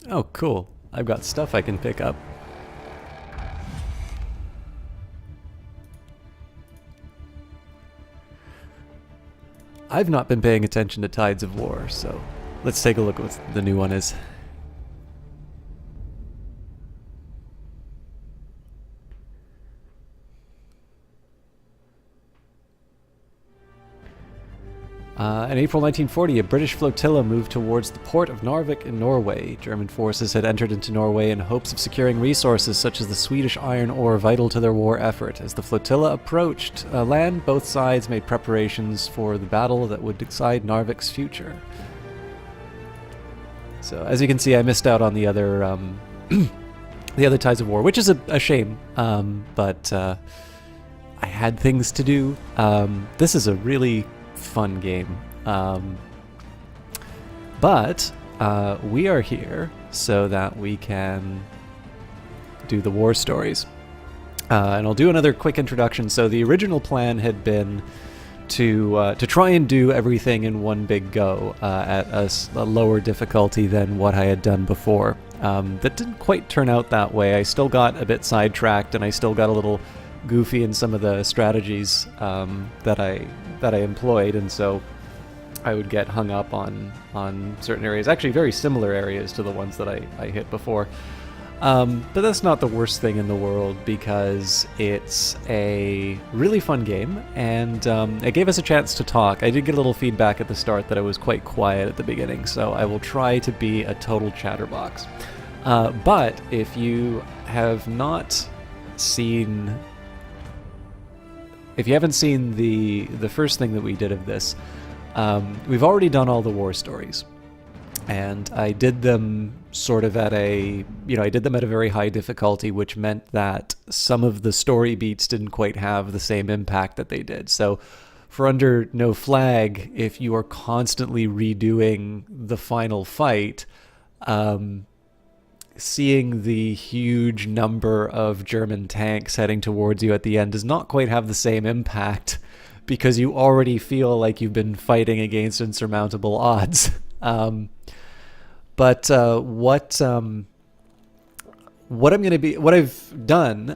Oh, cool. I've got stuff I can pick up. I've not been paying attention to Tides of War, so let's take a look at what the new one is. In April 1940, a British flotilla moved towards the port of Narvik in Norway. German forces had entered into Norway in hopes of securing resources such as the Swedish iron ore vital to their war effort. As the flotilla approached land, both sides made preparations for the battle that would decide Narvik's future. So, as you can see, I missed out on the other the other Tides of War, which is a shame, but I had things to do. This is a really fun game. But we are here so that we can do the war stories. And I'll do another quick introduction. So the original plan had been to try and do everything in one big go at a lower difficulty than what I had done before. That didn't quite turn out that way. I still got a bit sidetracked, and I still got a little goofy in some of the strategies that I employed, and so I would get hung up on certain areas, actually very similar areas to the ones that I hit before. But that's not the worst thing in the world, because it's a really fun game, and it gave us a chance to talk. I did get a little feedback at the start that I was quite quiet at the beginning, so I will try to be a total chatterbox. But if you have not seen... If you haven't seen the first thing that we did of this, we've already done all the war stories. And I did them sort of at I did them at a very high difficulty, which meant that some of the story beats didn't quite have the same impact that they did. So for Under No Flag, if you are constantly redoing the final fight, seeing the huge number of German tanks heading towards you at the end does not quite have the same impact, because you already feel like you've been fighting against insurmountable odds. But what I've done,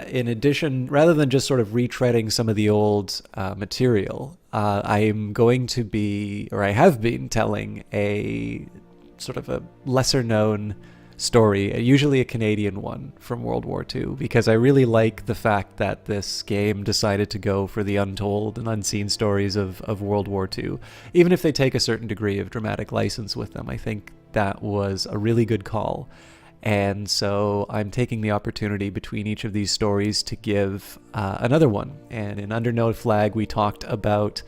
in addition, rather than just sort of retreading some of the old material, I am going to be, or I have been telling a sort of a lesser known story, usually a Canadian one from World War II, because I really like the fact that this game decided to go for the untold and unseen stories of World War II. Even if they take a certain degree of dramatic license with them, I think that was a really good call. And so I'm taking the opportunity between each of these stories to give another one. And in Under No Flag, we talked about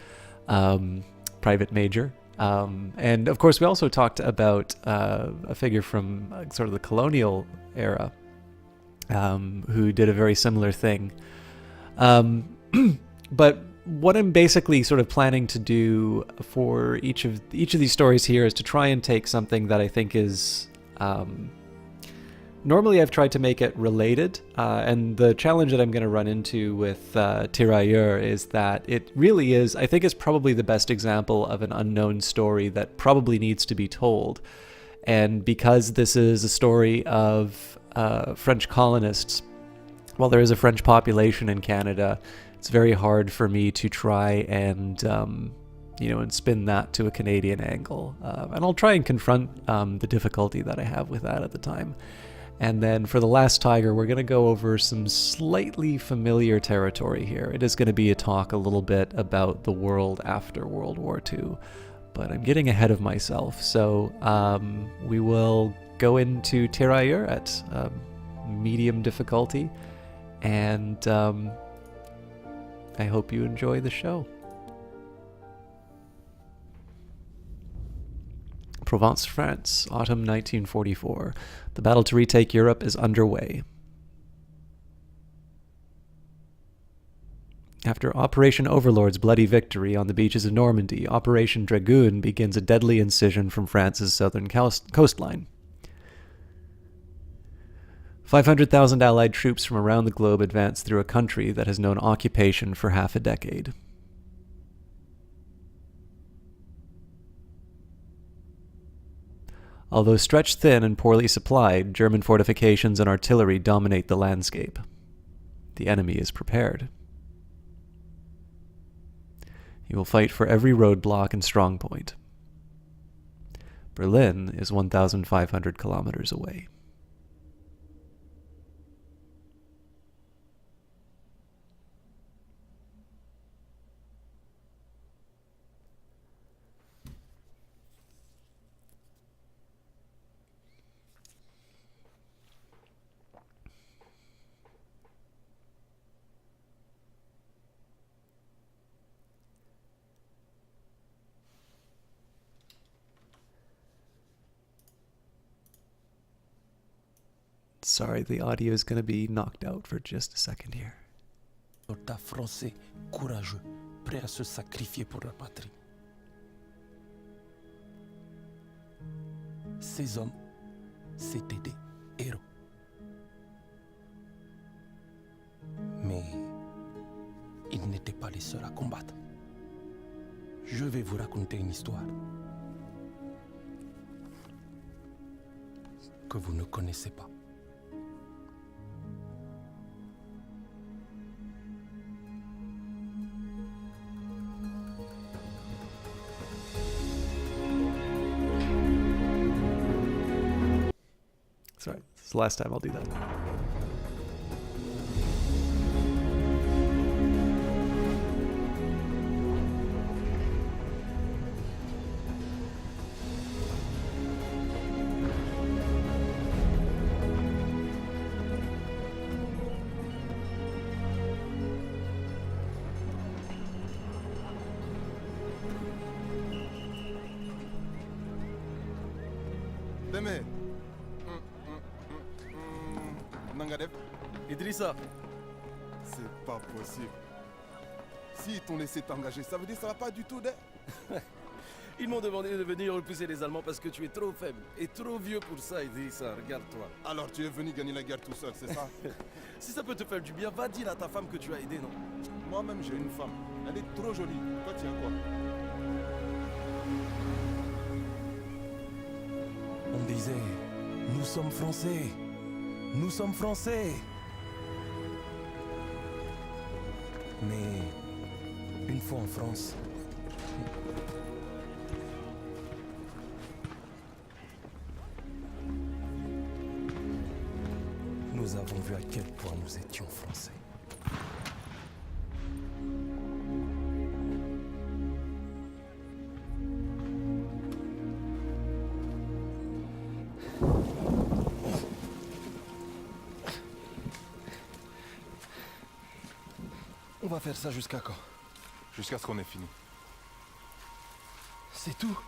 Private Major. And of course, we also talked about a figure from sort of the colonial era who did a very similar thing. But what I'm basically sort of planning to do for each of these stories here is to try and take something that I think is... Normally I've tried to make it related, and the challenge that I'm going to run into with Tirailleurs is that it really is, I think it's probably the best example of an unknown story that probably needs to be told. And because this is a story of French colonists, while there is a French population in Canada, it's very hard for me to try and and spin that to a Canadian angle. And I'll try and confront the difficulty that I have with that at the time. And then for The Last Tiger, we're going to go over some slightly familiar territory here. It is going to be a talk a little bit about the world after World War II, but I'm getting ahead of myself. So we will go into Tirailleurs at medium difficulty, and I hope you enjoy the show. Provence, France, autumn 1944. The battle to retake Europe is underway. After Operation Overlord's bloody victory on the beaches of Normandy, Operation Dragoon begins a deadly incision from France's southern coastline. 500,000 Allied troops from around the globe advance through a country that has known occupation for half a decade. Although stretched thin and poorly supplied, German fortifications and artillery dominate the landscape. The enemy is prepared. He will fight for every roadblock and strongpoint. Berlin is 1,500 kilometers away. Sorry, the audio is going to be knocked out for just a second here. Soldats français courageux, prêts à se sacrifier pour leur patrie. Ces hommes, c'étaient des héros. Mais ils n'étaient pas les seuls à combattre. Je vais vous raconter une histoire que vous ne connaissez pas. Sorry, this is the last time I'll do that. Deme. Nangadev. Idrissa, C'est pas possible. S'ils t'ont laissé t'engager, ça veut dire que ça va pas du tout, de... ils m'ont demandé de venir repousser les Allemands parce que tu es trop faible et trop vieux pour ça, Idrissa. Regarde-toi. Alors tu es venu gagner la guerre tout seul, c'est ça? Si ça peut te faire du bien, va dire à ta femme que tu as aidé, non? Moi-même j'ai une femme. Elle est trop jolie. Toi tu as quoi? On disait, nous sommes français. Nous sommes français. Mais une fois en France, nous avons vu à quel point nous étions français. On va faire ça jusqu'à quand? Jusqu'à ce qu'on ait fini. C'est tout?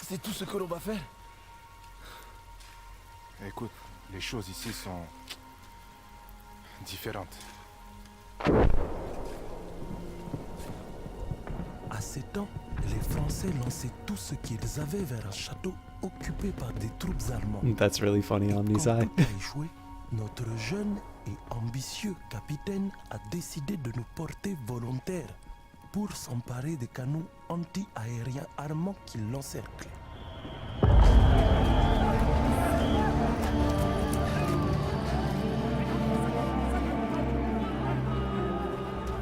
C'est tout ce que l'on va faire? Écoute, les choses ici sont différentes. À ces temps, les Français lançaient tout ce qu'ils avaient vers un château occupé par des troupes allemandes. That's really funny, Quand Omnisci. tout a échoué, notre jeune et ambitieux capitaine a décidé de nous porter volontaires pour s'emparer des canons anti-aériens armants qui l'encerclent.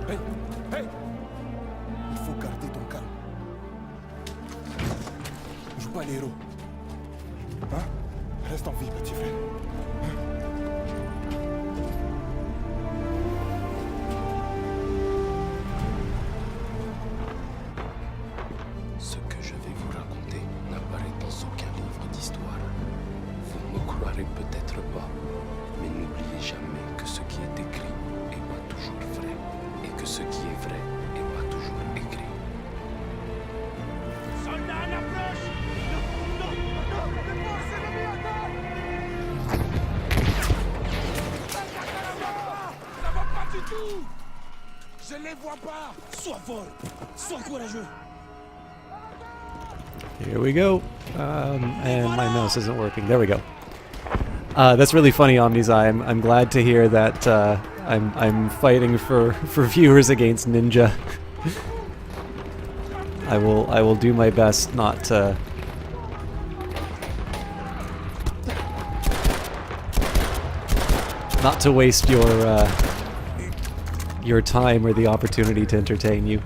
Hey, hey! Il faut garder ton calme. Joue pas les héros. Hein? Reste en vie, petit frère. Ce que je vais vous raconter n'apparaît dans aucun livre d'histoire. Vous ne croirez peut-être pas, mais n'oubliez jamais que ce qui est écrit est pas toujours vrai, et que ce qui est vrai est pas toujours écrit. Soldats à l'approche! Non! Non! Les forces ennemies attaquent! Ça va pas du tout! Je les vois pas! Sois fort, sois courageux. Here we go. And my mouse isn't working. There we go. That's really funny, Omnisci. I'm glad to hear that I'm fighting for viewers against Ninja. I will do my best not to not to waste your time or the opportunity to entertain you.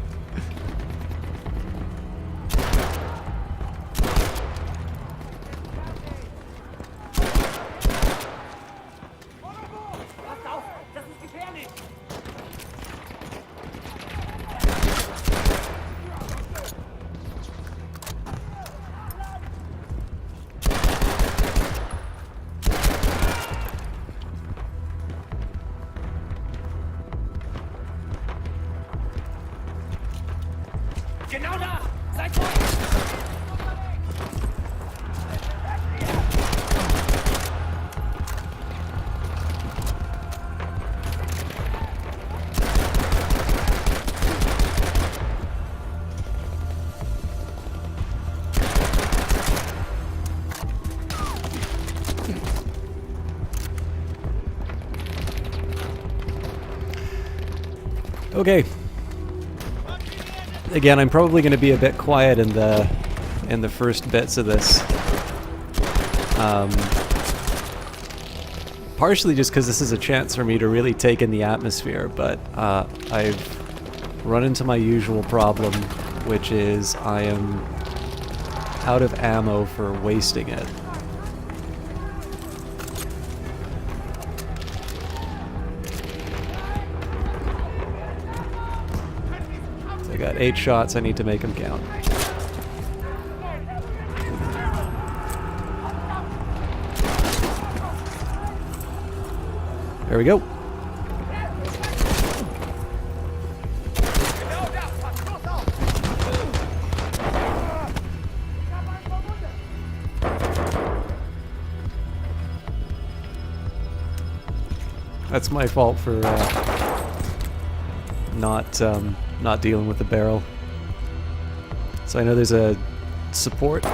Genau da! Seid vorsichtig! Okay. Again, I'm probably going to be a bit quiet in the first bits of this. Partially just because this is a chance for me to really take in the atmosphere, but I've run into my usual problem, which is I am out of ammo for wasting it. I got 8 shots, I need to make them count. There we go. That's my fault for not dealing with the barrel. So I know there's a support.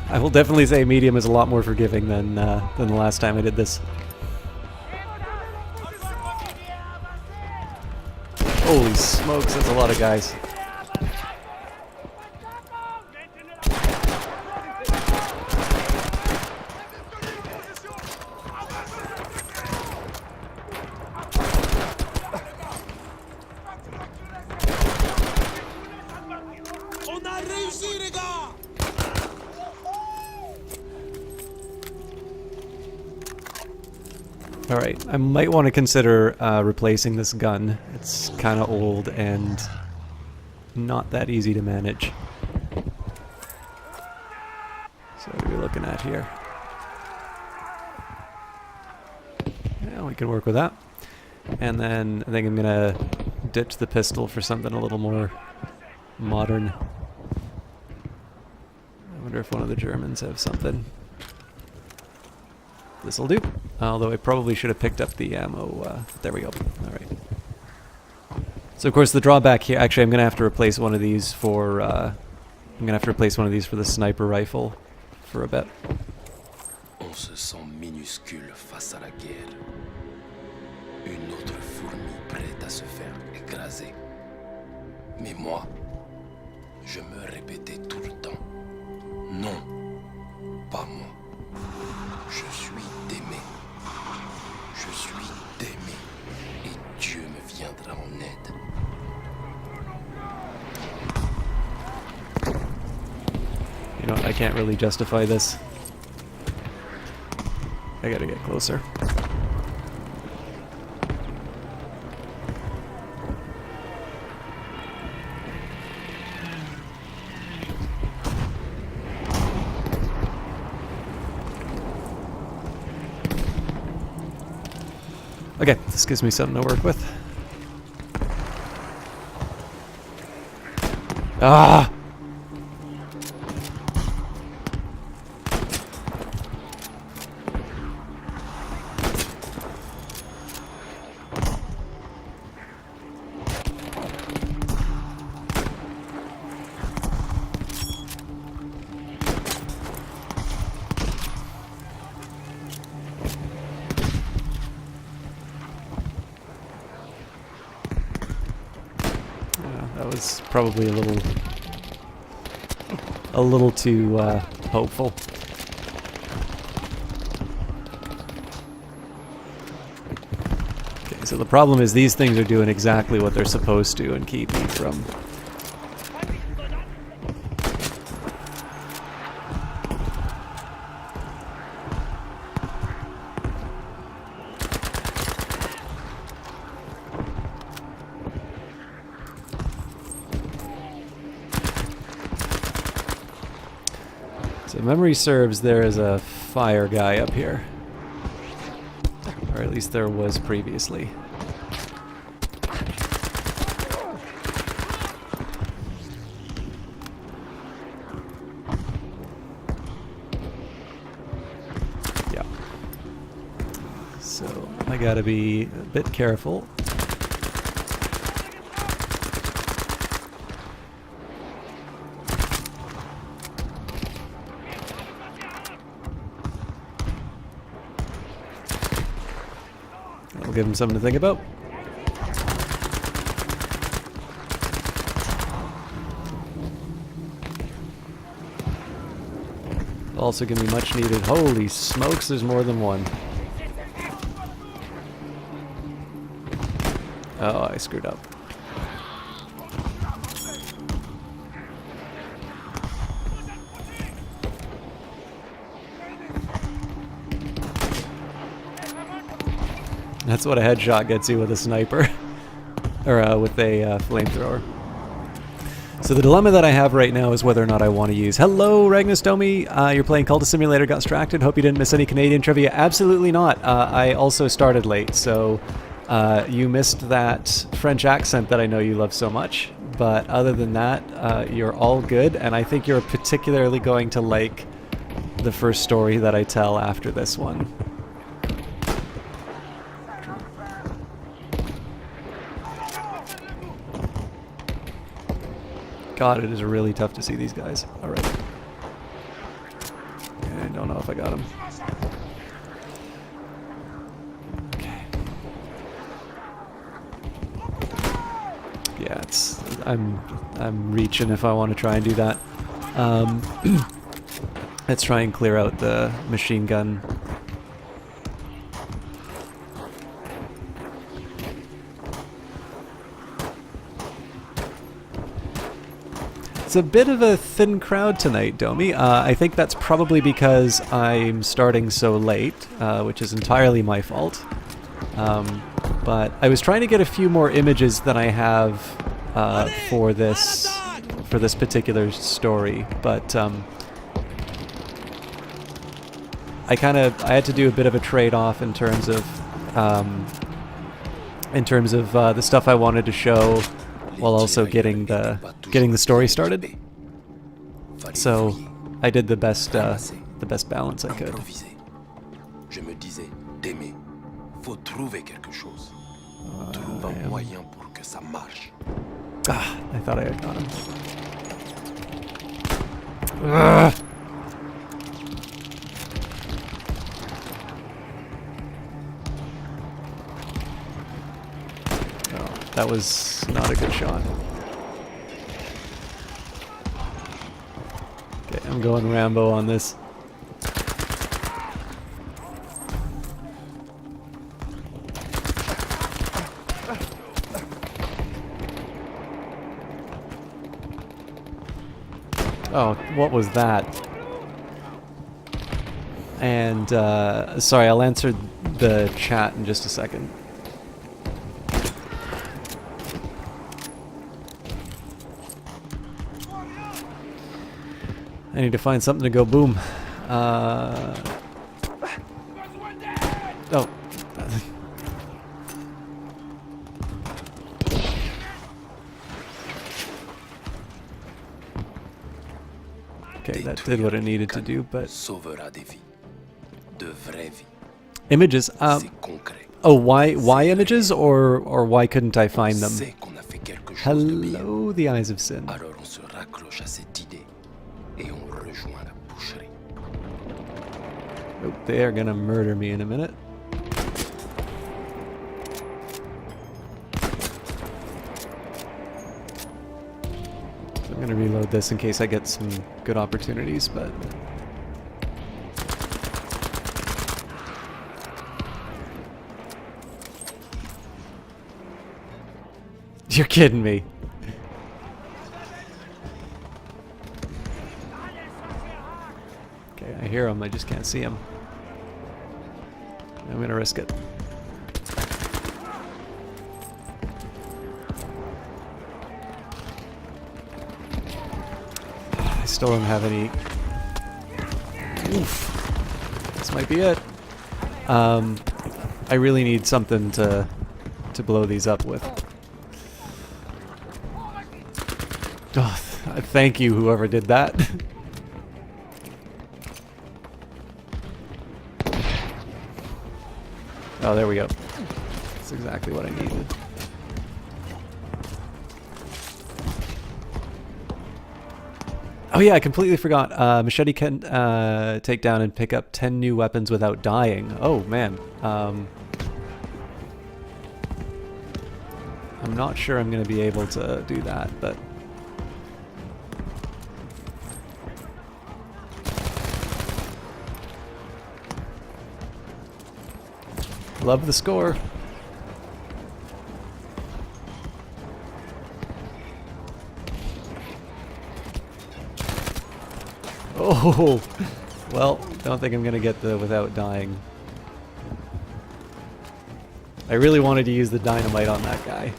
I will definitely say medium is a lot more forgiving than the last time I did this. Holy smokes, that's a lot of guys. On a réussi, les gars! Alright, I might want to consider replacing this gun. It's kind of old and not that easy to manage. So what are we looking at here? Yeah, we can work with that. And then I think I'm gonna ditch the pistol for something a little more modern. I wonder if one of the Germans have something. This'll do. Although I probably should have picked up the ammo. There we go. Alright. So of course the drawback here, actually I'm gonna have to replace one of these for the sniper rifle for a bit. On se sent minuscule face à la guerre. Une autre fourmi prête à se faire écraser. Mais moi, je me répétais tout le temps. Non, pas moi. Je suis d'aimer. Je suis d'aimer. Et Dieu me viendra en aide. You know what, I can't really justify this. I gotta get closer. Okay, this gives me something to work with. Ah! is probably a little too hopeful. Okay, so the problem is these things are doing exactly what they're supposed to and keep me from. So memory serves, there is a fire guy up here. Or at least there was previously. Yeah. So I gotta be a bit careful. That'll give him something to think about. Also gonna be much needed. Holy smokes, there's more than one. Oh, I screwed up. That's what a headshot gets you with a sniper. Or with a flamethrower. So the dilemma that I have right now is whether or not I want to use... Hello, Ragnus Domi. You're playing Cultist Simulator, got distracted. Hope you didn't miss any Canadian trivia. Absolutely not. I also started late, so you missed that French accent that I know you love so much. But other than that, you're all good, and I think you're particularly going to like the first story that I tell after this one. God, it is really tough to see these guys. Alright. I don't know if I got him. Okay. Yeah, it's... I'm reaching if I want to try and do that. Let's try and clear out the machine gun. It's a bit of a thin crowd tonight, Domi. I think that's probably because I'm starting so late, which is entirely my fault. But I was trying to get a few more images than I have for this particular story, but I had to do a bit of a trade-off in terms of the stuff I wanted to show, while also getting the story started. So I did the best balance I could. Je me disais d'aimer, faut trouver quelque chose. Trouve un moyen pour que ça marche. Ah, I thought I had got him. Ugh. That was not a good shot. Okay, I'm going Rambo on this. Oh, what was that? And, sorry, I'll answer the chat in just a second. I need to find something to go boom. Oh. Okay, that did what it needed to do, but... Sauvera des vies. De vraies vies. Images. C'est concret. Oh, why images, or why couldn't I find them? C'est qu'on a fait quelque chose de bien. Hello, the eyes of sin. Alors on se raccroche à cette idée et on rejoint la boucherie. Oh, they are gonna murder me in a minute. I'm gonna reload this in case I get some good opportunities, but... You're kidding me. Okay, I hear him, I just can't see him. I'm gonna risk it. I still don't have any... Oof. This might be it. I really need something to blow these up with. Oh, thank you, whoever did that. Oh, there we go. That's exactly what I needed. Oh yeah, I completely forgot. Machete can take down and pick up 10 new weapons without dying. Oh man. I'm not sure I'm going to be able to do that, but... Love the score. Oh, well, don't think I'm gonna get the without dying. I really wanted to use the dynamite on that guy.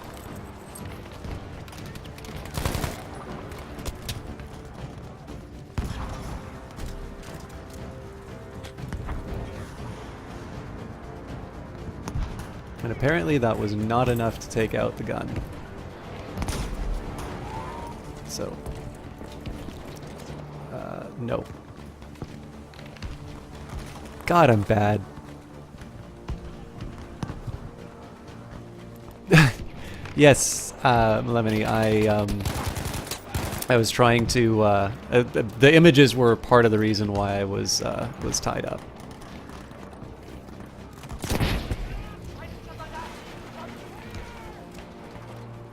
And apparently that was not enough to take out the gun. So, no. God, I'm bad. Yes, Lemony, I was trying to, the images were part of the reason why I was tied up.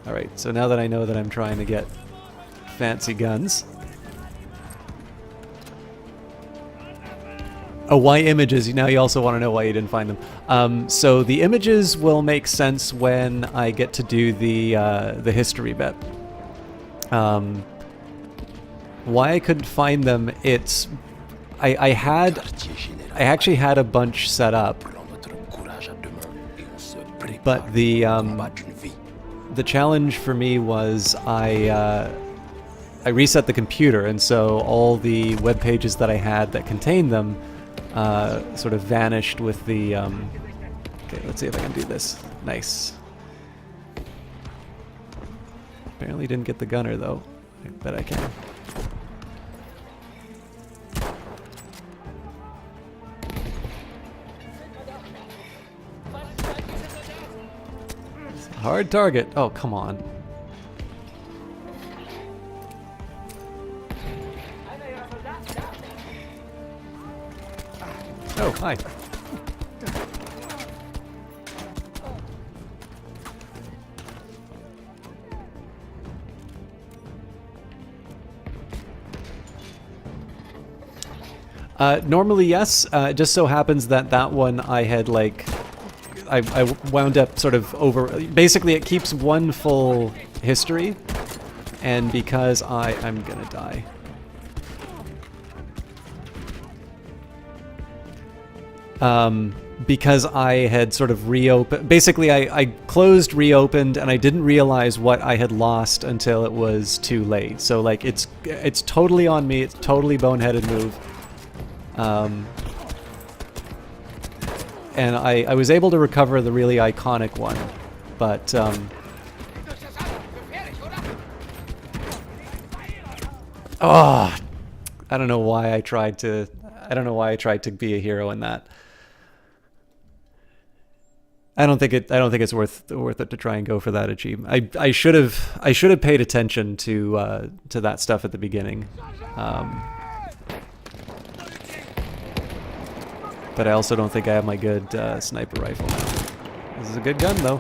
Alright, so now that I know that I'm trying to get fancy guns. Oh, why images? Now you also want to know why you didn't find them. So the images will make sense when I get to do the history bit. Why I couldn't find them, it's... I actually had a bunch set up, but the challenge for me was I reset the computer, and so all the web pages that I had that contained them sort of vanished with the... Okay, let's see if I can do this. Nice. Apparently didn't get the gunner, though. I bet I can. Hard target. Oh, come on. Oh, hi. Normally, yes. It just so happens that that one I had, like... I wound up sort of over... Basically, it keeps one full history, and because I'm gonna die. Because I had sort of reopened... Basically, I closed, reopened, and I didn't realize what I had lost until it was too late. So, like, it's totally on me. It's a totally boneheaded move. And I was able to recover the really iconic one, but oh, I don't know why I tried to. I don't know why I tried to be a hero in that. I don't think it's worth it to try and go for that achievement. I should have paid attention to that stuff at the beginning. But I also don't think I have my good sniper rifle now. This is a good gun, though.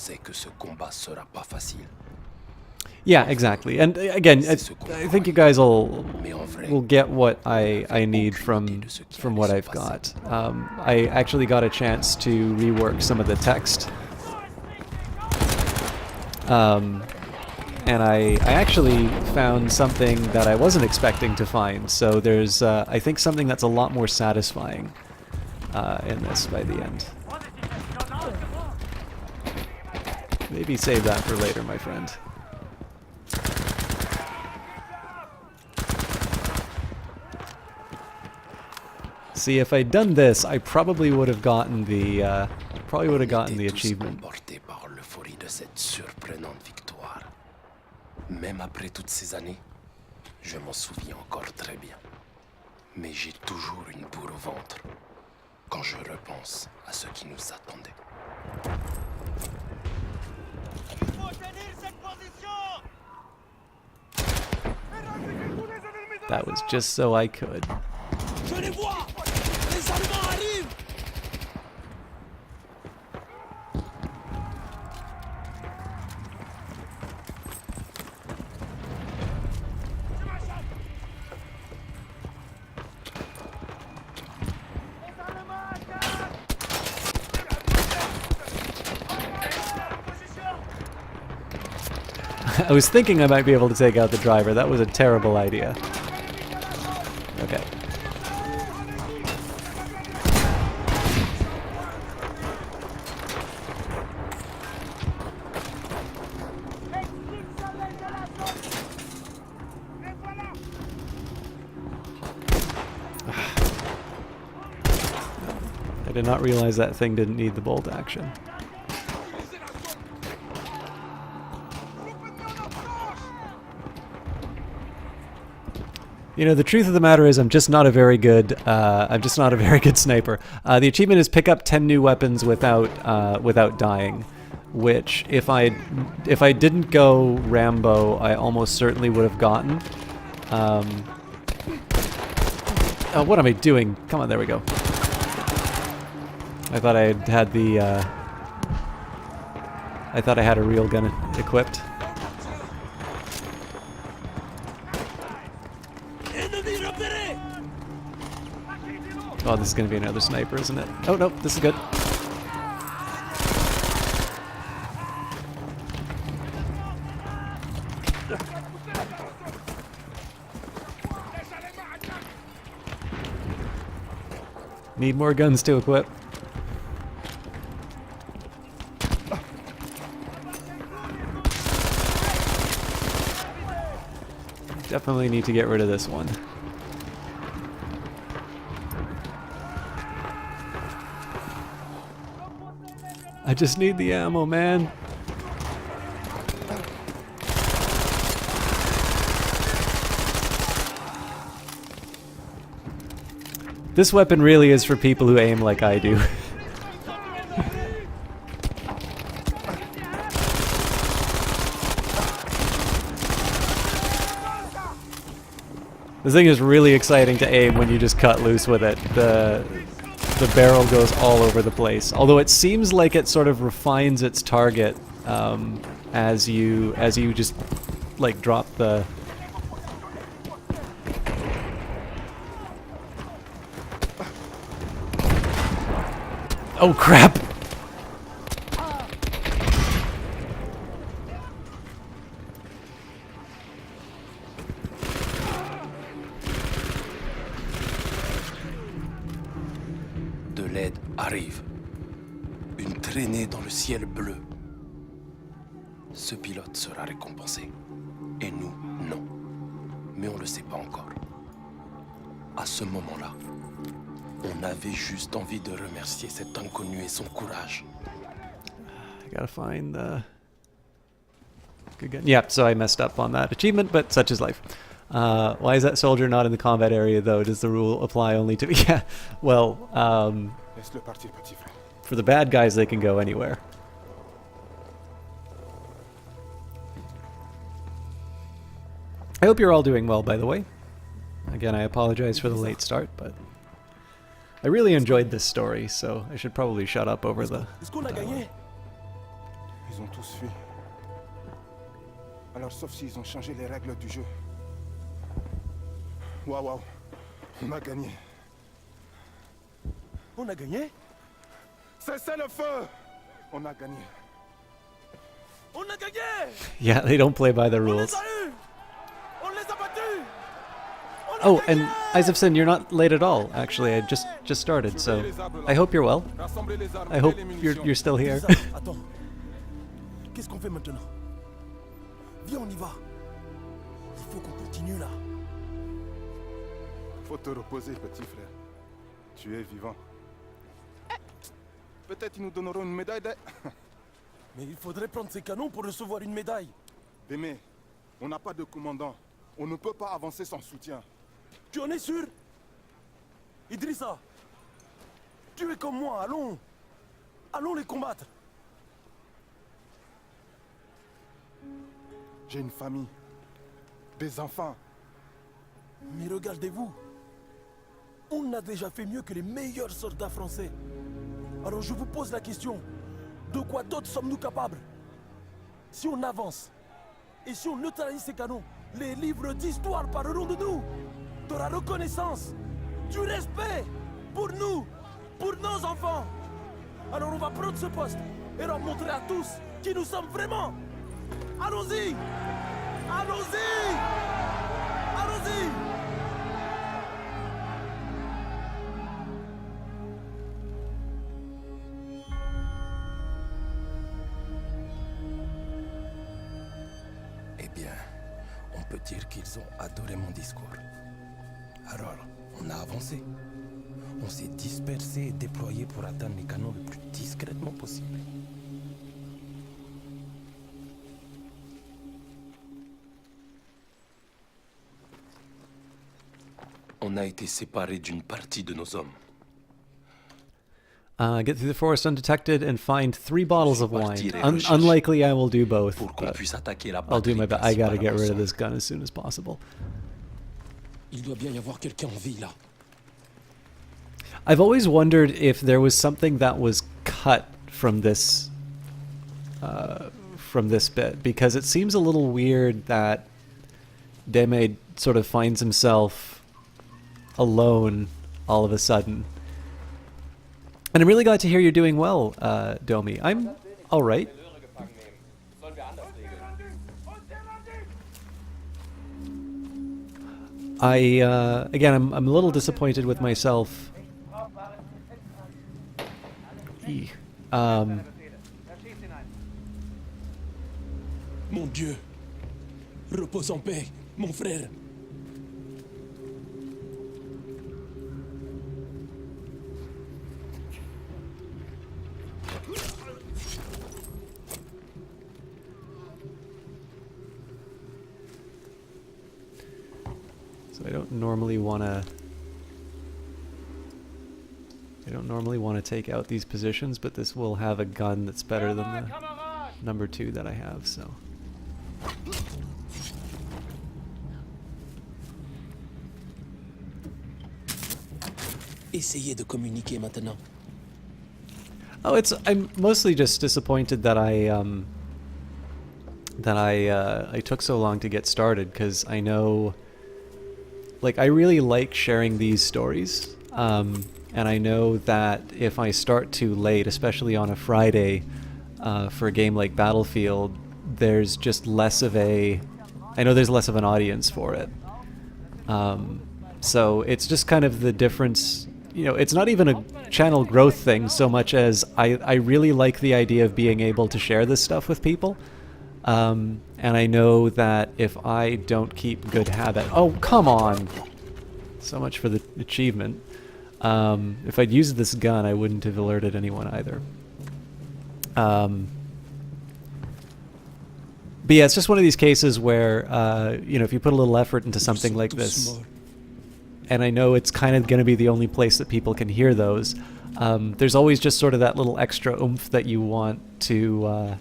sais que ce combat sera pas facile. Yeah, exactly. And again, I think you guys will get what I need from what I've got. I actually got a chance to rework some of the text. And I actually found something that I wasn't expecting to find. So there's, I think, something that's a lot more satisfying in this by the end. Maybe save that for later, my friend. See, if I'd done this, I probably would have gotten the achievement. Emporté par l'euphorie de cette surprenante victoire. Même après toutes ces années, je m'en souviens encore très bien. Mais j'ai toujours une boule au ventre quand je repense à ce qui nous attendait. That was just so I could. Je les vois! Les Allemands arrivent! I was thinking I might be able to take out the driver. That was a terrible idea. Okay. I did not realize that thing didn't need the bolt action. You know, the truth of the matter is I'm just not a very good sniper. The achievement is pick up 10 new weapons without dying, which if I didn't go Rambo, I almost certainly would have gotten. Oh, what am I doing? Come on, there we go. I thought I had the I thought I had a real gun equipped. Oh, this is going to be another sniper, isn't it? Oh, no, this is good. Need more guns to equip. Definitely need to get rid of this one. I just need the ammo, man. This weapon really is for people who aim like I do. This thing is really exciting to aim when you just cut loose with it. The barrel goes all over the place. Although it seems like it sort of refines its target as you just like drop the. Oh crap! De l'aide arrive. Une traînée dans le ciel bleu. Ce pilote sera récompensé. Et nous, non. Mais on ne le sait pas encore. À ce moment-là, on avait juste envie de remercier cet inconnu et son courage. I gotta find the good gun. Yeah, so I messed up on that achievement, but such is life. Why is that soldier not in the combat area, though? Does the rule apply only to... Yeah, well, Laisse-le partir, petit frère. for the bad guys, they can go anywhere. I hope you're all doing well, by the way. Again, I apologize for the late start, but I really enjoyed this story, so I should probably shut up over the Est-ce qu'on a gagné? Ils ont tous fui. Alors sauf s'ils ont changé les règles du jeu. Waouh, waouh. On a gagné. On a gagné? Cessez le feu! On a gagné. On a gagné! Yeah, they don't play by the On les rules. a eus! On les a battus! On a Oh, and gagné! Isafson, you're not late at all. Actually, I just started, so I hope you're well. Rassemblez les armes I et hope les you're munitions. still here. Lisa, attends. Qu'est-ce qu'on fait maintenant? Viens, on y va. Il faut qu'on continue là. Faut te reposer, petit frère. Tu es vivant. Peut-être ils nous donneront une médaille de... Mais il faudrait prendre ces canons pour recevoir une médaille. Démé, on n'a pas de commandant. On ne peut pas avancer sans soutien. Tu en es sûr? Idrissa, tu es comme moi, allons. Allons les combattre. J'ai une famille. Des enfants. Mais regardez-vous. On a déjà fait mieux que les meilleurs soldats français. Alors je vous pose la question. De quoi d'autre sommes-nous capables? Si on avance, et si on neutralise ces canons, les livres d'histoire parleront de nous. De la reconnaissance, du respect pour nous, pour nos enfants. Alors on va prendre ce poste et leur montrer à tous qui nous sommes vraiment. Allons-y! Allons-y! Allons-y! Eh bien, on peut dire qu'ils ont adoré mon discours. Alors, on a avancé. On s'est dispersé et déployé pour atteindre les canons le plus discrètement possible. On a été séparés d'une partie de nos hommes. Get through the forest undetected and find 3 bottles of wine. Partir et rechercher. Unlikely I will do both, Pour qu'on but puisse attaquer la I'll do my best. I gotta get rid of ensemble. this gun as soon as possible. Il doit bien y avoir quelqu'un en vie là. I've always wondered if there was something that was cut from this bit, because it seems a little weird that Deme sort of finds himself alone all of a sudden. And I'm really glad to hear you're doing well, Domi. I'm all right. Again, I'm a little disappointed with myself. Eek. Mon Dieu, repose en paix, mon frère. So I don't normally want to take out these positions, but this will have a gun that's better than the number 2 that I have, so. Essayez de communiquer maintenant. Oh, I'm mostly just disappointed that I took so long to get started, because I know, like, I really like sharing these stories, and I know that if I start too late, especially on a Friday, for a game like Battlefield, there's just less of an audience for it. So it's just kind of the difference. You know, it's not even a channel growth thing so much as I really like the idea of being able to share this stuff with people. And I know that if I don't keep good habit... Oh, come on! So much for the achievement. If I'd used this gun, I wouldn't have alerted anyone either. But yeah, it's just one of these cases where, you know, if you put a little effort into something like this, and I know it's kind of going to be the only place that people can hear those, there's always just sort of that little extra oomph that you want to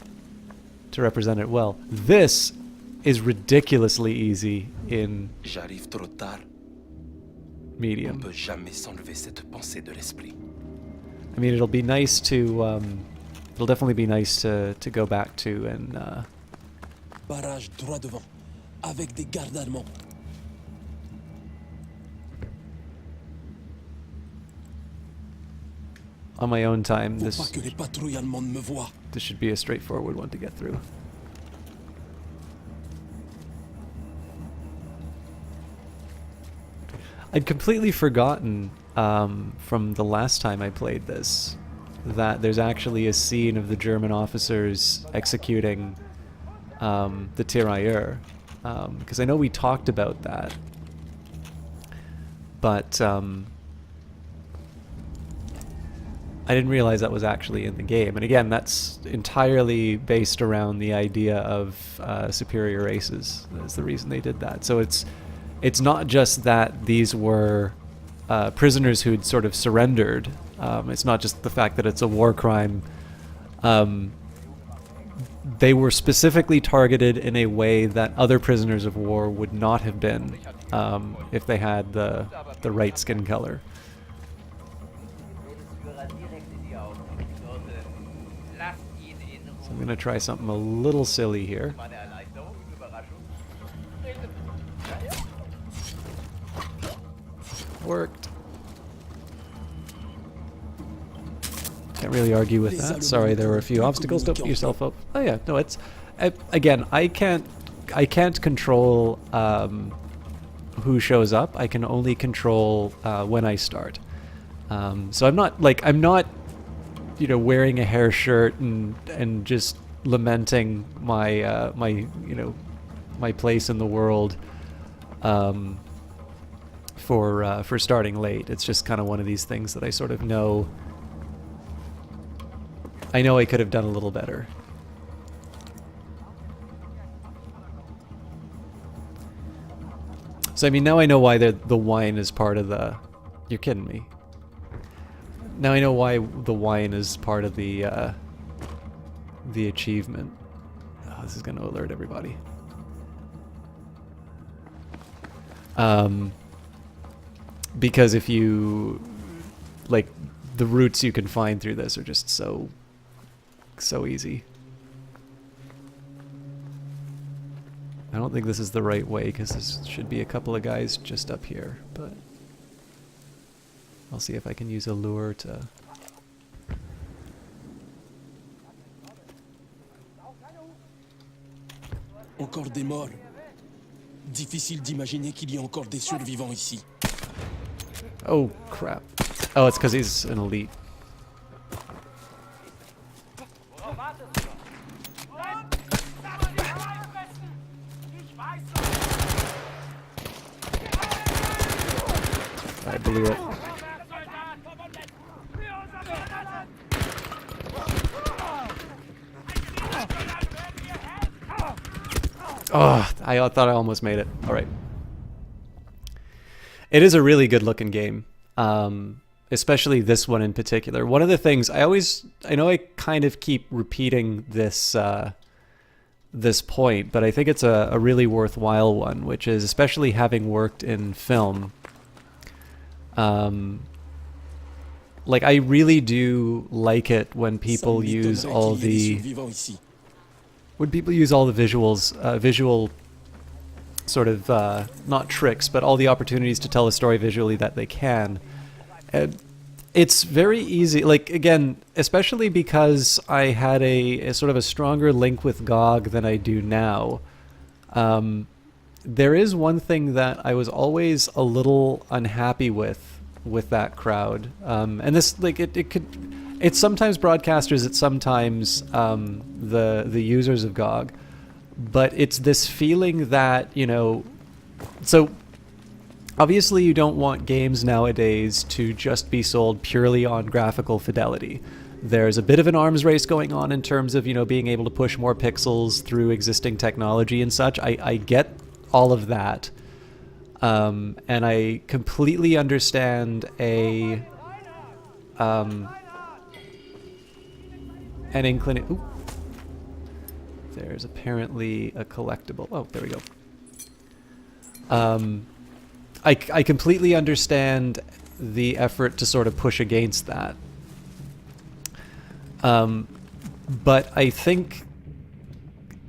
represent it well. This is ridiculously easy in J'arrive trop tard. On medium. peut jamais s'enlever cette pensée de l'esprit. I mean, it'll be nice to it'll definitely be nice to go back to and Barrage droit devant, avec des gardes allemands. on my own time. Faut pas que les patrouilles allemandes me voient. This should be a straightforward one to get through. I'd completely forgotten from the last time I played this that there's actually a scene of the German officers executing the tirailleur, because I know we talked about that, but I didn't realize that was actually in the game. And again, that's entirely based around the idea of superior races. That's the reason they did that. So it's not just that these were prisoners who'd sort of surrendered. It's not just the fact that it's a war crime. They were specifically targeted in a way that other prisoners of war would not have been if they had the right skin color. So I'm going to try something a little silly here. Worked. Can't really argue with that. Sorry, there were a few obstacles. Don't beat yourself up. Oh yeah, no, it's again. I can't control who shows up. I can only control when I start. So I'm not wearing a hair shirt and just lamenting my my place in the world for starting late. It's just kind of one of these things that I sort of know. I know I could have done a little better. So I mean, now I know why the wine is part of the... You're kidding me. Now I know why the wine is part of the achievement. Oh, this is going to alert everybody. Because if you... Like, the routes you can find through this are just so easy. I don't think this is the right way, because there should be a couple of guys just up here, but I'll see if I can use a lure to... Encore des morts. Difficile d'imaginer qu'il y ait encore des survivants ici. Oh, crap. Oh, it's because he's an elite. I blew it. Oh, I thought I almost made it. All right. It is a really good looking game. Especially this one in particular. One of the things I know I kind of keep repeating this this point, but I think it's a really worthwhile one, which is, especially having worked in film, like I really do like it when people use all the visuals, visual sort of not tricks, but all the opportunities to tell a story visually that they can. It's very easy, like, again, especially because I had a sort of a stronger link with GOG than I do now. There is one thing that I was always a little unhappy with that crowd, and this, like, it's sometimes broadcasters, it's sometimes the users of GOG, but it's this feeling that, so obviously you don't want games nowadays to just be sold purely on graphical fidelity. There's a bit of an arms race going on in terms of, being able to push more pixels through existing technology and such. I get all of that. And I completely understand an inclination. Ooh. There's apparently a collectible. Oh, there we go. I completely understand the effort to sort of push against that. but I think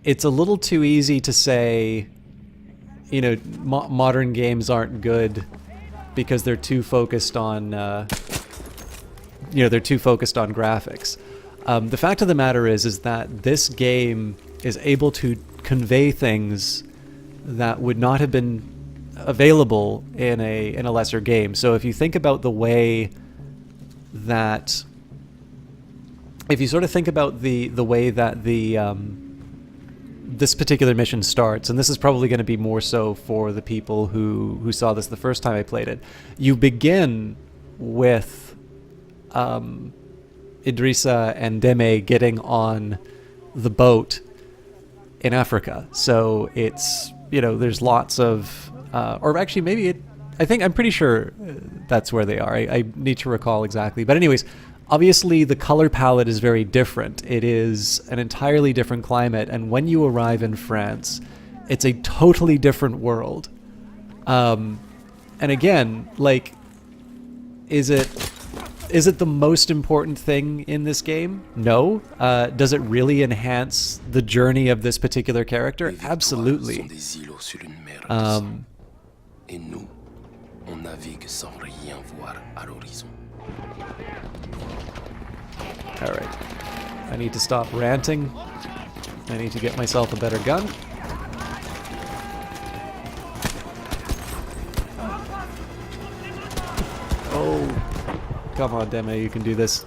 it's a little too easy to say, you know, modern games aren't good because they're too focused on, you know, they're too focused on graphics. The fact of the matter is that this game is able to convey things that would not have been available in a lesser game. So if you think about the way that, if you sort of think about the way that this particular mission starts, and this is probably going to be more so for the people who saw this the first time I played it, you begin with Idrissa and Deme getting on the boat in Africa. So it's, you know, there's lots of, or actually maybe it, I'm pretty sure that's where they are. I need to recall exactly. But anyways, obviously the color palette is very different. It is an entirely different climate. And when you arrive in France, it's a totally different world. And again, like, is it the most important thing in this game? No. Does it really enhance the journey of this particular character? Absolutely. Et nous, on navigue sans rien voir à l'horizon. All right. I need to stop ranting. I need to get myself a better gun. Oh, come on, Deme, you can do this.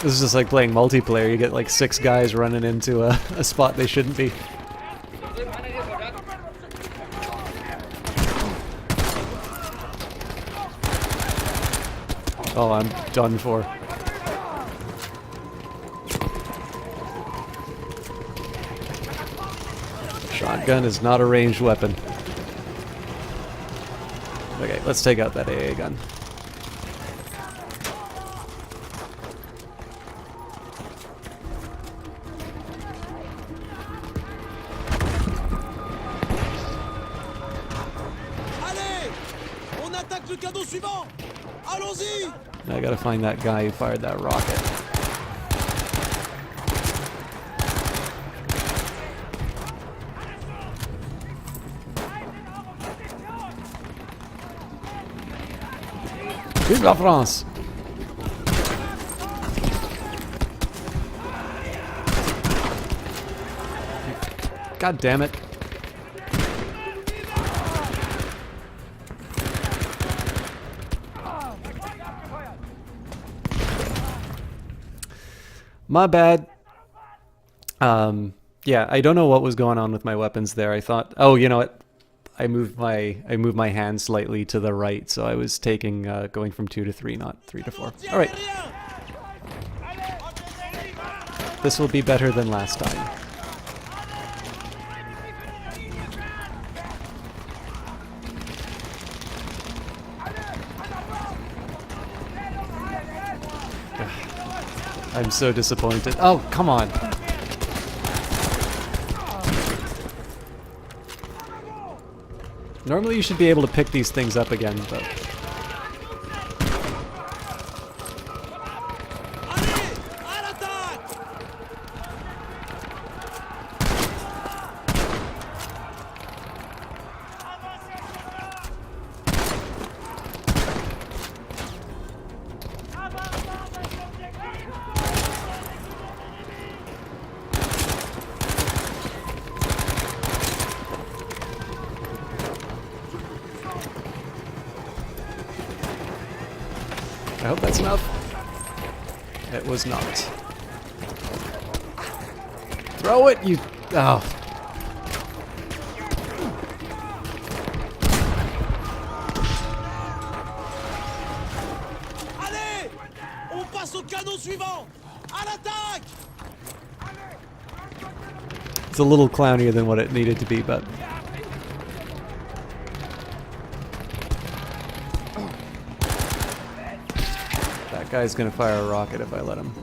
This is just like playing multiplayer. You get like 6 guys running into a spot they shouldn't be. Oh, I'm done for. Shotgun is not a ranged weapon. Okay, let's take out that AA gun. I gotta find that guy who fired that rocket. Vive la France! God damn it. My bad. Yeah, I don't know what was going on with my weapons there. I thought, oh, you know what? I moved my hand slightly to the right, so I was taking going from 2 to 3, not 3 to 4. All right. This will be better than last time. I'm so disappointed. Oh, come on. Normally you should be able to pick these things up again, but... I hope that's enough. It was not. Throw it, you... Oh. Allez! On passe au canon suivant! À l'attaque! It's a little clownier than what it needed to be, but... That guy's gonna fire a rocket if I let him.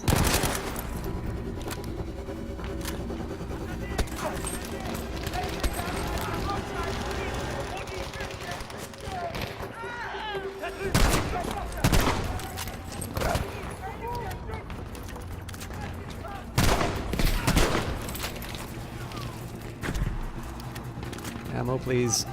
ammo, please.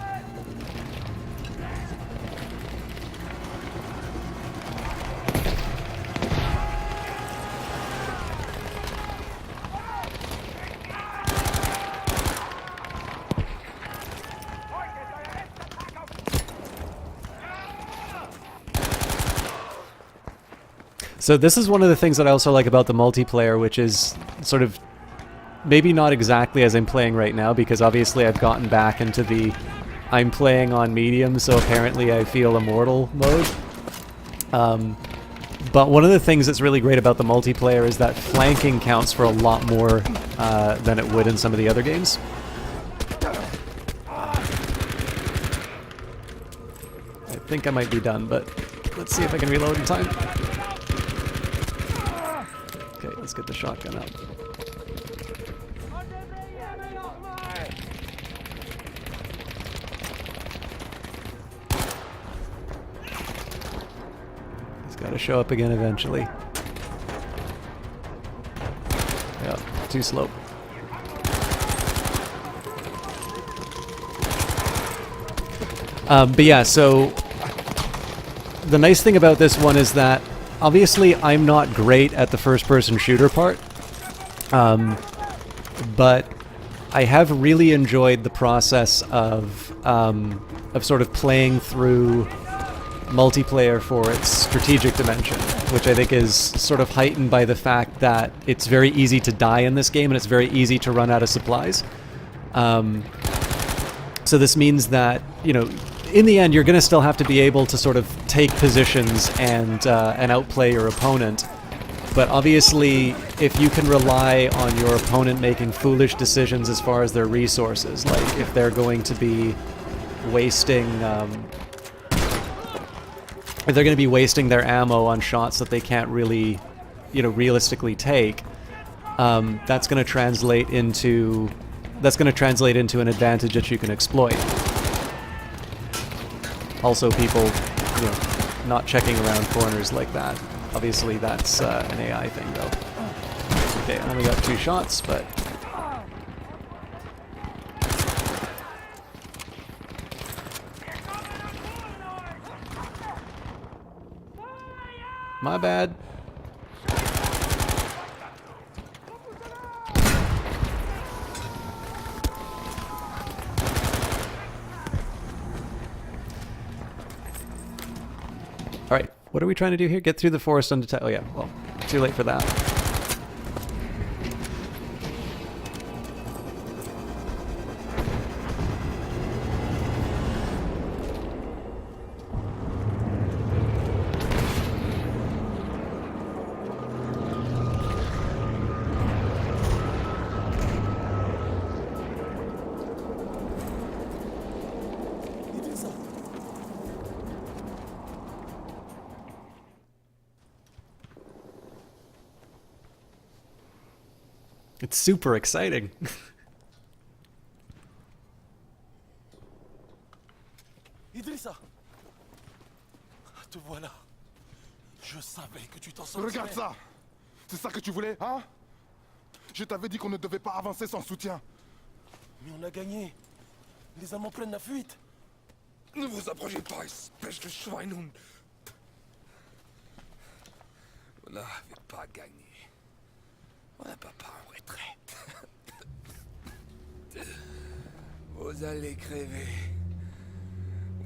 So this is one of the things that I also like about the multiplayer, which is sort of maybe not exactly as I'm playing right now, because obviously I've gotten back into the I'm playing on medium, so apparently I feel immortal mode. But one of the things that's really great about the multiplayer is that flanking counts for a lot more than it would in some of the other games. I think I might be done, but let's see if I can reload in time. Okay, let's get the shotgun up. He's got to show up again eventually. Yeah, too slow. But yeah, so the nice thing about this one is that obviously I'm not great at the first-person shooter part, but I have really enjoyed the process of sort of playing through multiplayer for its strategic dimension, which I think is sort of heightened by the fact that it's very easy to die in this game and it's very easy to run out of supplies. So this means that, you know, in the end, you're going to still have to be able to sort of take positions and outplay your opponent. But obviously, if you can rely on your opponent making foolish decisions as far as their resources, like if they're going to be wasting, their ammo on shots that they can't really, you know, realistically take, that's going to translate into an advantage that you can exploit. Also, people, you know, not checking around corners like that. Obviously, that's an AI thing, though. Okay, I only got 2 shots, but... My bad. Alright, what are we trying to do here? Get through the forest undetected. Oh yeah, well, too late for that. It's super exciting. Idrissa, te voilà. Je savais que tu t'en sortirais. Regarde ça. C'est ça que tu voulais, hein? Je t'avais dit qu'on ne devait pas avancer sans soutien. Mais on a gagné. Les Allemands prennent la fuite. Ne vous approchez pas, espèce de Schweinhund. On n'avait pas gagné. On n'a pas en retraite. Vous allez crever.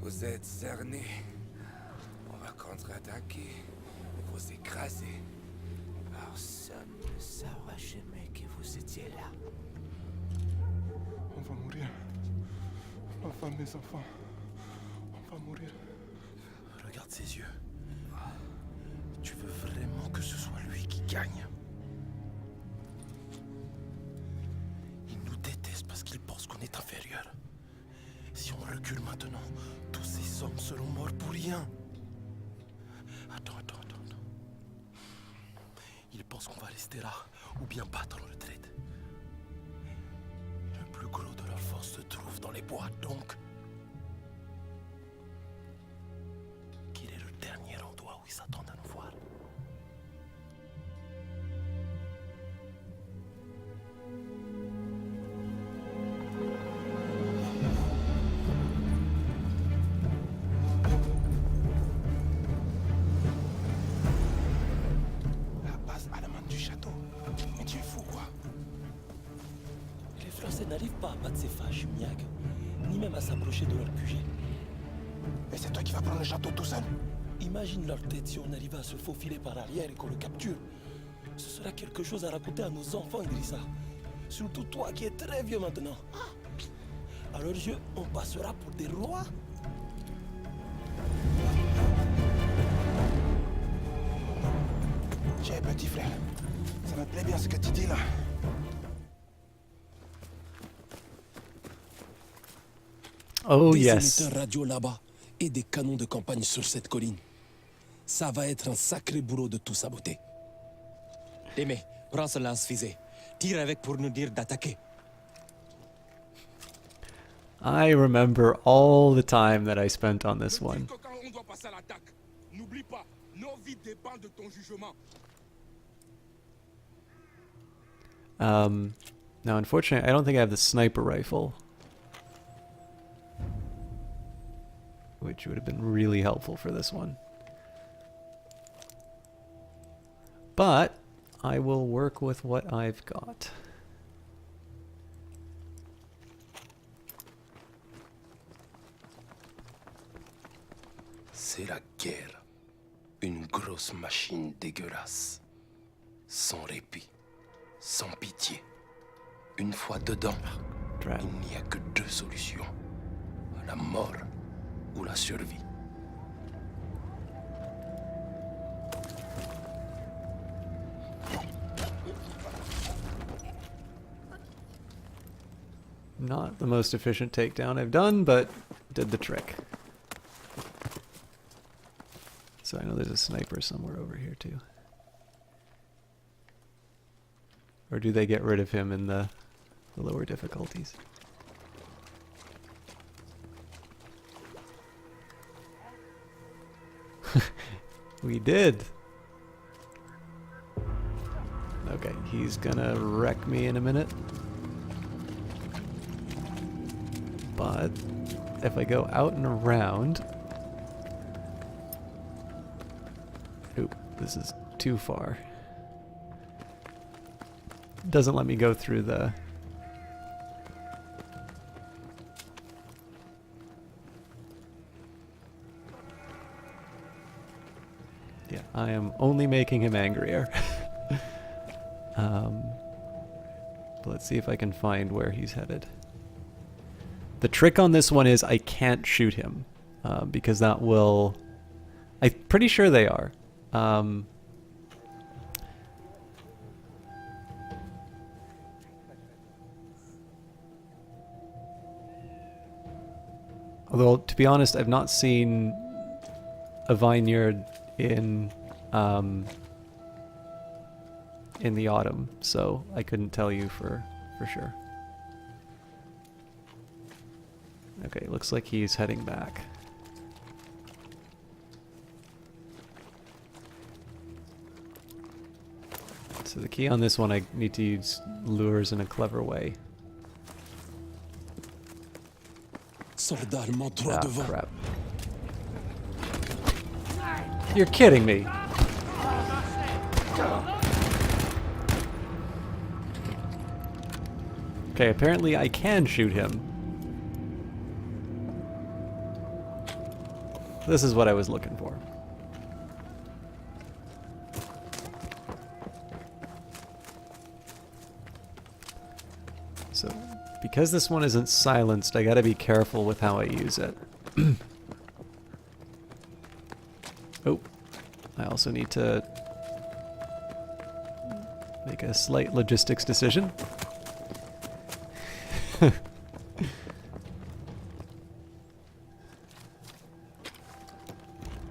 Vous êtes cernés. On va contre-attaquer et vous écraser. Personne ne saura jamais que vous étiez là. On va mourir. Ma femme, mes enfants. On va mourir. Regarde ses yeux. Tu veux vraiment que ce soit lui qui gagne? Il nous déteste parce qu'il pense qu'on est inférieur. Si on recule maintenant, tous ces hommes seront morts pour rien. Attends. Ils pensent qu'on va rester là ou bien battre en retraite. Le plus gros de leur force se trouve dans les bois, donc... Quel est le dernier endroit où ils s'attendent à nous voir? pas abattre ces fâches miaques, ni même à s'approcher de leur QG. Et c'est toi qui vas prendre le château tout seul? Imagine leur tête si on arrivait à se faufiler par arrière et qu'on le capture. Ce sera quelque chose à raconter à nos enfants, Idrissa. Surtout toi qui es très vieux maintenant. À leurs yeux, on passera pour des rois. Tiens, petit frère, ça me plaît bien ce que tu dis là. Oh Des yes. émetteurs radio là-bas et des canons de campagne sur cette colline. Ça va être un sacré boulot de tout saboter. Témé, prends ce lance-fusée. Tire avec pour nous dire d'attaquer. I remember all the time that I spent on this one. Quand on doit passer à l'attaque, n'oublie pas, nos vies dépendent de ton jugement. Now, unfortunately, I don't think I have the sniper rifle, which would have been really helpful for this one. But I will work with what I've got. C'est la guerre. Une grosse machine dégueulasse. Sans répit. Sans pitié. Une fois dedans, Drat. il n'y a que deux solutions. La mort ou la survie. Not the most efficient takedown I've done, but did the trick. So I know there's a sniper somewhere over here too. Or do they get rid of him in the lower difficulties? We did! Okay, he's gonna wreck me in a minute. But if I go out and around... Oop, this is too far. Doesn't let me go through the... Yeah, I am only making him angrier. But let's see if I can find where he's headed. The trick on this one is I can't shoot him, because that will... I'm pretty sure they are. Although, to be honest, I've not seen a vineyard in the autumn, so I couldn't tell you for sure. Okay, looks like he's heading back. So the key on this one, I need to use lures in a clever way. Soldat allemand droit Ah, devant. crap. You're kidding me. Okay, apparently I can shoot him. This is what I was looking for. So, because this one isn't silenced, I gotta be careful with how I use it. Oh, I also need to make a slight logistics decision.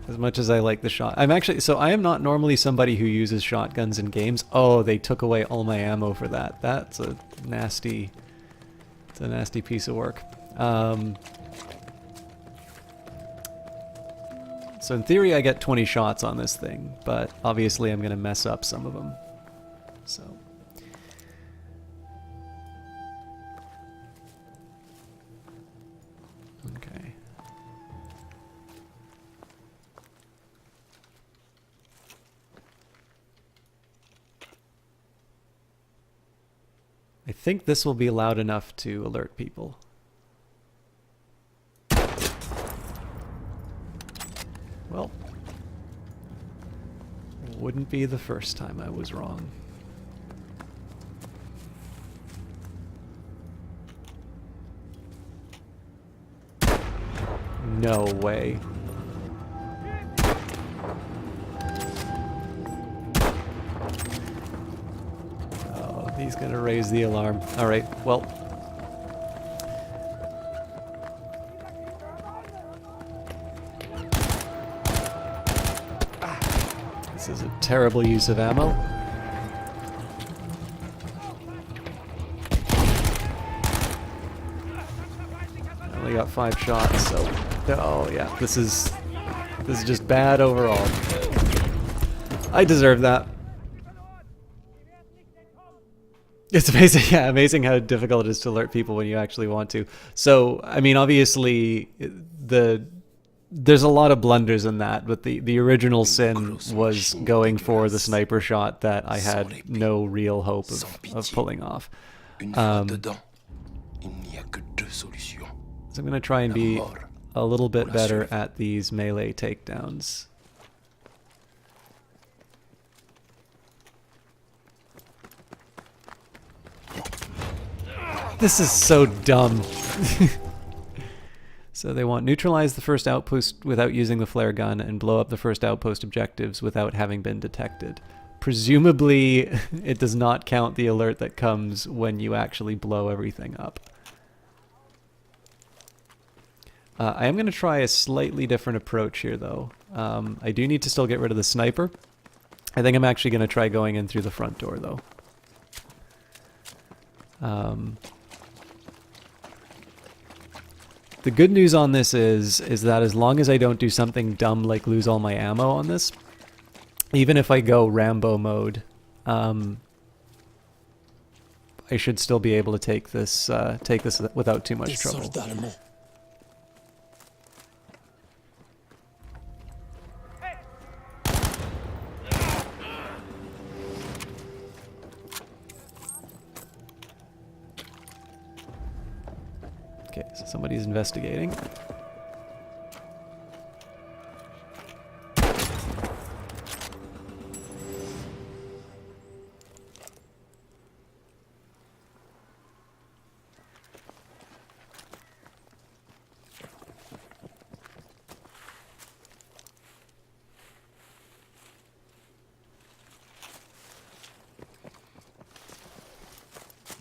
As much as I like the shot, I am not normally somebody who uses shotguns in games. Oh, they took away all my ammo for that. That's a nasty, it's a nasty piece of work. So in theory I get 20 shots on this thing, but obviously I'm gonna mess up some of them. So. Okay. I think this will be loud enough to alert people. Well, wouldn't be the first time I was wrong. No way. Oh, he's gonna raise the alarm. Alright, well. This is a terrible use of ammo. I only got 5 shots, so oh yeah, this is just bad overall. I deserve that. It's amazing, yeah, amazing how difficult it is to alert people when you actually want to. So, I mean, obviously, there's a lot of blunders in that, but the original sin was going for the sniper shot that I had no real hope of pulling off. Une fois dedans, il n'y a que 2 solutions. So I'm going to try and be a little bit better at these melee takedowns. This is so dumb. So they want neutralize the first outpost without using the flare gun and blow up the first outpost objectives without having been detected. Presumably, it does not count the alert that comes when you actually blow everything up. I am going to try a slightly different approach here, though. I do need to still get rid of the sniper. I think I'm actually going to try going in through the front door, though. The good news on this is that as long as I don't do something dumb like lose all my ammo on this, even if I go Rambo mode, I should still be able to take this without too much trouble. Okay, so somebody's investigating.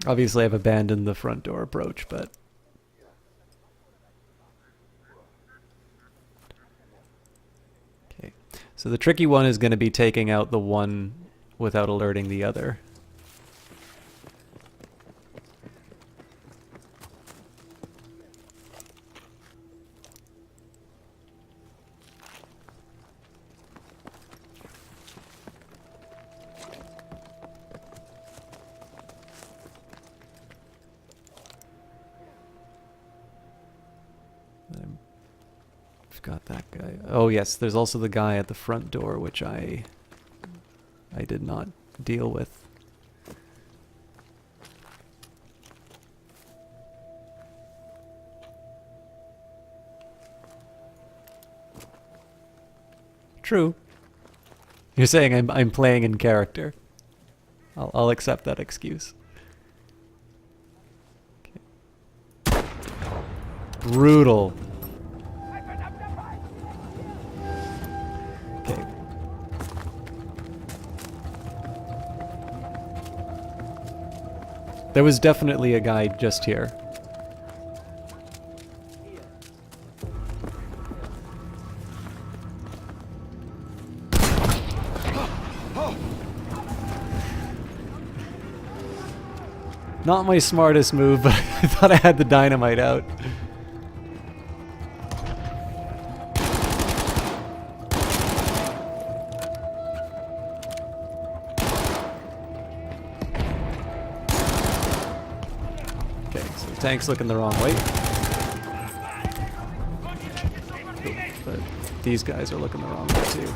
Obviously, I've abandoned the front door approach, but... Okay, so the tricky one is going to be taking out the one without alerting the other. Got that guy. Oh yes, there's also the guy at the front door, which I did not deal with. True. You're saying I'm playing in character. I'll accept that excuse. Okay. Brutal. There was definitely a guy just here. Not my smartest move, but I thought I had the dynamite out. Tank's looking the wrong way. But these guys are looking the wrong way too.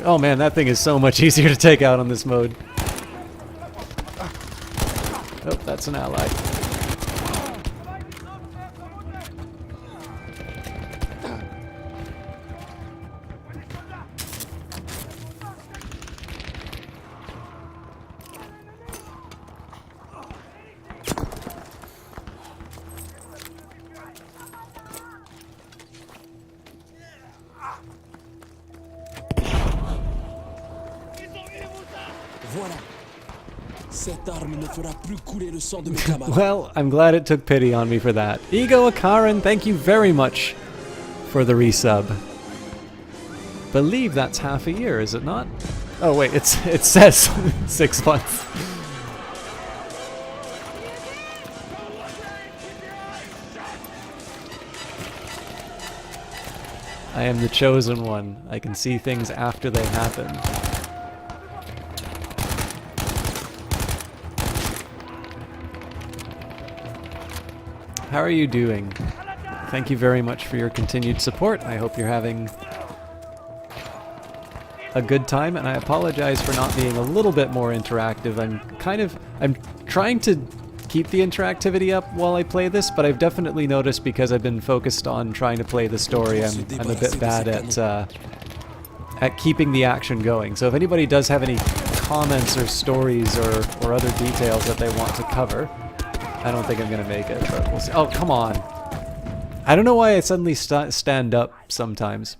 Oh man, that thing is so much easier to take out on this mode. Oh, that's an ally. Voilà. Cette arme ne fera plus couler le sang de mes camarades. Well, I'm glad it took pity on me for that. Ego Akaran, thank you very much for the resub. Believe that's half a year, is it not? Oh wait, it says 6 months. I am the chosen one. I can see things after they happen. How are you doing? Thank you very much for your continued support. I hope you're having a good time, and I apologize for not being a little bit more interactive. I'm trying to keep the interactivity up while I play this, but I've definitely noticed because I've been focused on trying to play the story, I'm a bit bad at keeping the action going. So if anybody does have any comments or stories or other details that they want to cover, I don't think I'm going to make it, but we'll see. Oh, come on. I don't know why I suddenly stand up sometimes.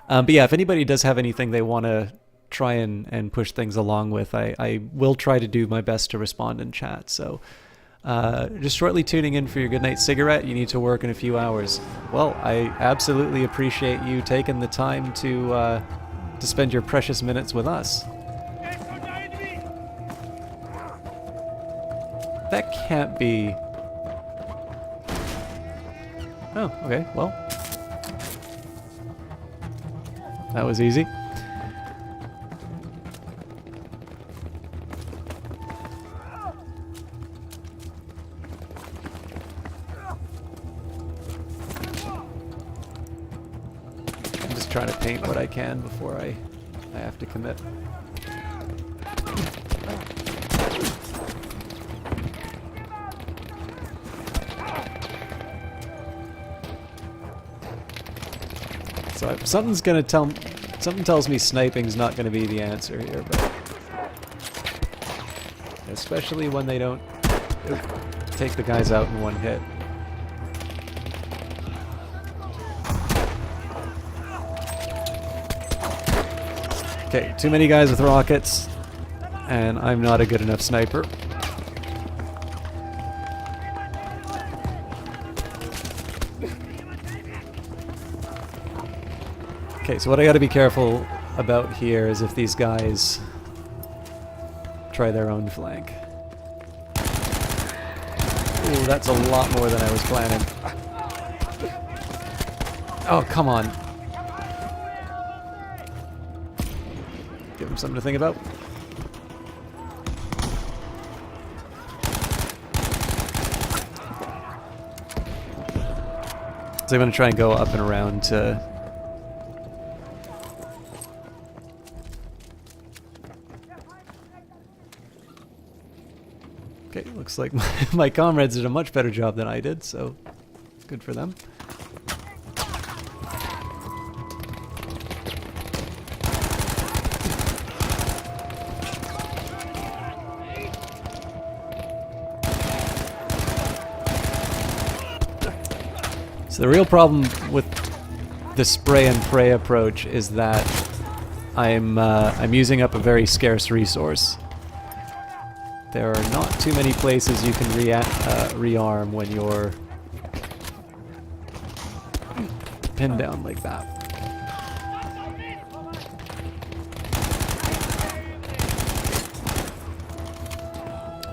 But yeah, if anybody does have anything they want to try and push things along with, I will try to do my best to respond in chat. So just shortly tuning in for your goodnight cigarette. You need to work in a few hours. Well, I absolutely appreciate you taking the time to spend your precious minutes with us. That can't be... Oh, okay, well. That was easy. I'm just trying to paint what I can before I have to commit. So something tells me sniping's not going to be the answer here, but especially when they don't take the guys out in one hit. Okay, too many guys with rockets, and I'm not a good enough sniper. Okay, so what I gotta be careful about here is if these guys try their own flank. Ooh, that's a lot more than I was planning. Oh, come on. Give him something to think about. So I'm gonna try and go up and around to... Okay, looks like my comrades did a much better job than I did, so good for them. So the real problem with the spray and pray approach is that I'm using up a very scarce resource. There are not too many places you can rearm when you're pinned down like that.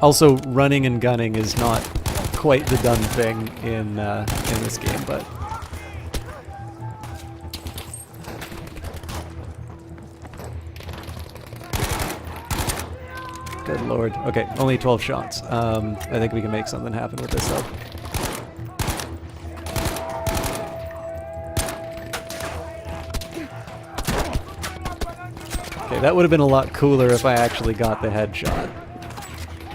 Also, running and gunning is not quite the done thing in this game, but good lord. Okay, only 12 shots. I think we can make something happen with this though. that would have been a lot cooler if I actually got the headshot.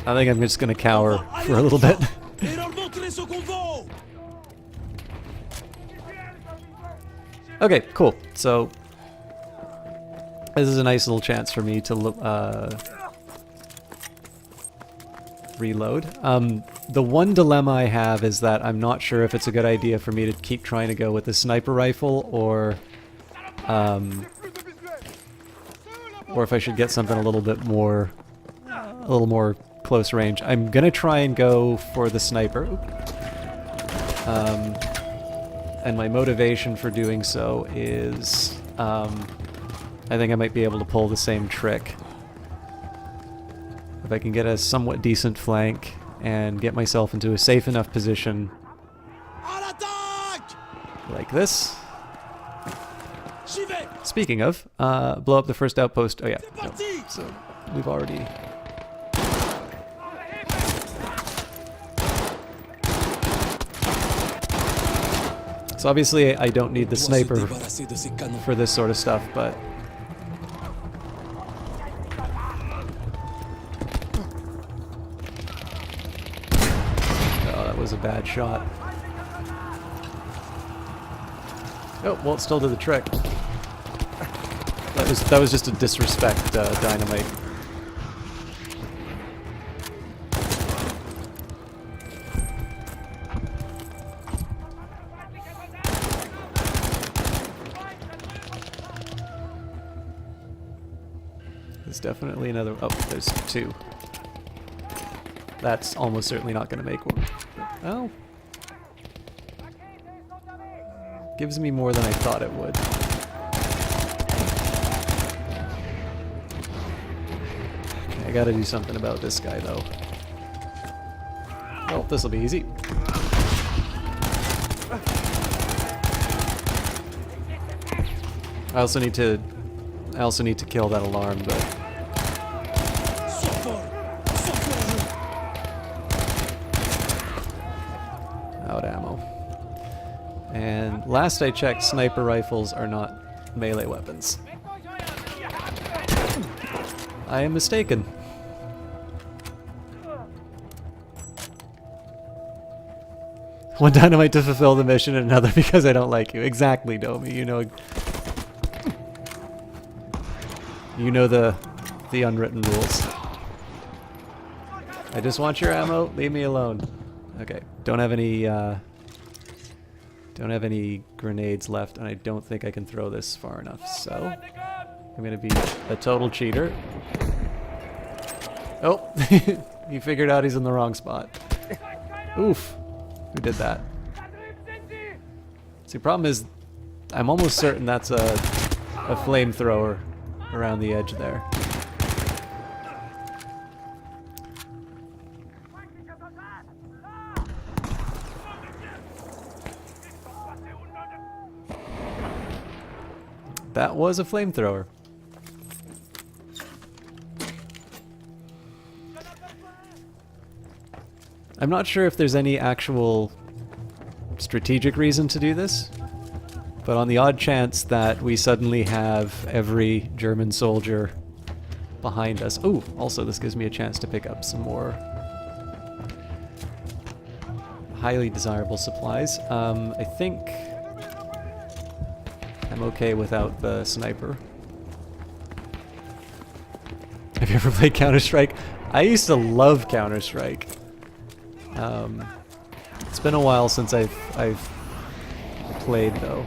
I think I'm just gonna cower for a little bit. Et leur montrer ce qu'on vaut. Okay, cool. So this is a nice little chance for me to reload. The one dilemma I have is that I'm not sure if it's a good idea for me to keep trying to go with the sniper rifle or if I should get something a little more close range. I'm gonna try and go for the sniper. And my motivation for doing so is I think I might be able to pull the same trick. If I can get a somewhat decent flank and get myself into a safe enough position À l'attaque! like this. J'y vais! Speaking of, blow up the first outpost. Oh yeah, C'est no. parti! So we've already... So obviously I don't need the On doit se sniper débarrasser de ces canons. for this sort of stuff, but... Oh, that was a bad shot. Oh, well, it still did the trick. That was just a disrespect dynamite. There's definitely another. Oh, there's two. That's almost certainly not going to make one. Oh. Gives me more than I thought it would. Okay, I gotta do something about this guy, though. Oh, this'll be easy. I also need to kill that alarm, but... Out ammo. And last I checked, sniper rifles are not melee weapons. I am mistaken. One dynamite to fulfill the mission and another because I don't like you. Exactly, Domi. You know the unwritten rules. I just want your ammo. Leave me alone. Okay. Don't have any grenades left, and I don't think I can throw this far enough. So I'm gonna be a total cheater. Oh, he figured out he's in the wrong spot. Oof. Who did that? See, the problem is, I'm almost certain that's a flamethrower around the edge there. That was a flamethrower. I'm not sure if there's any actual strategic reason to do this, but on the odd chance that we suddenly have every German soldier behind us. Oh, also this gives me a chance to pick up some more highly desirable supplies. I think I'm okay without the sniper. Have you ever played Counter-Strike? I used to love Counter-Strike. It's been a while since I've played though.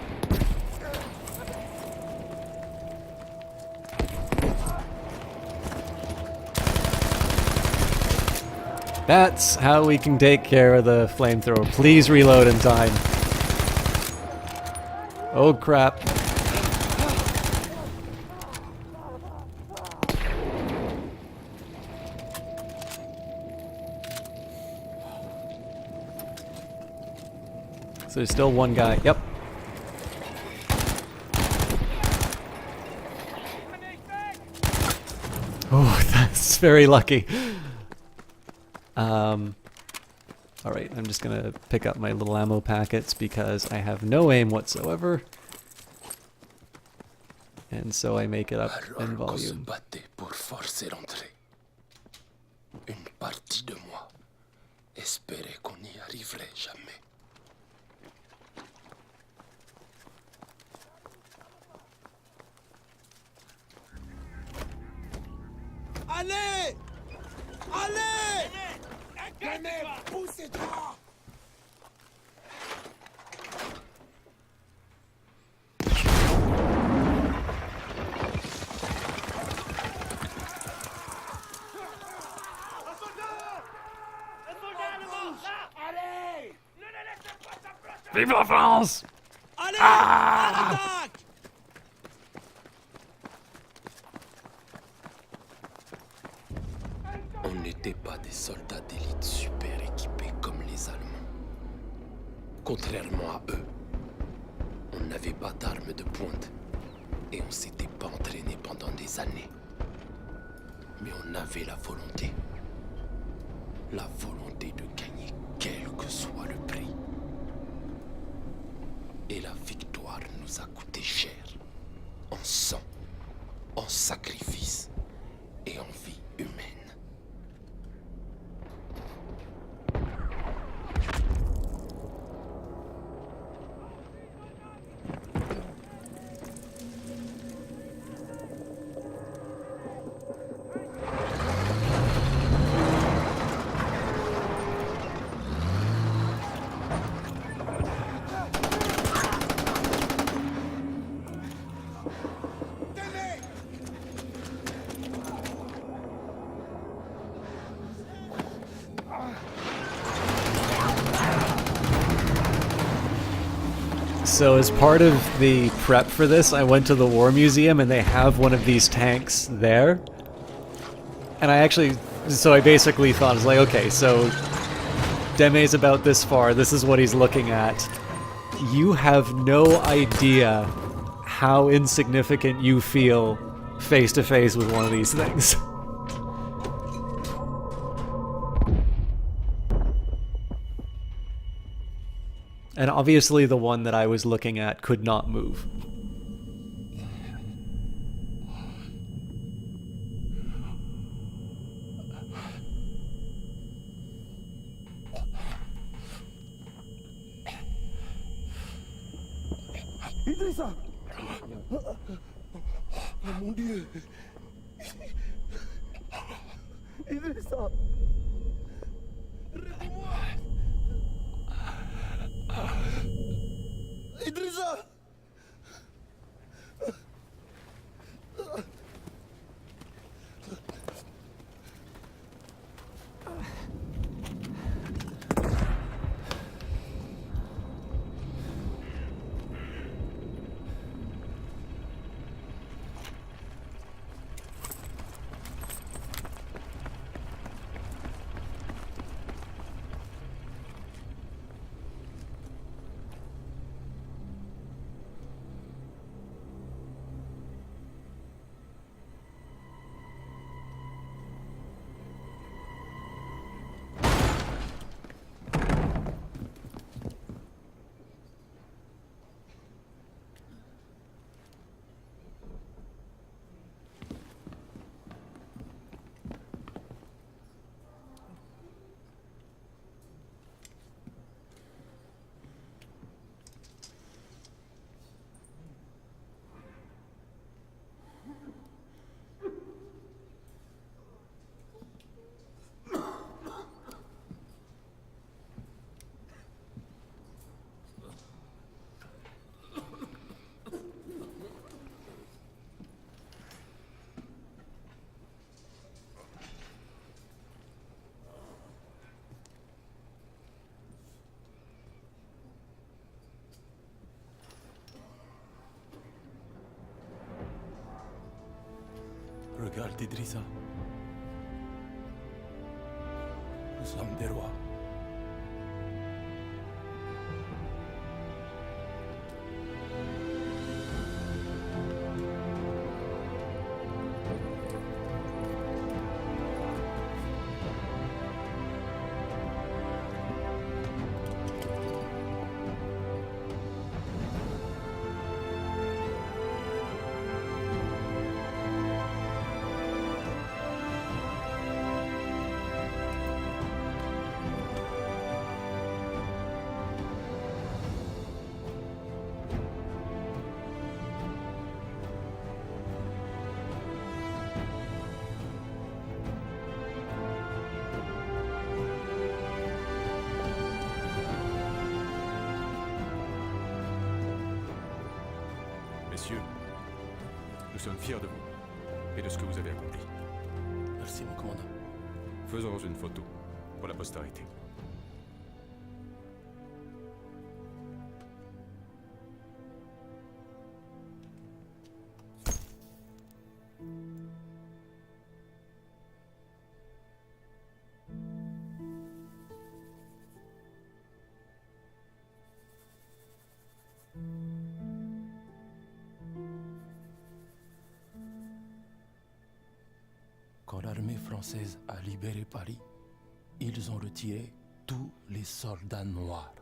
That's how we can take care of the flamethrower. Please reload in time. Oh crap. So there's still one guy. Yep. Oh, that's very lucky. Alright, I'm just gonna pick up my little ammo packets because I have no aim whatsoever. and so I make it up in Alors qu'on se volume. battait pour forcer l'entrée. Une partie de moi espérait qu'on n'y arriverait jamais. Allez! Allez! Allez! Poussez-toi! Vive la France! Allez! À l'attaque! On n'était pas des soldats d'élite super équipés comme les Allemands. Contrairement à eux, on n'avait pas d'armes de pointe et on s'était pas entraîné pendant des années. Mais on avait la volonté. La volonté de gagner quel que soit le prix. Et la victoire nous a coûté cher. En sang, en sacrifice et en vie humaine. So as part of the prep for this, I went to the War Museum and they have one of these tanks there. And I basically thought, I was like, okay, so Deme's about this far, this is what he's looking at. You have no idea how insignificant you feel face to face with one of these things. And obviously the one that I was looking at could not move. Idrissa! Oh mon Dieu! Idrissa! Réponds-moi! Idrissa! Regarde, Idrissa. Nous sommes des rois. Messieurs, nous sommes fiers de vous et de ce que vous avez accompli. Merci, mon commandant. Faisons une photo pour la postérité. Quand l'armée française a libéré Paris, ils ont retiré tous les soldats noirs.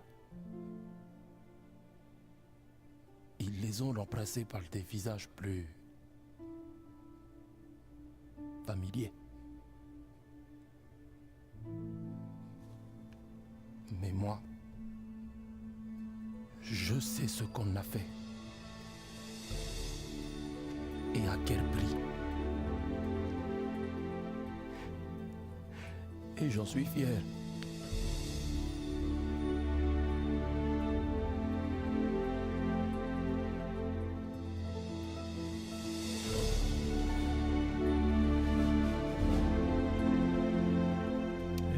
Ils les ont remplacés par des visages plus familiers. Mais moi, je sais ce qu'on a fait. Et à quel prix. Et j'en suis fier.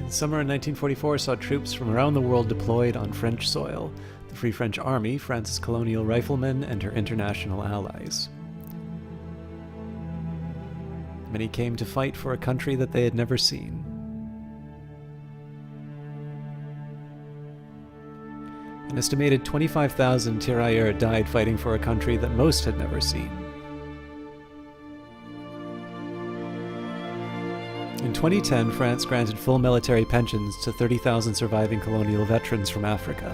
Summer in 1944 saw troops from around the world deployed on French soil. The Free French Army, France's colonial riflemen, and her international allies. Many came to fight for a country that they had never seen. An estimated 25,000 tirailleurs died fighting for a country that most had never seen. In 2010, France granted full military pensions to 30,000 surviving colonial veterans from Africa.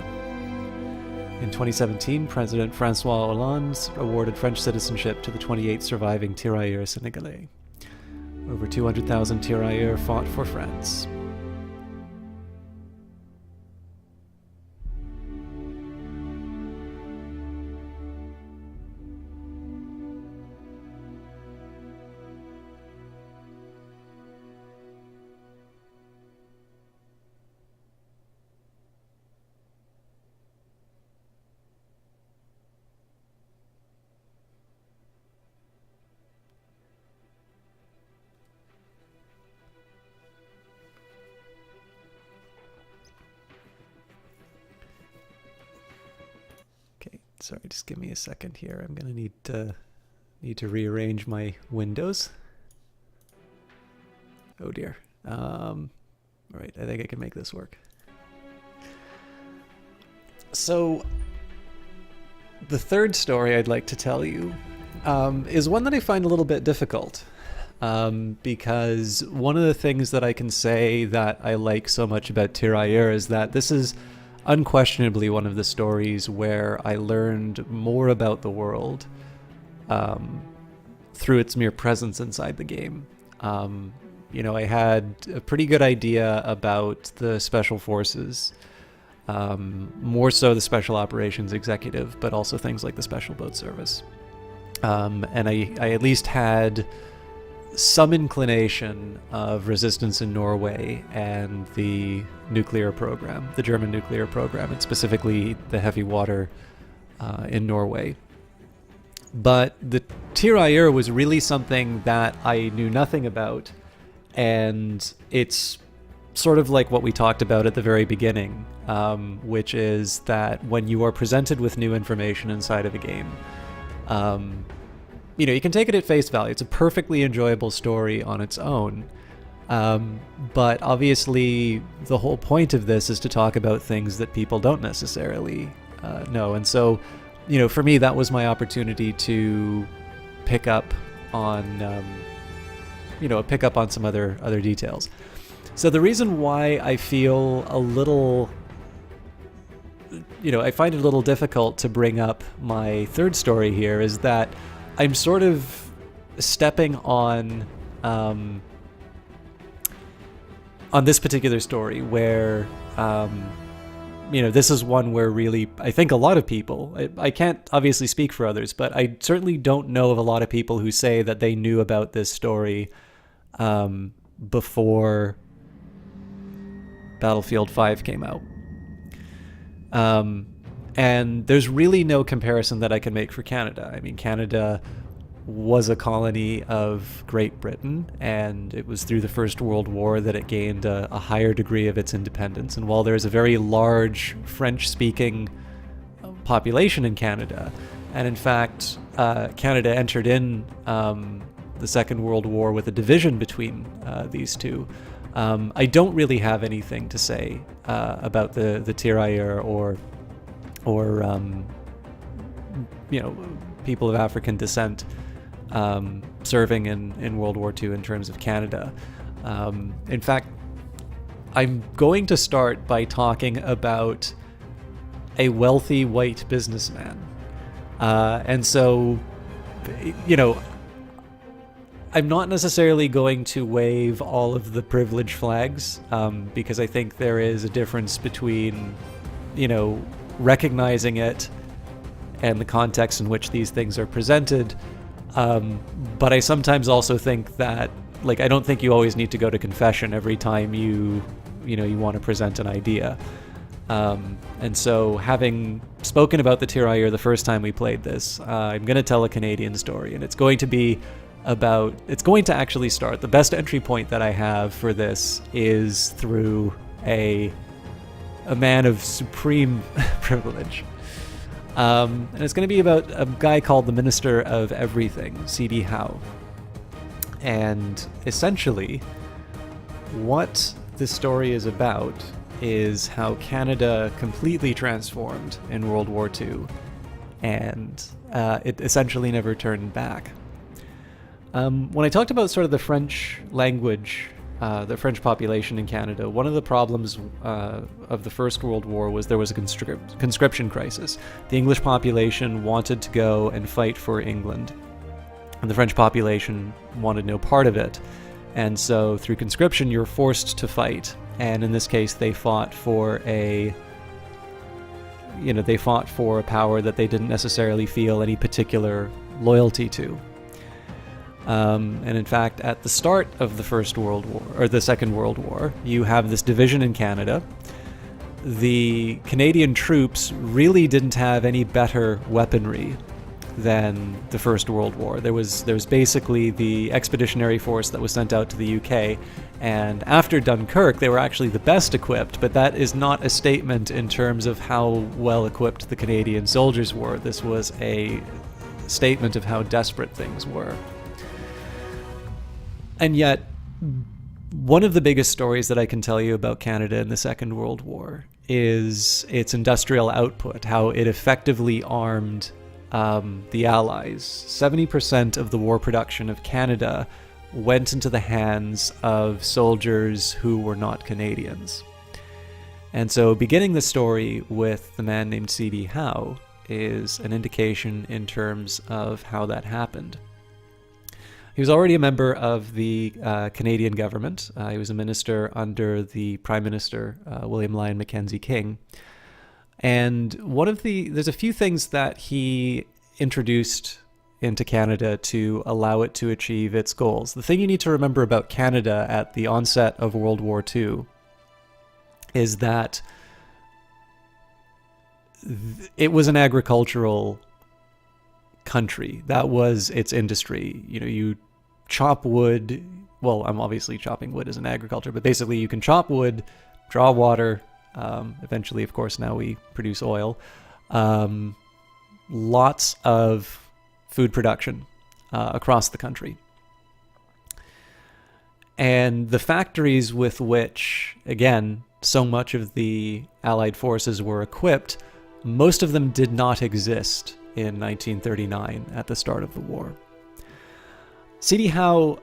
In 2017, President François Hollande awarded French citizenship to the 28 surviving tirailleurs Senegalais. Over 200,000 tirailleurs fought for France. Okay, sorry, just give me a second here. I'm gonna need to rearrange my windows. Oh dear. All right, I think I can make this work. So, the third story I'd like to tell you is one that I find a little bit difficult. Because one of the things that I can say that I like so much about Tirailleurs is that this is unquestionably one of the stories where I learned more about the world through its mere presence inside the game. You know, I had a pretty good idea about the Special Forces, more so the Special Operations Executive, but also things like the Special Boat Service. And I at least had some inclination of resistance in Norway and the nuclear program, the German nuclear program, and specifically the heavy water in Norway. But the Tirailleurs was really something that I knew nothing about, and it's sort of like what we talked about at the very beginning, which is that when you are presented with new information inside of a game, you know, you can take it at face value. It's a perfectly enjoyable story on its own. But obviously, the whole point of this is to talk about things that people don't necessarily know. And so, you know, for me, that was my opportunity to pick up on, some other details. So the reason why I feel a little, I find it a little difficult to bring up my third story here is that I'm sort of stepping on this particular story where, this is one where really, I think a lot of people, I can't obviously speak for others, but I certainly don't know of a lot of people who say that they knew about this story before Battlefield 5 came out. And there's really no comparison that I can make for Canada. I mean, Canada was a colony of Great Britain, and it was through the First World War that it gained a higher degree of its independence. And while there's a very large French-speaking population in Canada, and in fact, Canada entered in the Second World War with a division between these two, I don't really have anything to say about the tirailleurs or people of African descent serving in World War II in terms of Canada. In fact, I'm going to start by talking about a wealthy white businessman. And so, I'm not necessarily going to wave all of the privilege flags, because I think there is a difference between, recognizing it and the context in which these things are presented. But I sometimes also think that, I don't think you always need to go to confession every time you want to present an idea. And so, having spoken about the tirailleurs the first time we played this, I'm going to tell a Canadian story, and it's going to actually start. The best entry point that I have for this is through a man of supreme privilege. And it's going to be about a guy called the Minister of Everything, C.D. Howe. And essentially, what this story is about is how Canada completely transformed in World War II, and it essentially never turned back. When I talked about sort of the French language, the French population in Canada, one of the problems of the First World War was there was a conscription crisis. The English population wanted to go and fight for England, and the French population wanted no part of it. And so through conscription, you're forced to fight. And in this case, they fought for a power that they didn't necessarily feel any particular loyalty to. And in fact, at the start of the First World War, or the Second World War, you have this division in Canada. The Canadian troops really didn't have any better weaponry than the First World War. There was basically the expeditionary force that was sent out to the UK, and after Dunkirk, they were actually the best equipped, but that is not a statement in terms of how well equipped the Canadian soldiers were. This was a statement of how desperate things were. And yet, one of the biggest stories that I can tell you about Canada in the Second World War is its industrial output, how it effectively armed the Allies. 70% of the war production of Canada went into the hands of soldiers who were not Canadians. And so beginning the story with the man named C.D. Howe is an indication in terms of how that happened. He was already a member of the Canadian government. He was a minister under the Prime Minister, William Lyon Mackenzie King. And there's a few things that he introduced into Canada to allow it to achieve its goals. The thing you need to remember about Canada at the onset of World War II is that it was an agricultural country. That was its industry. You chop wood. Well, I'm obviously chopping wood as an agriculture, but basically you can chop wood, draw water. Eventually, of course, now we produce oil. Lots of food production across the country. And the factories with which, again, so much of the Allied forces were equipped, most of them did not exist in 1939 at the start of the war. C.D. Howe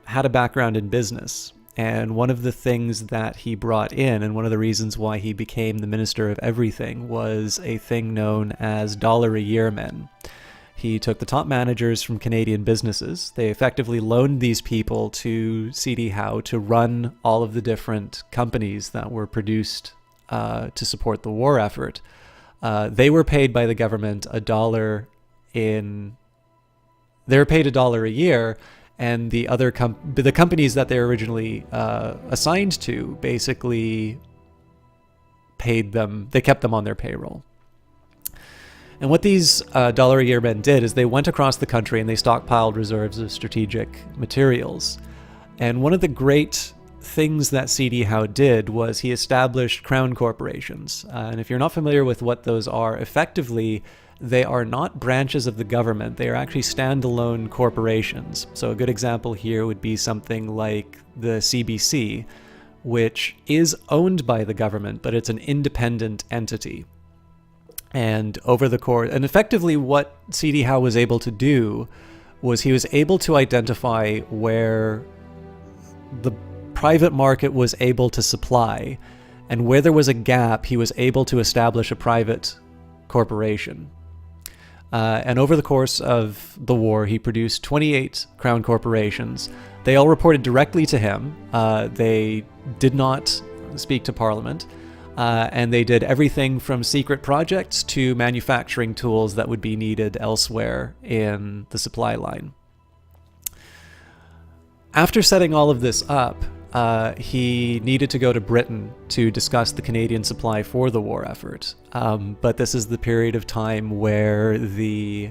had a background in business, and one of the things that he brought in, and one of the reasons why he became the Minister of Everything, was a thing known as dollar-a-year men. He took the top managers from Canadian businesses. They effectively loaned these people to C.D. Howe to run all of the different companies that were produced to support the war effort. They were paid by the government $1 they were paid $1 a year, and the other the companies that they were originally assigned to basically paid them. They kept them on their payroll. And what these dollar-a-year men did is they went across the country and they stockpiled reserves of strategic materials. And one of the great things that C.D. Howe did was he established crown corporations. And if you're not familiar with what those are, effectively, they are not branches of the government. They are actually standalone corporations. So a good example here would be something like the CBC, which is owned by the government, but it's an independent entity. And over the course, and effectively what C.D. Howe was able to do was he was able to identify where the private market was able to supply, and where there was a gap, he was able to establish a private corporation. And over the course of the war, he produced 28 crown corporations. They all reported directly to him. They did not speak to Parliament. And they did everything from secret projects to manufacturing tools that would be needed elsewhere in the supply line. After setting all of this up, he needed to go to Britain to discuss the Canadian supply for the war effort. But this is the period of time where the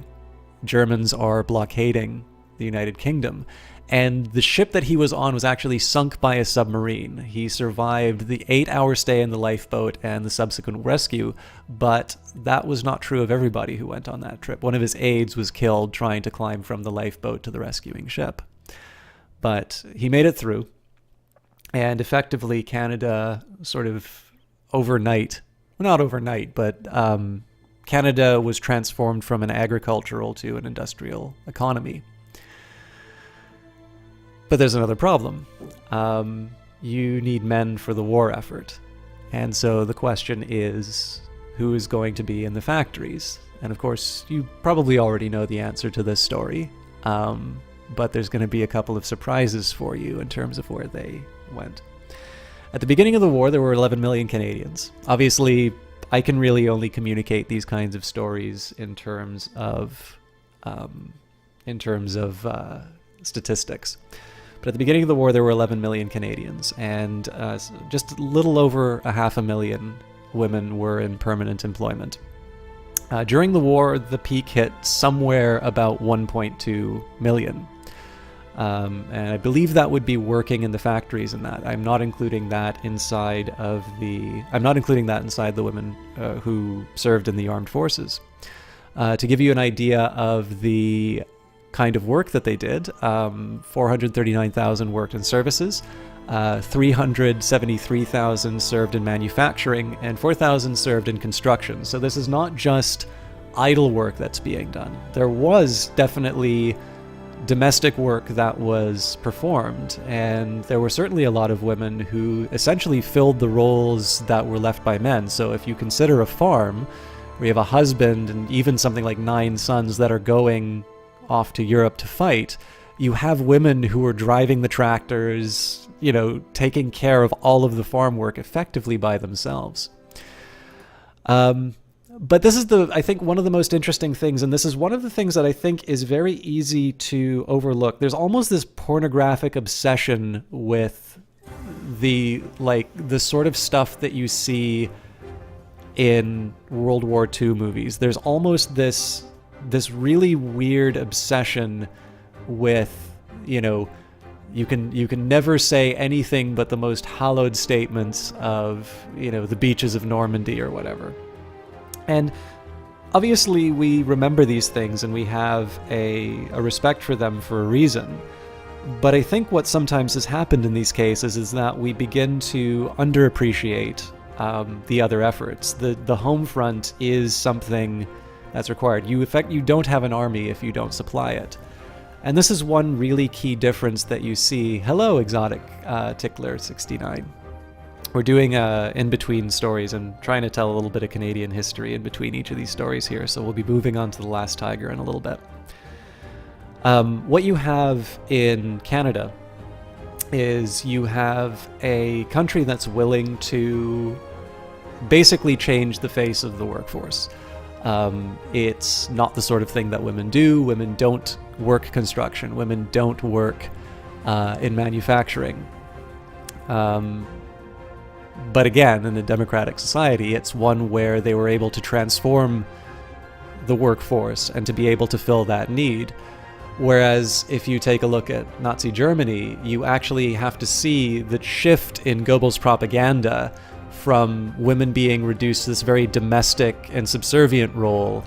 Germans are blockading the United Kingdom. And the ship that he was on was actually sunk by a submarine. He survived the 8-hour stay in the lifeboat and the subsequent rescue, but that was not true of everybody who went on that trip. One of his aides was killed trying to climb from the lifeboat to the rescuing ship. But he made it through. And effectively, Canada sort of overnight, well, not overnight, but Canada was transformed from an agricultural to an industrial economy. But there's another problem. You need men for the war effort. And so the question is, who is going to be in the factories? And of course, you probably already know the answer to this story. But there's going to be a couple of surprises for you in terms of where they went. At the beginning of the war, there were 11 million Canadians. Obviously, I can really only communicate these kinds of stories in terms of statistics. But at the beginning of the war, there were 11 million Canadians, and just a little over 500,000 women were in permanent employment. During the war, the peak hit somewhere about 1.2 million. And I believe that would be working in the factories and that. I'm not including that inside the women who served in the armed forces. To give you an idea of the kind of work that they did, 439,000 worked in services, 373,000 served in manufacturing, and 4,000 served in construction. So this is not just idle work that's being done. There was definitely domestic work that was performed, and there were certainly a lot of women who essentially filled the roles that were left by men. So if you consider a farm where you have a husband and even something like 9 sons that are going off to Europe to fight, you have women who are driving the tractors, taking care of all of the farm work effectively by themselves. But this is I think one of the most interesting things, and this is one of the things that I think is very easy to overlook. There's almost this pornographic obsession with the sort of stuff that you see in World War II movies. There's almost this really weird obsession with, you can never say anything but the most hallowed statements of, the beaches of Normandy or whatever. And obviously we remember these things and we have a respect for them for a reason. But I think what sometimes has happened in these cases is that we begin to underappreciate the other efforts. The home front is something that's required. You don't have an army if you don't supply it. And this is one really key difference that you see. Hello, Exotic Tickler 69. We're doing in-between stories and trying to tell a little bit of Canadian history in between each of these stories here, so we'll be moving on to The Last Tiger in a little bit. What you have in Canada is you have a country that's willing to basically change the face of the workforce. It's not the sort of thing that women do. Women don't work construction. Women don't work in manufacturing. But again, in a democratic society, it's one where they were able to transform the workforce and to be able to fill that need. Whereas if you take a look at Nazi Germany, you actually have to see the shift in Goebbels' propaganda from women being reduced to this very domestic and subservient role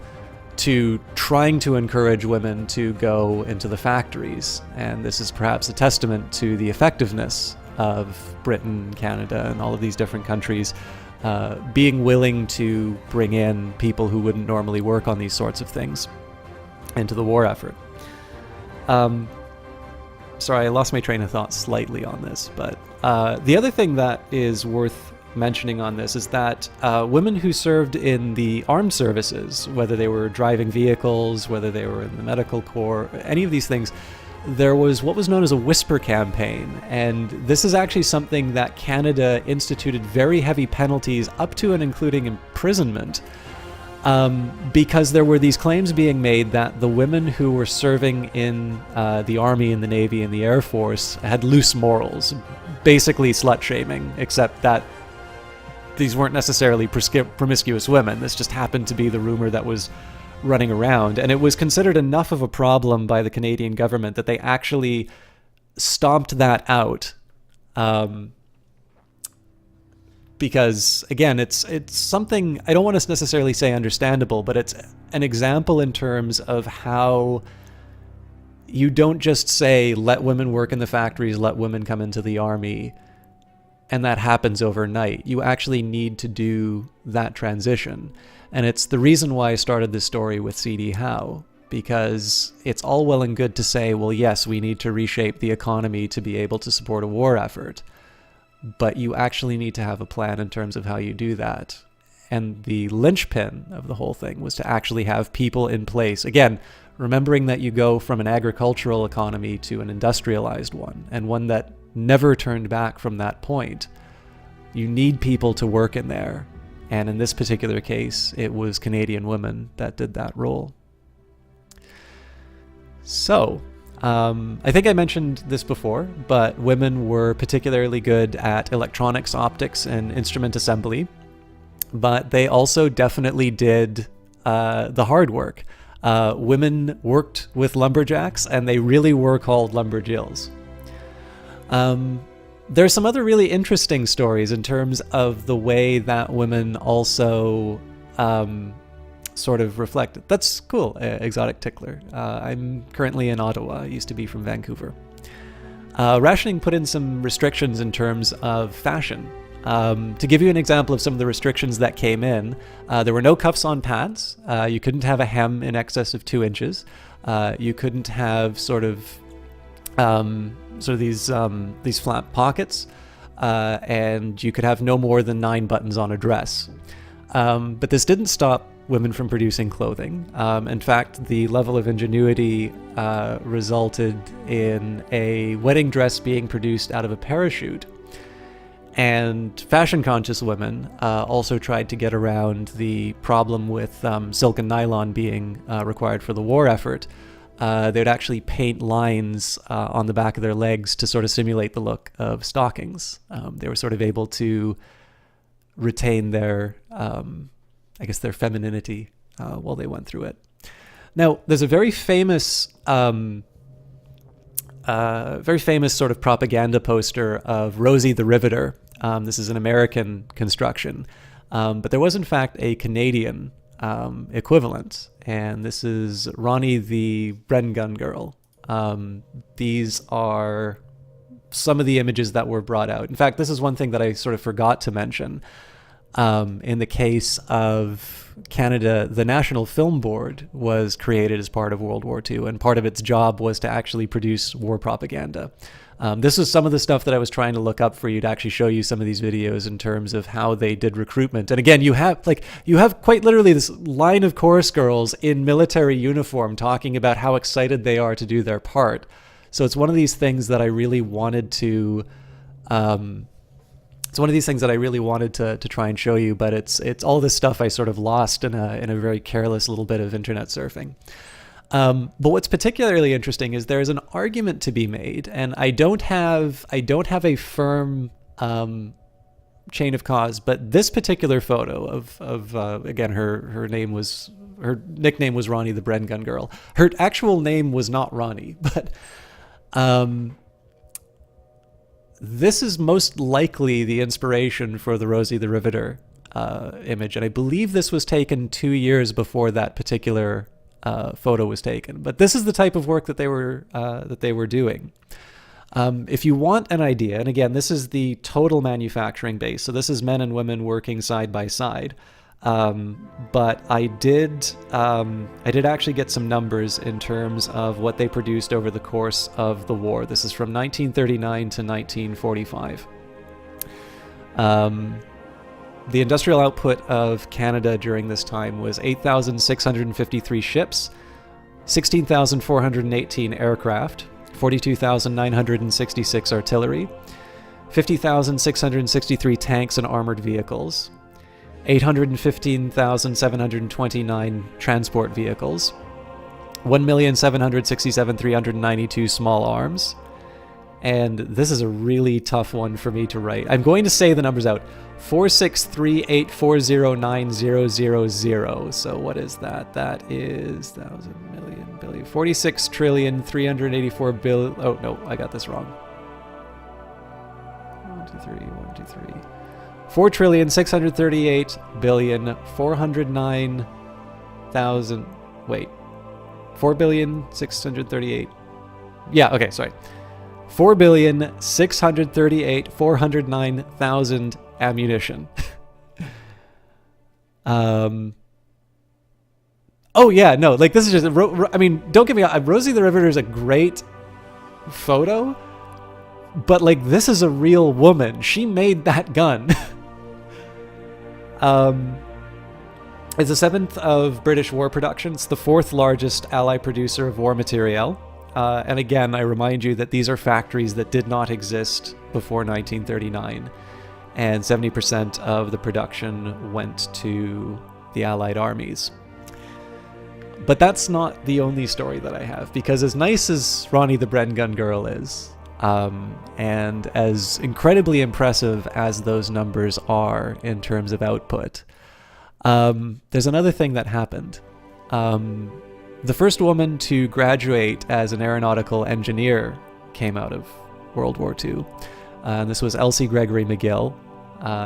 to trying to encourage women to go into the factories. And this is perhaps a testament to the effectiveness of Britain, Canada, and all of these different countries being willing to bring in people who wouldn't normally work on these sorts of things into the war effort. Sorry, I lost my train of thought slightly on this, but the other thing that is worth mentioning on this is that women who served in the armed services, whether they were driving vehicles, whether they were in the medical corps, any of these things, there was what was known as a whisper campaign, and this is actually something that Canada instituted very heavy penalties up to and including imprisonment, because there were these claims being made that the women who were serving in the Army and the Navy and the Air Force had loose morals, basically slut-shaming, except that these weren't necessarily promiscuous women. This just happened to be the rumor that was running around, and it was considered enough of a problem by the Canadian government that they actually stomped that out, because again, it's something, I don't want to necessarily say understandable, but it's an example in terms of how you don't just say let women work in the factories, let women come into the army, and that happens overnight. You actually need to do that transition. And it's the reason why I started this story with C.D. Howe, because it's all well and good to say, well, yes, we need to reshape the economy to be able to support a war effort, but you actually need to have a plan in terms of how you do that. And the linchpin of the whole thing was to actually have people in place. Again, remembering that you go from an agricultural economy to an industrialized one, and one that never turned back from that point. You need people to work in there. And in this particular case, it was Canadian women that did that role. So, I think I mentioned this before, but women were particularly good at electronics, optics, and instrument assembly. But they also definitely did the hard work. Women worked with lumberjacks, and they really were called lumberjills. There's some other really interesting stories in terms of the way that women also sort of reflected. That's cool, Exotic Tickler. I'm currently in Ottawa. I used to be from Vancouver. Rationing put in some restrictions in terms of fashion. To give you an example of some of the restrictions that came in, there were no cuffs on pants. You couldn't have a hem in excess of 2 inches. You couldn't have sort of these flat pockets, and you could have no more than 9 buttons on a dress. But this didn't stop women from producing clothing. In fact, the level of ingenuity resulted in a wedding dress being produced out of a parachute. And fashion-conscious women also tried to get around the problem with silk and nylon being required for the war effort. They would actually paint lines on the back of their legs to sort of simulate the look of stockings. They were sort of able to retain their, their femininity while they went through it. Now, there's a very famous sort of propaganda poster of Rosie the Riveter. This is an American construction, but there was in fact a Canadian equivalent, and this is Ronnie the Bren Gun Girl. These are some of the images that were brought out. In fact, this is one thing that I sort of forgot to mention. In the case of Canada, the National Film Board was created as part of World War II, and part of its job was to actually produce war propaganda. This is some of the stuff that I was trying to look up for you to actually show you some of these videos in terms of how they did recruitment. And again, you have quite literally this line of chorus girls in military uniform talking about how excited they are to do their part. So it's one of these things that I really wanted to to try and show you, but it's all this stuff I sort of lost in a very careless little bit of internet surfing. But what's particularly interesting is there's an argument to be made, and I don't have a firm chain of cause, but this particular photo of again, her name was her nickname was Ronnie the Bren Gun Girl. Her actual name was not Ronnie, but this is most likely the inspiration for the Rosie the Riveter image, and I believe this was taken 2 years before that particular photo was taken. But this is the type of work that they were doing. If you want an idea, and again, this is the total manufacturing base, so this is men and women working side by side. But I did actually get some numbers in terms of what they produced over the course of the war. This is from 1939 to 1945. The industrial output of Canada during this time was 8,653 ships, 16,418 aircraft, 42,966 artillery, 50,663 tanks and armored vehicles, 815,729 transport vehicles, 1,767,392 small arms, and this is a really tough one for me to write. I'm going to say the numbers out. 463,840,9,000. So what is that? That is thousand, million, billion, 46,384 billion. Oh no, I got this wrong. 4,638,409,000. Wait. 4,638. Yeah, okay, sorry. 4,638,409,000 ammunition. Oh yeah, no, like this is just, I mean, don't get me wrong, Rosie the Riveter is a great photo, but like this is a real woman. She made that gun. It's the 7th of British war production. It's the 4th largest Allied producer of war materiel. And again, I remind you that these are factories that did not exist before 1939. And 70% of the production went to the Allied armies. But that's not the only story that I have, because as nice as Ronnie the Bren Gun Girl is, and as incredibly impressive as those numbers are in terms of output, there's another thing that happened. The first woman to graduate as an aeronautical engineer came out of World War II. And this was Elsie Gregory McGill.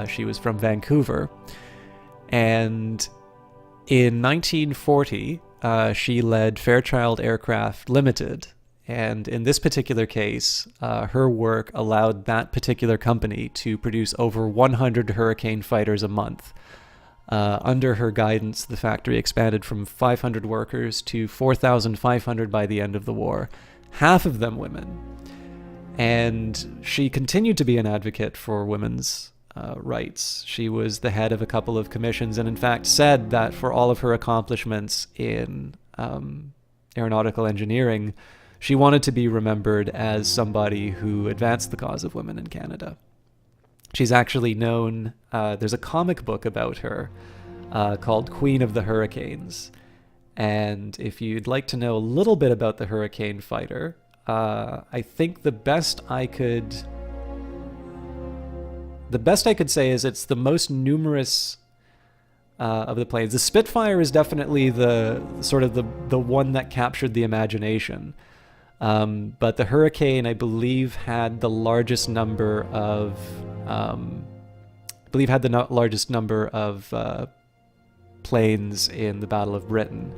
She was from Vancouver. And in 1940, she led Fairchild Aircraft Limited. And in this particular case, her work allowed that particular company to produce over 100 Hurricane fighters a month. Under her guidance, the factory expanded from 500 workers to 4,500 by the end of the war, half of them women. And she continued to be an advocate for women's rights. She was the head of a couple of commissions and in fact said that for all of her accomplishments in aeronautical engineering, she wanted to be remembered as somebody who advanced the cause of women in Canada. She's actually known, there's a comic book about her called Queen of the Hurricanes. And if you'd like to know a little bit about the Hurricane fighter, I think the best I could say is it's the most numerous of the planes. The Spitfire is definitely the sort of the one that captured the imagination. But the Hurricane, I believe, had the largest number of planes in the Battle of Britain.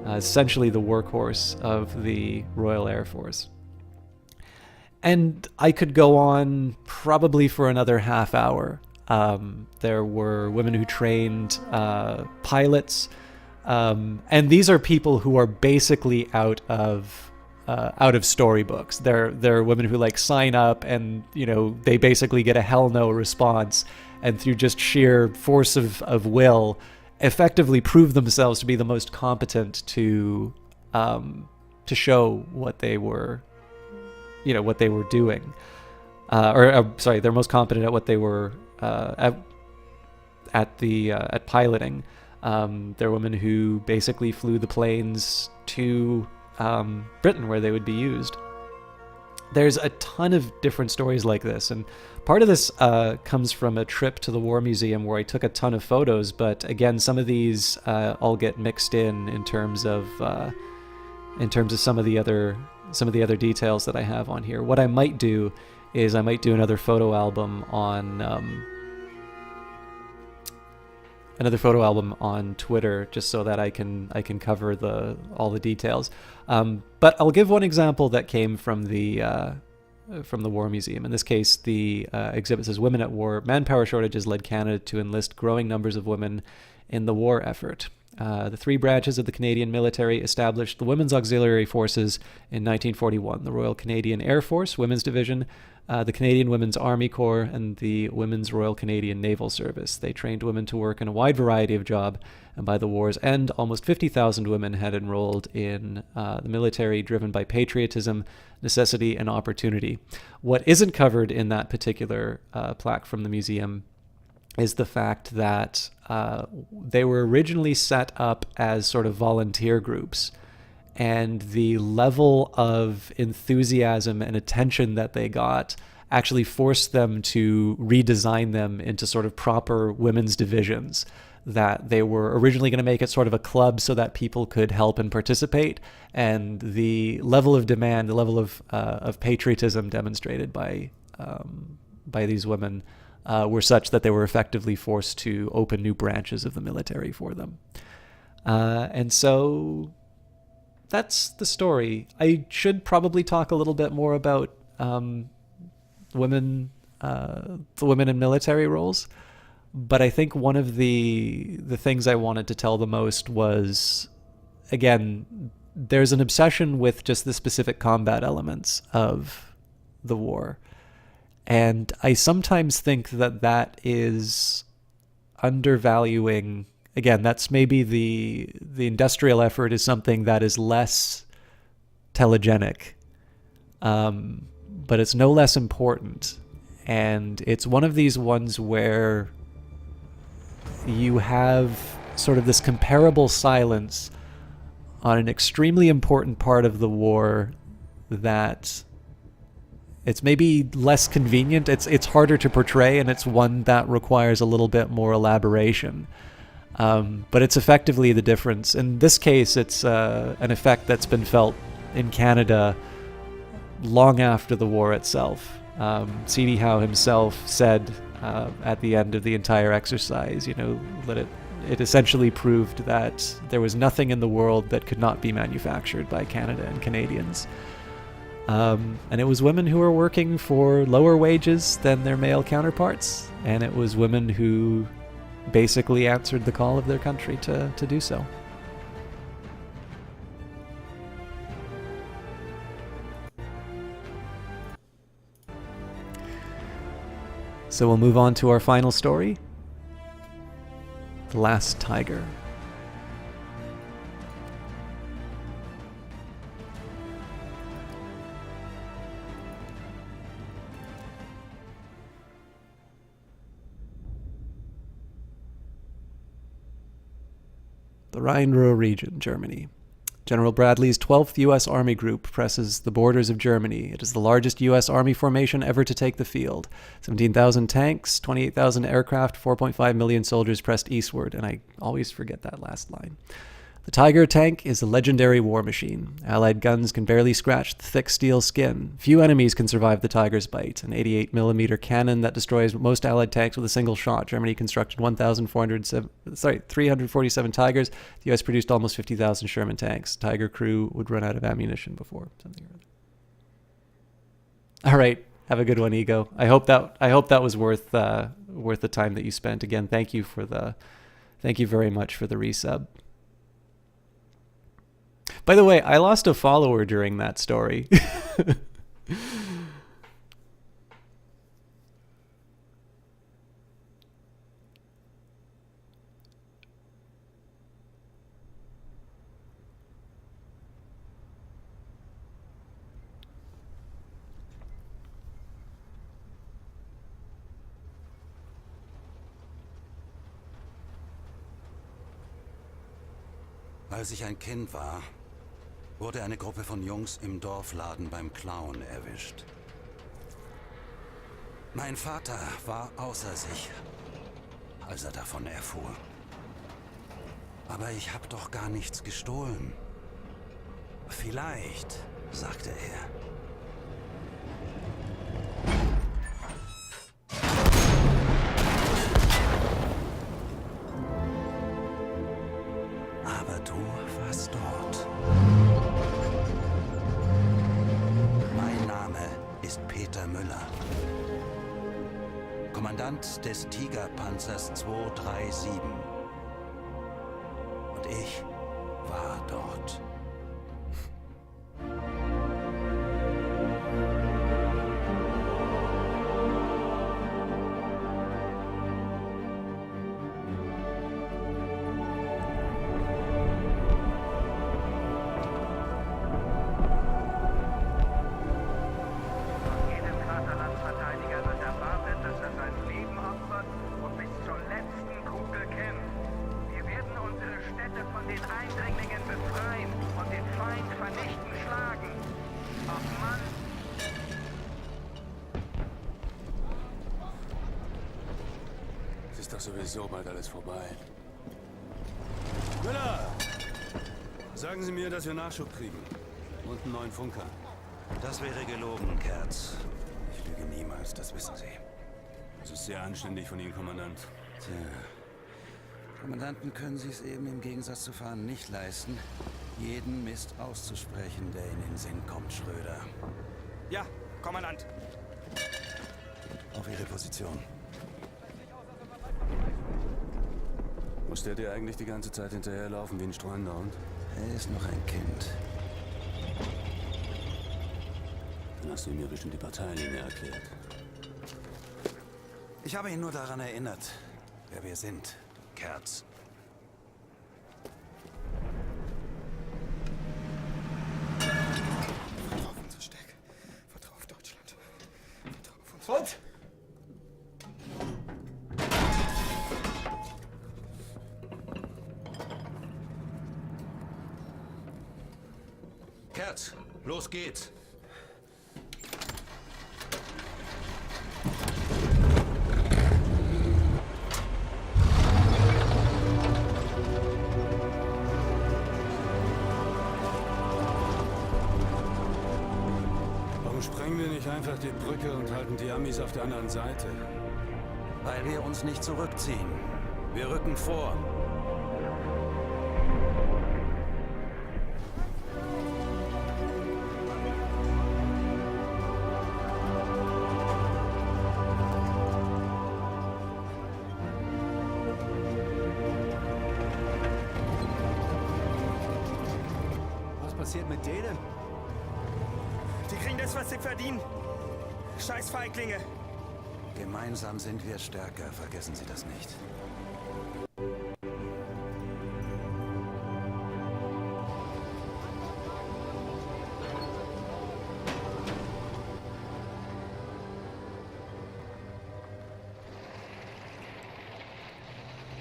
Essentially the workhorse of the Royal Air Force. And I could go on probably for another half hour. There were women who trained pilots, and these are people who are basically out of storybooks. They're women who like sign up and, you know, they basically get a hell no response, and through just sheer force of will, effectively prove themselves to be the most competent to show what they were, you know, what they were doing. They're most competent at what they were at piloting. There were women who basically flew the planes to Britain where they would be used. there's a ton of different stories like this, and part of this comes from a trip to the War Museum where I took a ton of photos, but again, some of these all get mixed in terms of some of the other details that I have on here. What I might do is I might do another photo album on Twitter, just so that I can cover all the details. But I'll give one example that came from the War Museum. In this case, the exhibit says, "Women at War: Manpower shortages led Canada to enlist growing numbers of women in the war effort." The three branches of the Canadian military established the Women's Auxiliary Forces in 1941, the Royal Canadian Air Force Women's Division, the Canadian Women's Army Corps, and the Women's Royal Canadian Naval Service. They trained women to work in a wide variety of jobs, and by the war's end, almost 50,000 women had enrolled in the military, driven by patriotism, necessity, and opportunity. What isn't covered in that particular plaque from the museum is the fact that they were originally set up as sort of volunteer groups, and the level of enthusiasm and attention that they got actually forced them to redesign them into sort of proper women's divisions, that they were originally going to make it sort of a club so that people could help and participate, and the level of demand, the level of patriotism demonstrated by these women were such that they were effectively forced to open new branches of the military for them. And so that's the story. I should probably talk a little bit more about the women in military roles, but I think one of the things I wanted to tell the most was, again, there's an obsession with just the specific combat elements of the war. And I sometimes think that is undervaluing, again, that's maybe the industrial effort is something that is less telegenic, but it's no less important. And it's one of these ones where you have sort of this comparable silence on an extremely important part of the war that it's maybe less convenient, it's harder to portray, and it's one that requires a little bit more elaboration. But it's effectively the difference. In this case, it's an effect that's been felt in Canada long after the war itself. C.D. Howe himself said at the end of the entire exercise, that it essentially proved that there was nothing in the world that could not be manufactured by Canada and Canadians. And it was women who were working for lower wages than their male counterparts, and it was women who basically answered the call of their country to do so. So we'll move on to our final story, The Last Tiger. The Rhine-Ruhr region, Germany. General Bradley's 12th U.S. Army Group presses the borders of Germany. It is the largest U.S. Army formation ever to take the field. 17,000 tanks, 28,000 aircraft, 4.5 million soldiers pressed eastward. And I always forget that last line. The Tiger tank is a legendary war machine. Allied guns can barely scratch the thick steel skin. Few enemies can survive the Tiger's bite. An 88mm cannon that destroys most Allied tanks with a single shot. Germany constructed 347 Tigers. The U.S. produced almost 50,000 Sherman tanks. Tiger crew would run out of ammunition before something or other. All right, have a good one, Ego. I hope that was worth the time that you spent. Again, thank you very much for the resub. By the way, I lost a follower during that story. Als ich ein Kind war, wurde eine Gruppe von Jungs im Dorfladen beim Klauen erwischt. Mein Vater war außer sich, als er davon erfuhr. Aber ich habe doch gar nichts gestohlen. Vielleicht, sagte er. Aber du warst dort. Mein Name ist Peter Müller. Kommandant des Tigerpanzers 237. Und ich war dort. Ist doch sowieso bald alles vorbei. Müller! Sagen Sie mir, dass wir Nachschub kriegen. Und einen neuen Funker. Das wäre gelogen, Kerz. Ich lüge niemals, das wissen Sie. Das ist sehr anständig von Ihnen, Kommandant. Tja. Kommandanten können sich es eben im Gegensatz zu Fahren nicht leisten, jeden Mist auszusprechen, der in den Sinn kommt, Schröder. Ja, Kommandant. Auf Ihre Position. Muss der dir eigentlich die ganze Zeit hinterherlaufen wie ein Streunerhund? Er ist noch ein Kind. Dann hast du ihm ja bestimmt die Parteilinie erklärt. Ich habe ihn nur daran erinnert, wer wir sind, Kerz. Vertrau auf unser Steck. Vertrau auf Deutschland. Vertrau auf uns. Und? Kerz, los geht's. Warum sprengen wir nicht einfach die Brücke und halten die Amis auf der anderen Seite? Weil wir uns nicht zurückziehen. Wir rücken vor. Was passiert mit denen? Die kriegen das, was sie verdienen. Scheiß Feiglinge. Gemeinsam sind wir stärker, vergessen Sie das nicht.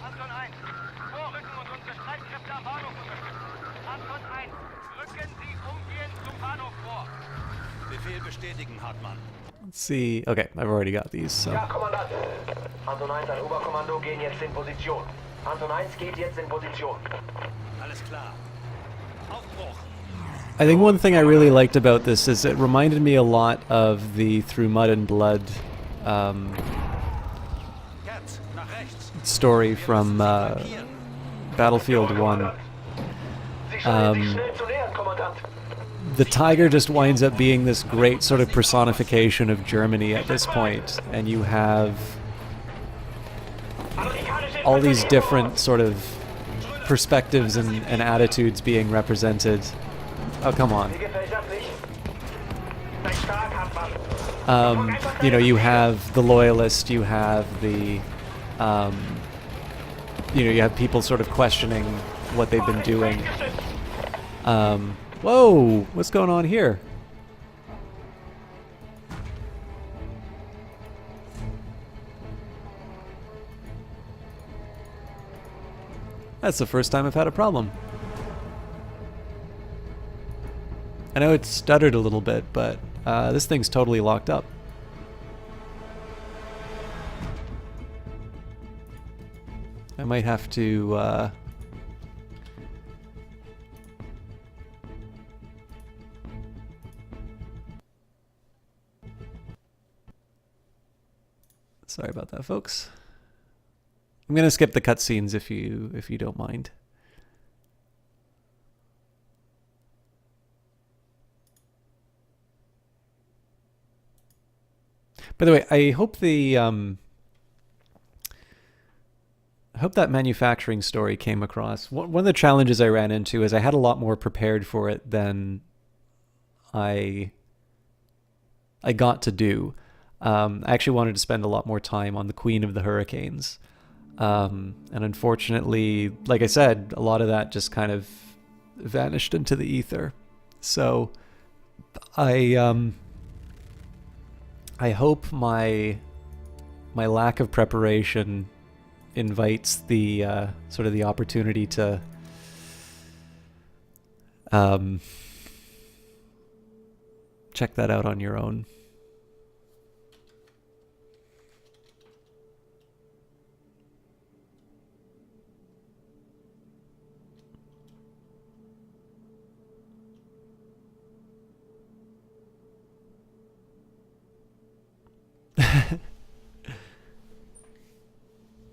Anton 1, vorrücken und unsere Streitkräfte am Bahnhof unterstützen. Anton 1, rücken Sie umgehend zum Bahnhof vor. Befehl bestätigen, Hartmann. Let's see. Okay, I've already got these. So. Ja, Kommandant. Anton 1 an Oberkommando gehen jetzt in Position. Anton 1 geht jetzt in Position. Alles klar. Aufbruch. I think one thing I really liked about this is it reminded me a lot of the Through Mud and Blood Kerz, nach rechts. story from Battlefield 1. Sie scheinen sich schnell zu nähern, Kommandant. The Tiger just winds up being this great sort of personification of Germany at this point, and you have all these different sort of perspectives and attitudes being represented. Oh, come on. Mir gefällt das nicht. Sei stark, Hartmann. You know, you have the loyalist, you have the, you know, you have people sort of questioning what they've been doing. Whoa, what's going on here? That's the first time I've had a problem. I know it stuttered a little bit, but this thing's totally locked up. I might have to sorry about that, folks. I'm gonna skip the cutscenes if you don't mind. By the way, I hope that manufacturing story came across. One of the challenges I ran into is I had a lot more prepared for it than I got to do. I actually wanted to spend a lot more time on the Queen of the Hurricanes. And unfortunately, like I said, a lot of that just kind of vanished into the ether. So I hope my lack of preparation invites the sort of the opportunity to check that out on your own.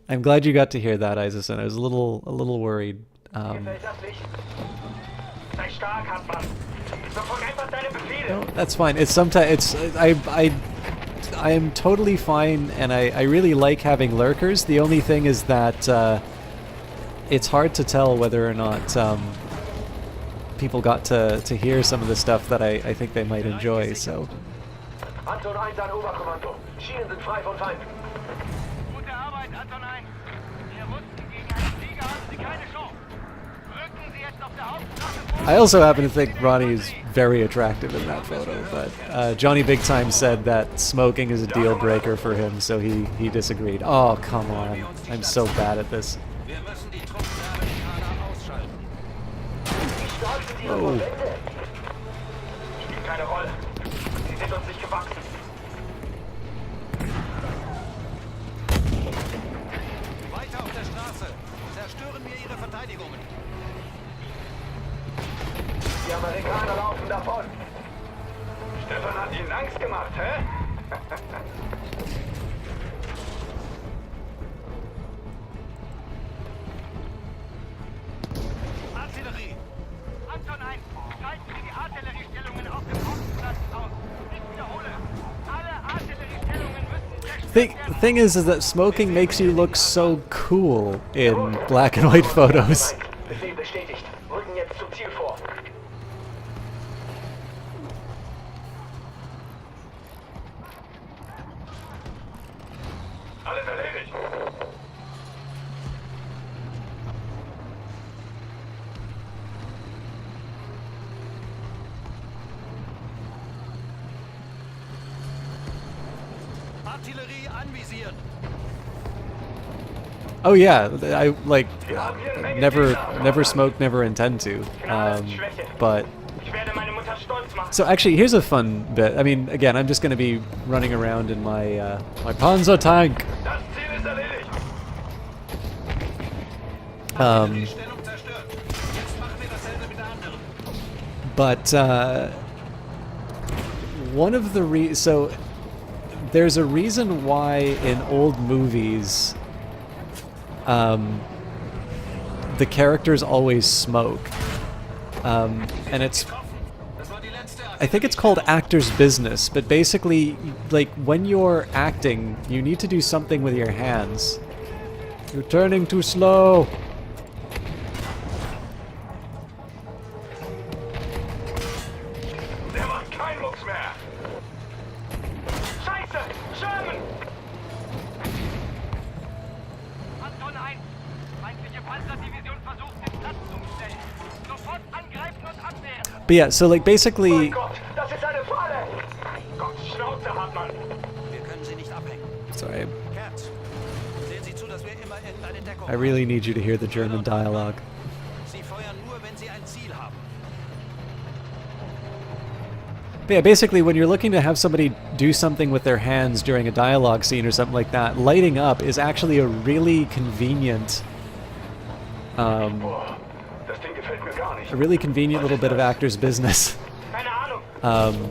I'm glad you got to hear that, Isaacson. I was a little worried. No, that's fine. It's sometimes I am totally fine, and I really like having lurkers. The only thing is that it's hard to tell whether or not people got to hear some of the stuff that I think they might enjoy. So. Anton 1 an Oberkommando. Schienen sind frei von Feind. Gute Arbeit, Anton 1. Wir wussten, gegen einen Sieger haben Sie keine Chance. Rücken Sie jetzt auf der Hauptstraße vor. I also happen to think Ronnie is very attractive in that photo, but Johnny Big Time said that smoking is a deal breaker for him, so he disagreed. Oh, come on. I'm so bad at this. Wie stark sind Ihre Oh. Verbände? Spielt keine Rolle. Sie sind uns nicht gewachsen. Weiter auf der Straße. Zerstören wir ihre Verteidigungen. Die Amerikaner laufen davon. Stefan hat Ihnen Angst gemacht, hä? Artillerie. Anton 1, schalten Sie die Artilleriestellungen auf dem Hauptplatz aus. Ich wiederhole, alle Artilleriestellungen müssen zerstört werden. Thing is that smoking makes you look so cool in black and white photos. Befehl bestätigt. Rücken jetzt zum Ziel vor. Alles erledigt. Artillerie anvisieren. Oh yeah, I like never smoked, never intend to. But Ich werde meine Mutter stolz machen. so actually, here's a fun bit. I mean, again, I'm just going to be running around in my my Panzer tank. Das Ziel ist erledigt. Stellung zerstört. Jetzt machen wir dasselbe mit der anderen. But one of the so there's a reason why in old movies the characters always smoke, and it's I think it's called actor's business, but basically, like, when you're acting, you need to do something with your hands. You're turning too slow. Der macht keinen Mucks mehr. Scheiße! Sherman! Anton 1, feindliche Panzerdivision versucht, den Platz umzustellen. Sofort angreifen und abwehren. But yeah, so like basically, Mein Gott, das ist eine Falle! Gott, Schnauze, Hartmann. Wir können sie nicht abhängen. sorry, Cat, sehen Sie zu, dass wir immer irgendeine Deckung I really need you to hear the German dialogue. haben. Sie feuern nur, wenn sie ein Ziel haben. But yeah, basically, when you're looking to have somebody do something with their hands during a dialogue scene or something like that, lighting up is actually a really convenient, a really convenient little bit of actor's business. Keine Ahnung.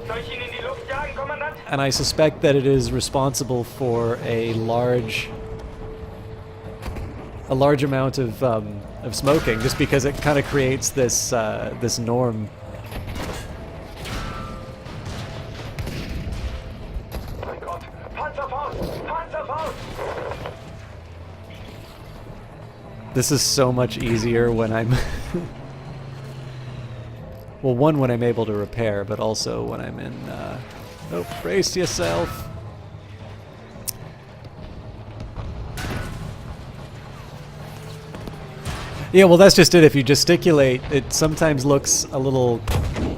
Soll ich ihn in die Luft jagen, Kommandant? And I suspect that it is responsible for a large amount of smoking, just because it kind of creates this this norm. Mein Gott! Panzerfaust! Panzerfaust! This is so much easier when I'm well, one, when I'm able to repair, but also when I'm in oh, brace yourself. Yeah, well, that's just it. If you gesticulate, it sometimes looks a little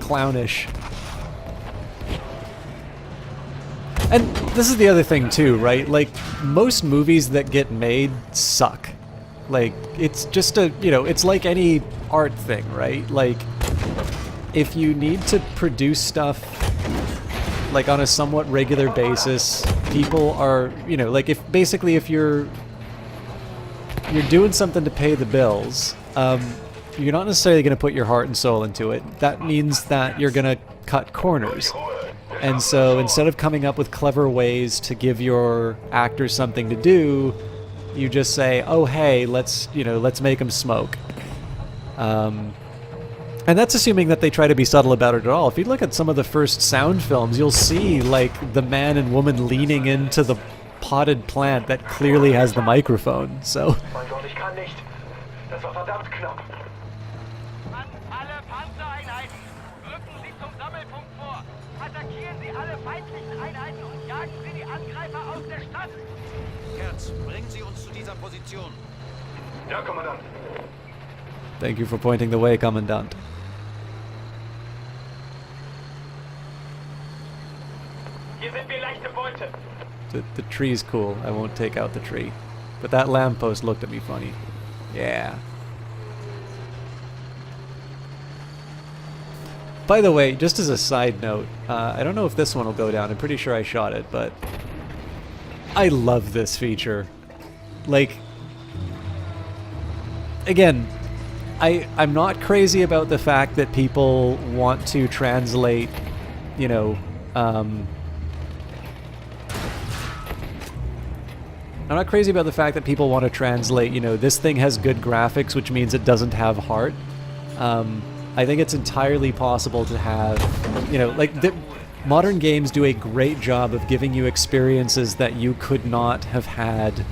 clownish. And this is the other thing too, right? Like, most movies that get made suck. Like, it's just a, you know, it's like any art thing, right? Like, if you need to produce stuff, like, on a somewhat regular basis, people are, you know, like, if you're doing something to pay the bills, you're not necessarily going to put your heart and soul into it. That means that you're going to cut corners. And so instead of coming up with clever ways to give your actors something to do, you just say, oh, hey, let's make them smoke. And that's assuming that they try to be subtle about it at all. If you look at some of the first sound films, you'll see, like, the man and woman leaning into the potted plant that clearly has the microphone, so... Mein Gott, ich kann nicht. Das war verdammt knapp. An alle Panzereinheiten! Rücken Sie zum Sammelpunkt vor! Attackieren Sie alle feindlichen Einheiten und jagen Sie die Angreifer aus der Stadt! Herz, bringen Sie uns zu dieser Position. Ja, Kommandant. Thank you for pointing the way, Commandant. Hier sind wir leichte Beute! The tree's cool. I won't take out the tree. But that lamppost looked at me funny. Yeah. By the way, just as a side note, I don't know if this one will go down. I'm pretty sure I shot it, but I love this feature. Like, again, I'm not crazy about the fact that people want to translate, you know, I'm not crazy about the fact that people want to translate, you know, this thing has good graphics, which means it doesn't have heart. I think it's entirely possible to have, you know, like, modern games do a great job of giving you experiences that you could not have had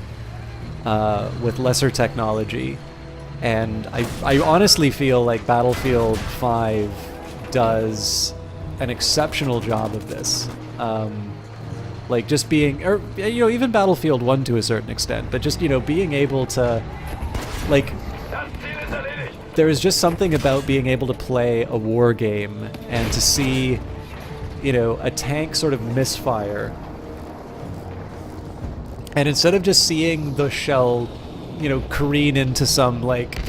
with lesser technology. And I honestly feel like Battlefield 5 does an exceptional job of this. Like, just being, or, you know, even Battlefield 1 to a certain extent, but just, you know, being able to, like, there is just something about being able to play a war game and to see, you know, a tank sort of misfire. And instead of just seeing the shell, you know, careen into some, like,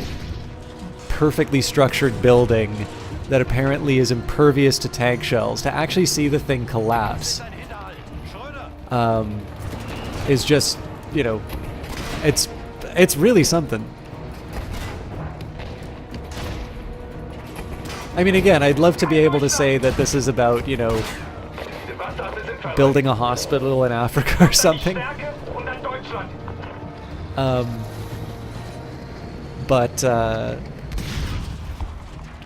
perfectly structured building that apparently is impervious to tank shells, to actually see the thing collapse is just, you know, it's really something. I mean, again, I'd love to be able to say that this is about, you know, building a hospital in Africa or something. But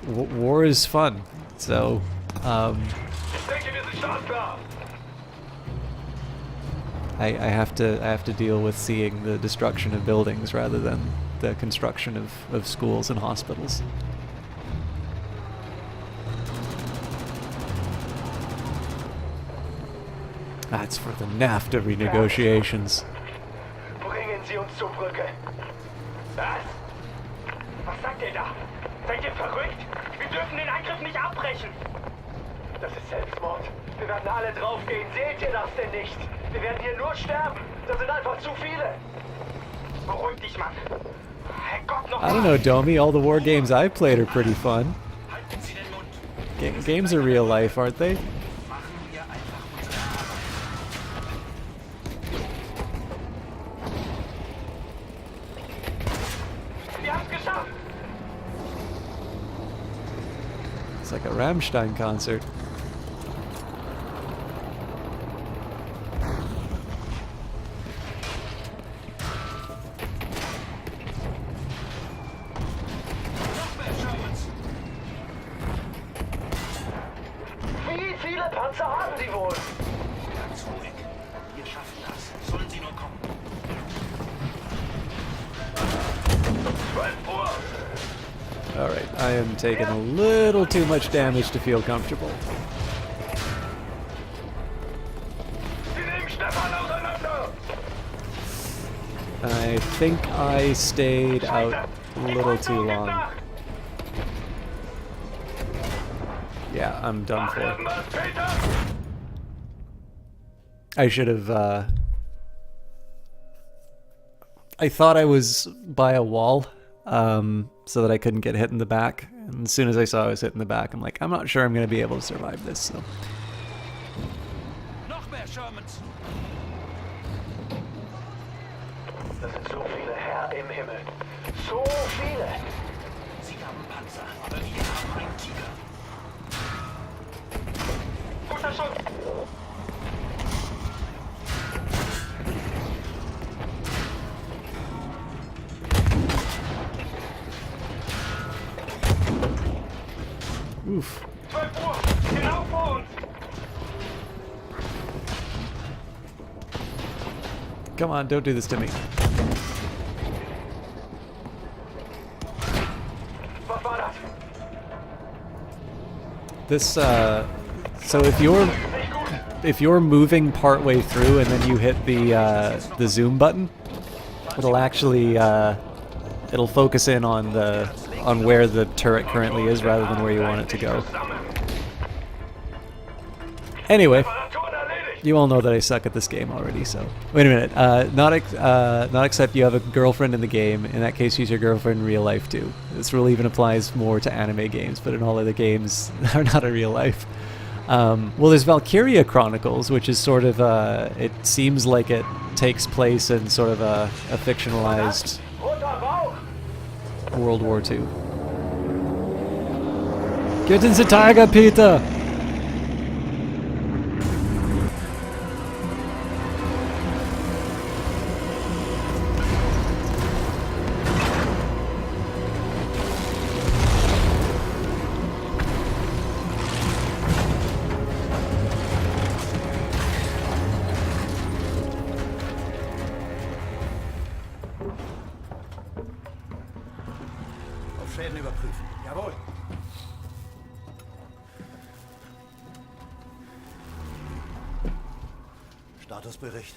war is fun, so I have to deal with seeing the destruction of buildings rather than the construction of schools and hospitals. That's for the NAFTA renegotiations. Bringen Sie uns zur Brücke. Was? Was sagt ihr da? Seid ihr verrückt? Wir dürfen den Angriff nicht abbrechen. Das ist Selbstmord. Wir werden alle draufgehen. Seht ihr das denn nicht? Wir werden hier nur sterben. Das sind einfach zu viele. Beruhig dich, Mann. Herrgott, noch I don't know, Domi. All the war games I've played are pretty fun. Games are real life, aren't they? like a Rammstein concert. Wie viele Panzer haben Sie wohl? Ganz ruhig. Wir schaffen das. Sollen Sie nur kommen. 12 Uhr! Alright, I am taking a little too much damage to feel comfortable. Sie nehmen Stefan auseinander! I think I stayed out a little too long. Yeah, I'm done for. I should have, I thought I was by a wall, so that I couldn't get hit in the back. And as soon as I saw I was hit in the back, I'm like, I'm not sure I'm going to be able to survive this, so. Noch mehr Shermans! Das sind so viele, Herr im Himmel. So viele! Sie haben Panzer, aber wir haben einen Tiger. Guter Schutz! Oof. 12 Uhr! Genau vor uns! Come on, don't do this to me. Was war das? This, so if you're moving partway through and then you hit the zoom button, it'll actually, it'll focus in on where the turret currently is rather than where you want it to go. Anyway, you all know that I suck at this game already, so... Wait a minute, not except you have a girlfriend in the game. In that case, she's your girlfriend in real life too. This rule even applies more to anime games, but in all other games are not in real life. Well, there's Valkyria Chronicles, which is sort of, it seems like it takes place in sort of a fictionalized World War II. Get in the tiger, Peter! Auf Schäden überprüfen. Jawohl. Statusbericht.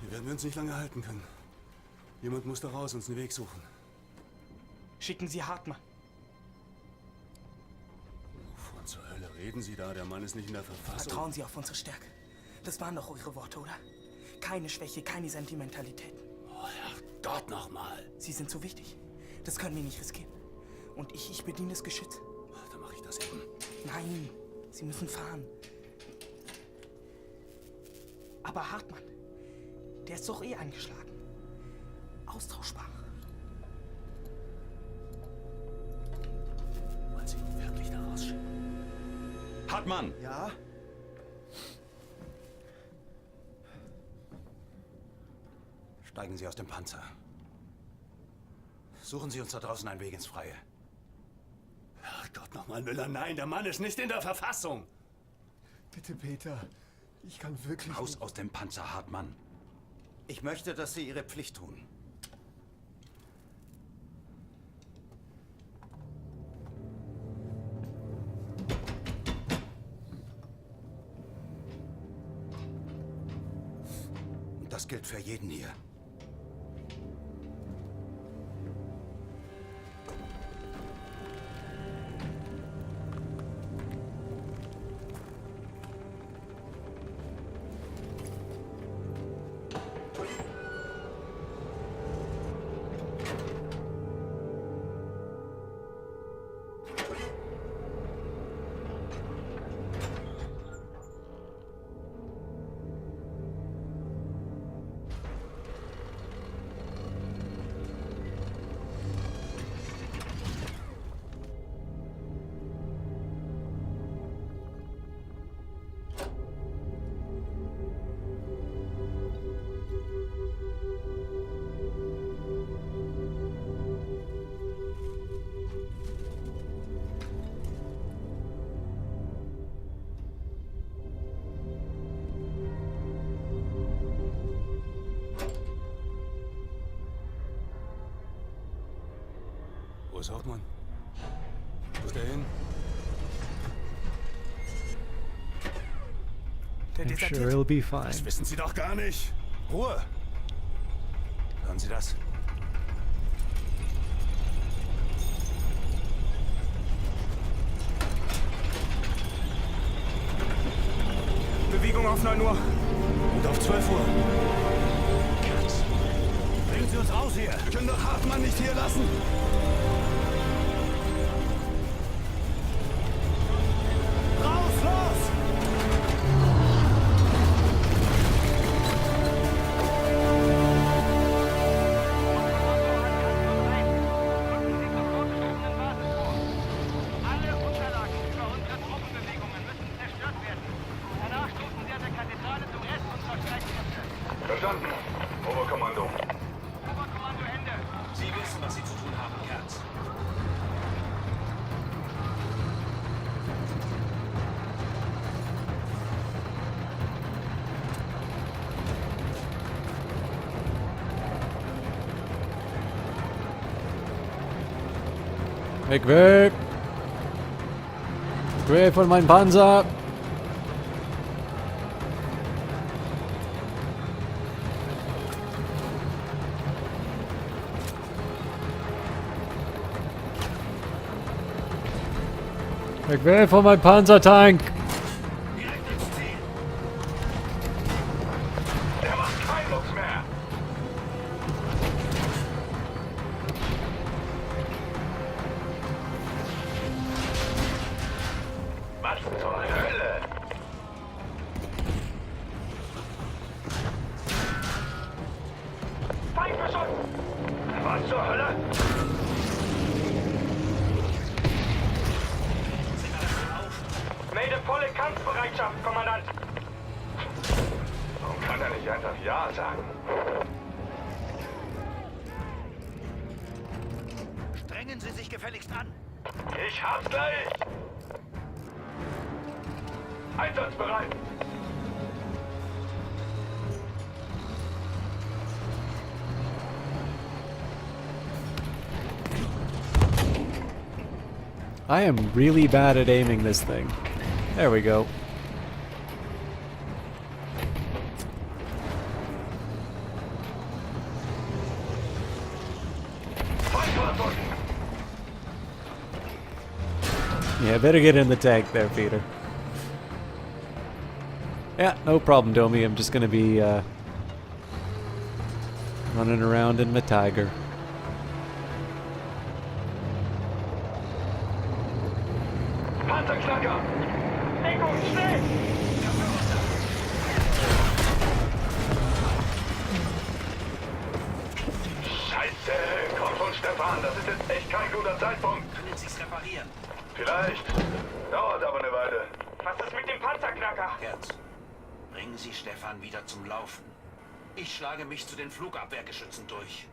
Hier werden wir uns nicht lange halten können. Jemand muss da raus, uns einen Weg suchen. Schicken Sie Hartmann. Wovon zur Hölle reden Sie da? Der Mann ist nicht in der Verfassung. Vertrauen Sie auf unsere Stärke. Das waren doch eure Worte, oder? Keine Schwäche, keine Sentimentalitäten. Oh, Herrgott nochmal. Sie sind so wichtig. Das können wir nicht riskieren. Und ich bediene das Geschütz. Dann mache ich das eben. Nein, Sie müssen fahren. Aber Hartmann, der ist doch eh angeschlagen. Austauschbar. Wollen Sie ihn wirklich da rausschicken? Hartmann! Ja? Steigen Sie aus dem Panzer. Suchen Sie uns da draußen einen Weg ins Freie. Herrgott nochmal, Müller, nein, der Mann ist nicht in der Verfassung. Bitte, Peter. Ich kann wirklich... Raus aus dem Panzer, Hartmann. Ich möchte, dass Sie Ihre Pflicht tun. Und das gilt für jeden hier. Wo ist Hauptmann? Wo ist der hin? Der I'm sure desertiert. it'll be fine. Das wissen Sie doch gar nicht. Ruhe! Hören Sie das? Bewegung auf 9 Uhr. Und auf 12 Uhr. Bringen Sie uns raus hier! Wir können doch Hartmann nicht hier lassen! Raus, los! Alle Unterlagen über unsere Truppenbewegungen müssen zerstört werden. Danach stoßen Sie an der Kathedrale zum Rest unserer Streitkräfte. Verstanden. Oberkommando. Oberkommando Ende. Sie wissen, was Sie zu tun haben, Kerz. Weg, weg! Weg von meinem Panzer! Weg, weg von meinem Panzertank! Der macht keinen Mucks mehr. Was zur Hölle? Feindbeschuss! Was zur Hölle? Melde volle Kampfbereitschaft, Kommandant. Warum kann er nicht einfach Ja sagen? Strengen Sie sich gefälligst an. Ich hab's gleich! Einsatzbereit! I am really bad at aiming this thing. There we go. Yeah, better get in the tank there, Peter. Yeah, no problem, Domi. I'm just gonna be running around in my Tiger. Panzerknacker! Deckung, schnell! Scheiße! Komm schon, Stefan, das ist jetzt echt kein guter Zeitpunkt. Können Sie es reparieren? Vielleicht. Dauert aber eine Weile. Was ist mit dem Panzerknacker? Kerz, bringen Sie Stefan wieder zum Laufen. Ich schlage mich zu den Flugabwehrgeschützen durch.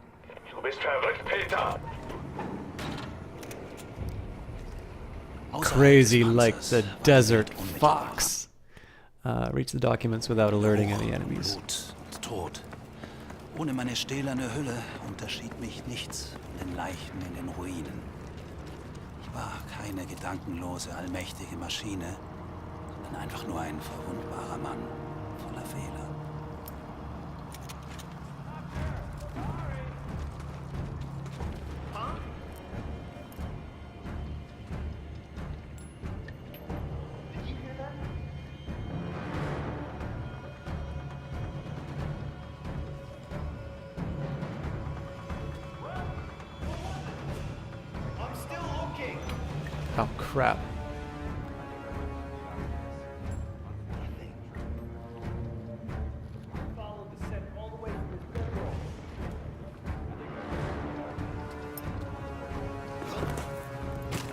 Du bist verrückt, Peter! Crazy like the desert fox. Reach the documents without alerting any enemies. Blut und Tod. Ohne meine stählerne Hülle unterschied mich nichts von den Leichen in den Ruinen. Ich war keine gedankenlose, allmächtige Maschine, sondern einfach nur ein verwundbarer Mann voller Fehler. Oh crap.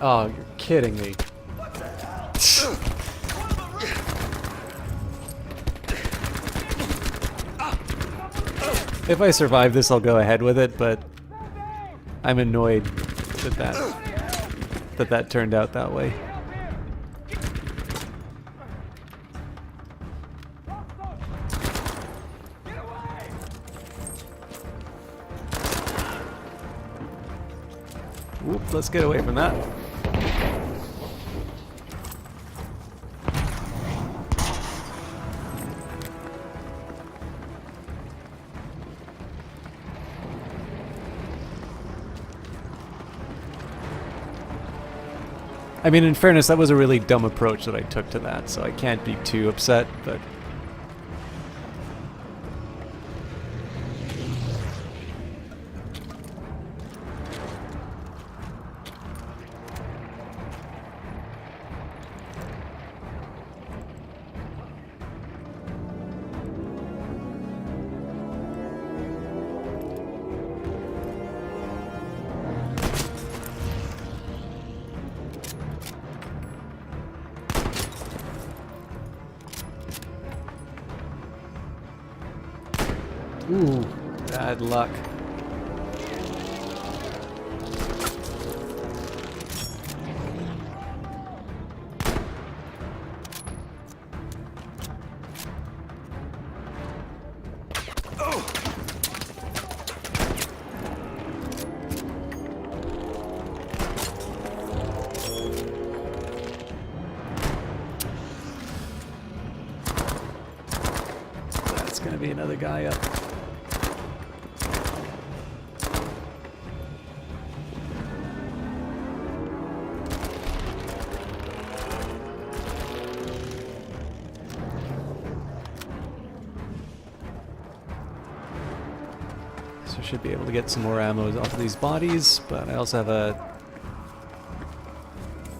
Oh, you're kidding me. If I survive this, I'll go ahead with it, but I'm annoyed that turned out that way. Whoop, let's get away from that. I mean, in fairness, that was a really dumb approach that I took to that, so I can't be too upset, but... Ooh, bad luck. That's gonna be another guy up. So I should be able to get some more ammo off of these bodies, but I also have a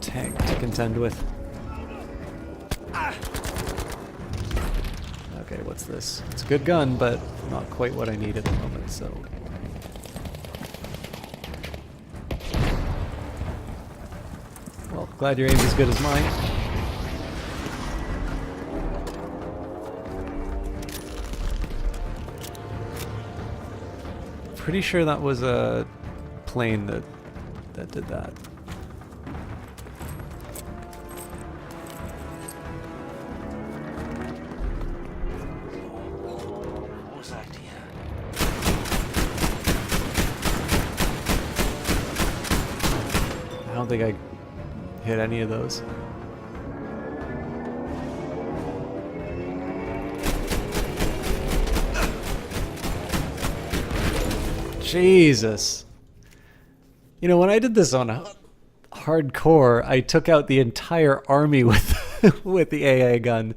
tank to contend with. Okay, what's this? It's a good gun, but not quite what I need at the moment, so... Well, glad your aim's as good as mine. Pretty sure that was a plane that did that. I don't think I hit any of those. Jesus. You know, when I did this on hardcore, I took out the entire army with with the AA gun.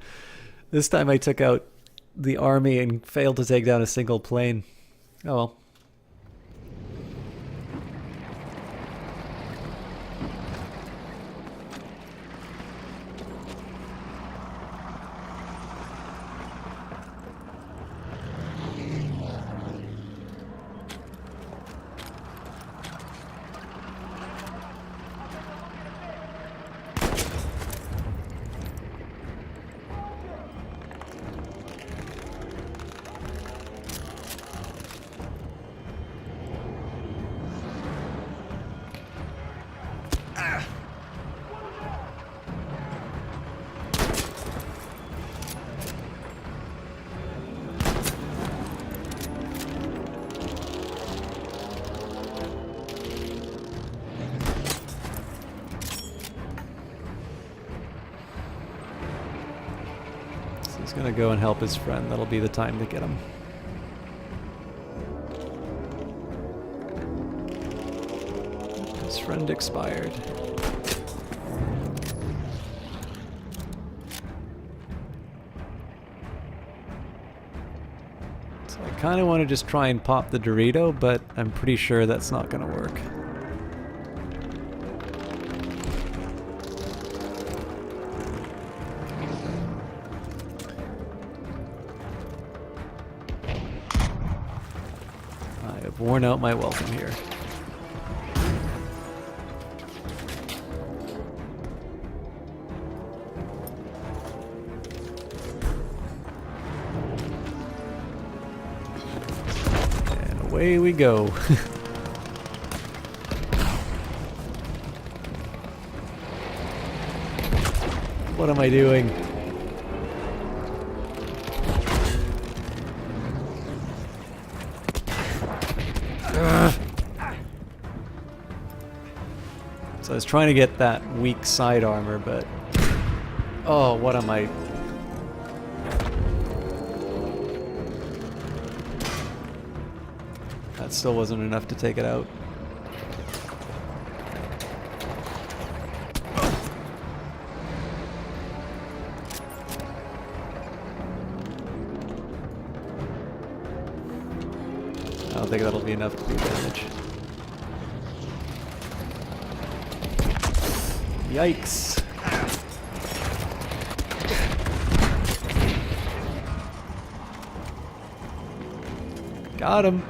This time I took out the army and failed to take down a single plane. Oh well. He's gonna go and help his friend. That'll be the time to get him. His friend expired. So I kind of want to just try and pop the Dorito, but I'm pretty sure that's not gonna work. I've worn out my welcome here. And away we go. What am I doing? So I was trying to get that weak side armor, but... Oh, what am I... That still wasn't enough to take it out. I don't think that'll be enough to do damage. Yikes. Got him.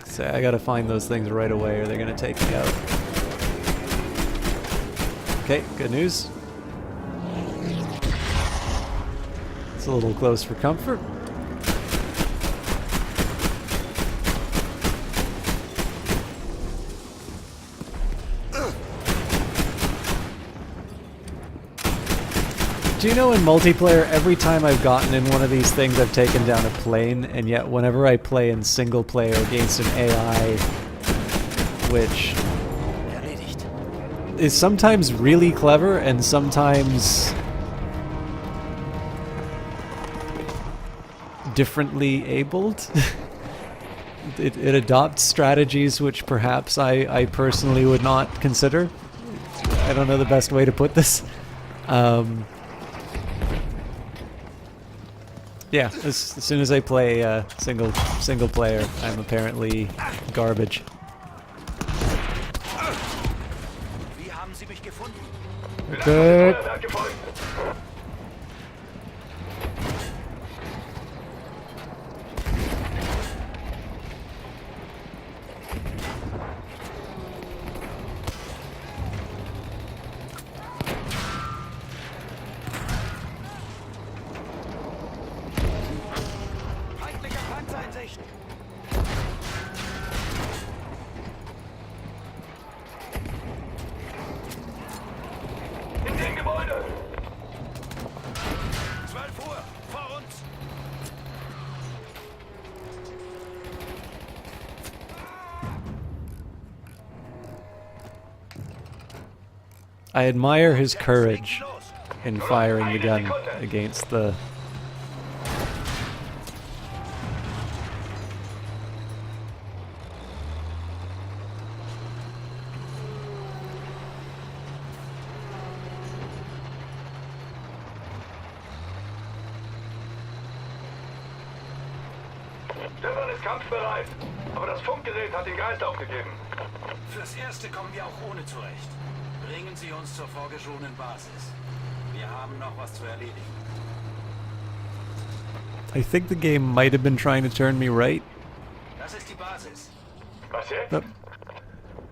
So I gotta find those things right away or they're gonna take me out. Okay, good news. It's a little close for comfort. Do you know in multiplayer, every time I've gotten in one of these things, I've taken down a plane, and yet whenever I play in single player against an AI, which is sometimes really clever and sometimes differently abled, it adopts strategies which perhaps I personally would not consider. I don't know the best way to put this. Yeah, as soon as I play single player, I'm apparently garbage. Good. I admire his courage in firing the gun against the... Stefan ist kampfbereit, aber das Funkgerät hat den Geist aufgegeben. Fürs Erste kommen wir auch ohne zurecht. Bringen Sie uns zur vorgeschobenen Basis. Wir haben noch was zu erledigen. I think the game might have been trying to turn me right. Das ist die Basis. Was jetzt? But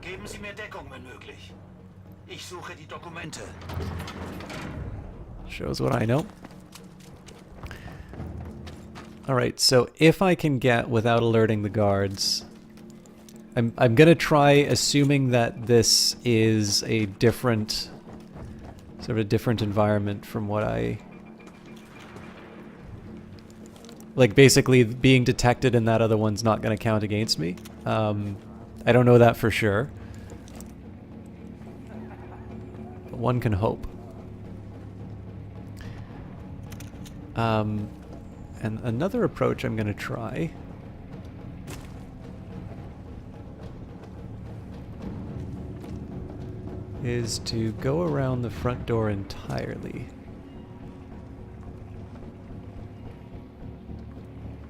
Geben Sie mir Deckung, wenn möglich. Ich suche die Dokumente. shows what I know. Alright, so if I can get without alerting the guards... I'm gonna try assuming that this is a different... sort of a different environment from what I... Like, basically, being detected in that other one's not gonna count against me. I don't know that for sure. But one can hope. And another approach I'm gonna try... is to go around the front door entirely.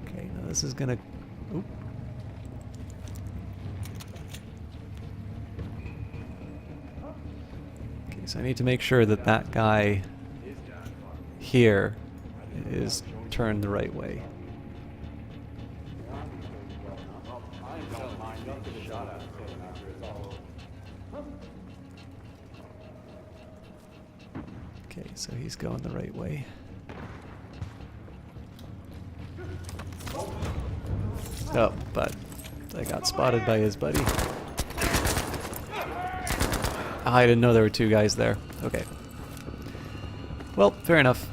Okay, now this is gonna... Oop. Okay, so I need to make sure that that guy here is turned the right way. Okay, so he's going the right way. Oh, but I got spotted by his buddy. I didn't know there were two guys there. Okay. Well, fair enough.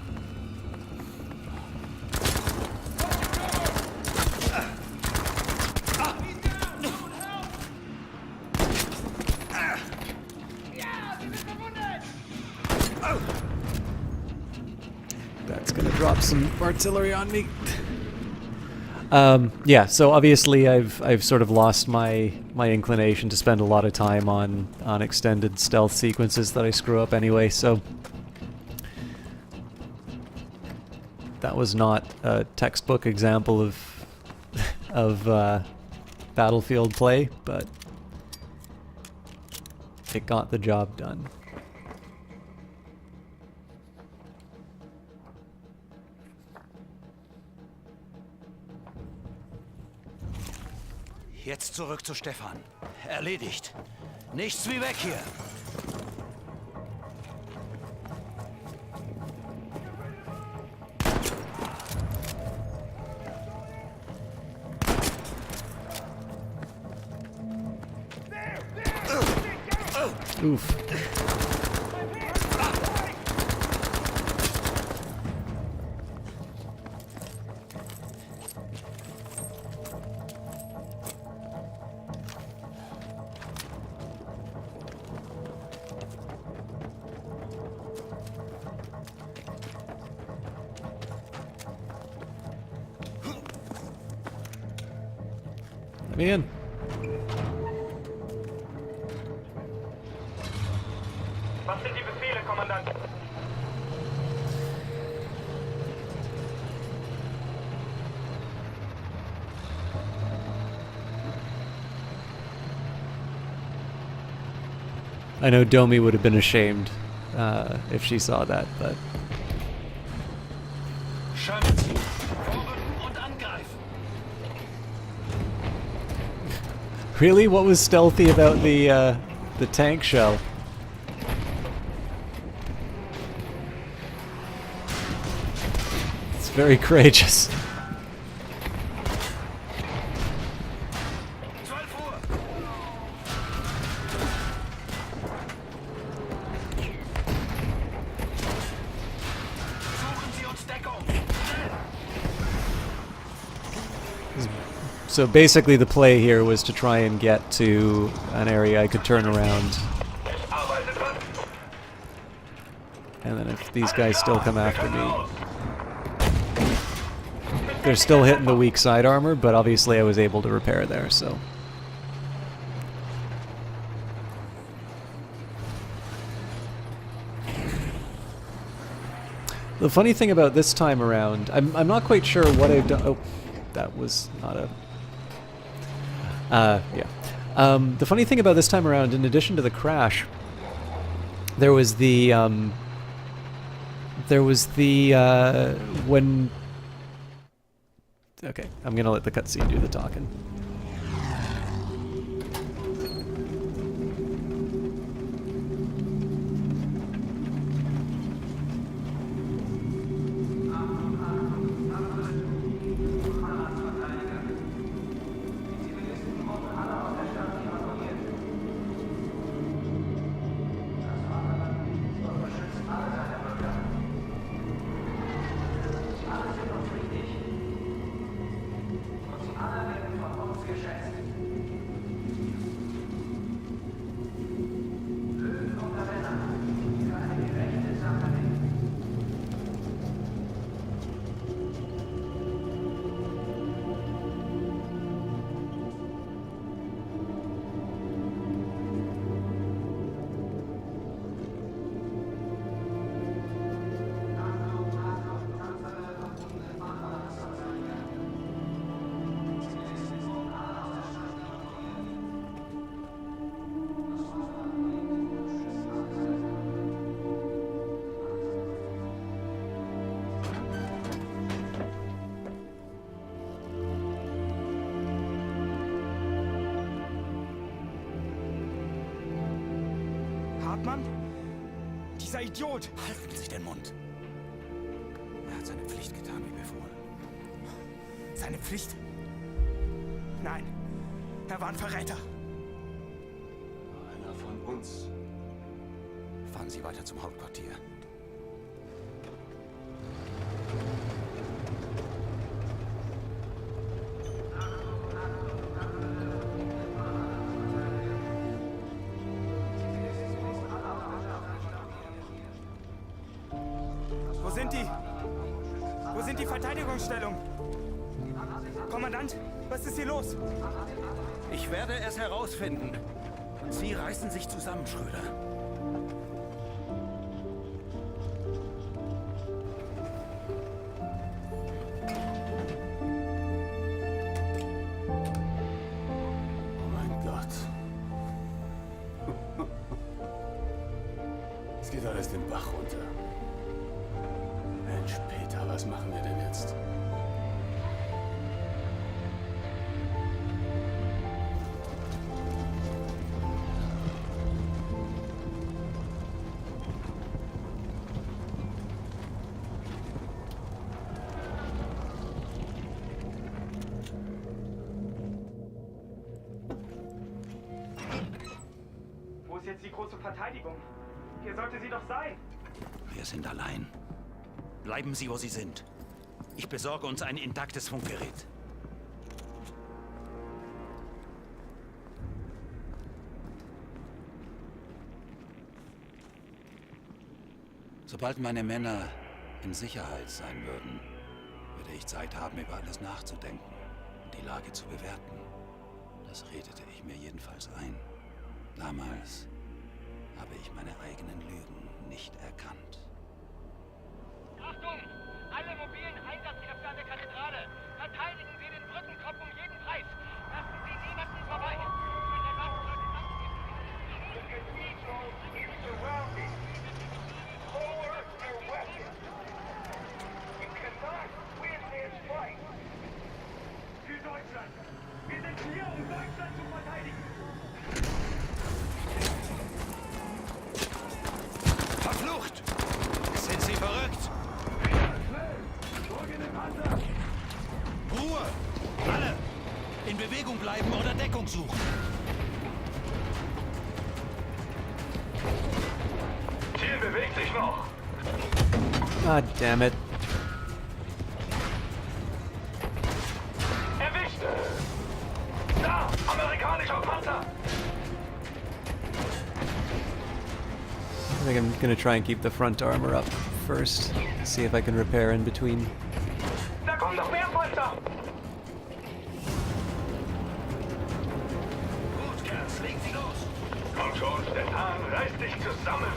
That's gonna drop some artillery on me. Yeah, so obviously I've sort of lost my inclination to spend a lot of time on extended stealth sequences that I screw up anyway, so that was not a textbook example of battlefield play, but it got the job done. Jetzt zurück zu Stefan. Erledigt. Nichts wie weg hier. Oof. Let me in. Was sind die Befehle, Kommandant? I know Domi would have been ashamed if she saw that, but... Really? What was stealthy about the tank shell? It's very courageous. So basically the play here was to try and get to an area I could turn around. And then if these guys still come after me... They're still hitting the weak side armor, but obviously I was able to repair there, so... The funny thing about this time around, I'm not quite sure what I've done... Oh, that was not a... yeah. The funny thing about this time around, in addition to the crash, there was the, when... Okay, I'm gonna let the cutscene do the talking. Hartmann? Dieser Idiot! Halten Sie den Mund. Er hat seine Pflicht getan, wie befohlen. Seine Pflicht? Nein, er war ein Verräter. Einer von uns. Fahren Sie weiter zum Hauptquartier. Wo sind die? Wo sind die Verteidigungsstellungen? Kommandant, was ist hier los? Ich werde es herausfinden. Sie reißen sich zusammen, Schröder. Oh mein Gott. Es geht alles den Bach runter. Mensch, Peter, was machen wir denn jetzt? Wo ist jetzt die große Verteidigung? Hier sollte sie doch sein. Wir sind allein. Bleiben Sie, wo Sie sind. Ich besorge uns ein intaktes Funkgerät. Sobald meine Männer in Sicherheit sein würden, würde ich Zeit haben, über alles nachzudenken und die Lage zu bewerten. Das redete ich mir jedenfalls ein. Damals habe ich meine eigenen Lügen nicht erkannt. Achtung! Alle mobilen Einsatzkräfte an der Kathedrale! Verteidigen Sie den Brückenkopf um jeden Preis! Lassen Sie niemanden vorbei! The cathedral is surrounded. Forward your weapons. You cannot win this fight. Für Deutschland! Wir sind hier, um Deutschland zu verteidigen! Verflucht! Sind Sie verrückt? Ruhe! Alle! In Bewegung bleiben oder Deckung suchen! Ziel bewegt sich noch. God damn it. Erwischt! Da! Amerikanischer Panzer! I think I'm gonna try and keep the front armor up first. See if I can repair in between. Da kommen noch mehr Panzer! Gut, Kerls, legen Sie los! Komm schon, Stefan, reiß dich zusammen!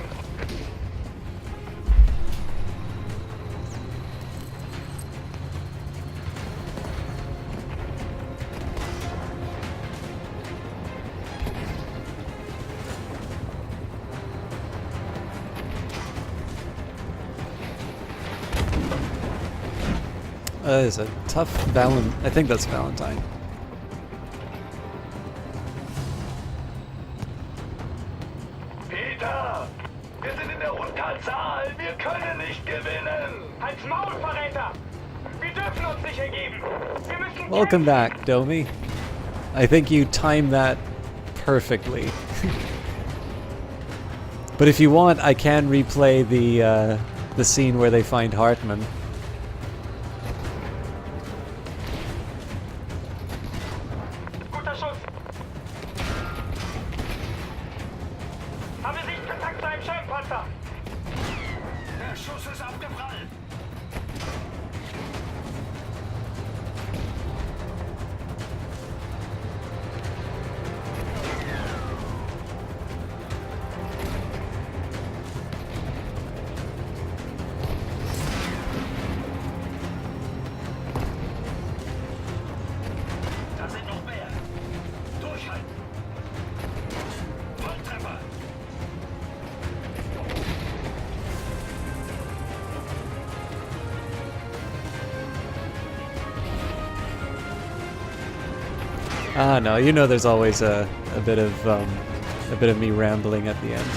It's a tough I think that's Valentine. Peter! Wir sind in der Unterzahl! Wir können nicht gewinnen! Halt's Maul, Verräter! Wir dürfen uns nicht ergeben! Wir müssen... Welcome back, Domi. I think you timed that perfectly. But if you want, I can replay the scene where they find Hartman. Guter Schuss! Haben wir Sichtkontakt zu einem Scheibenpanzer? Der Schuss ist abgeprallt! Da sind noch mehr! Durchhalten! Volltreffer! Ah, no, you know there's always a bit of me rambling at the end.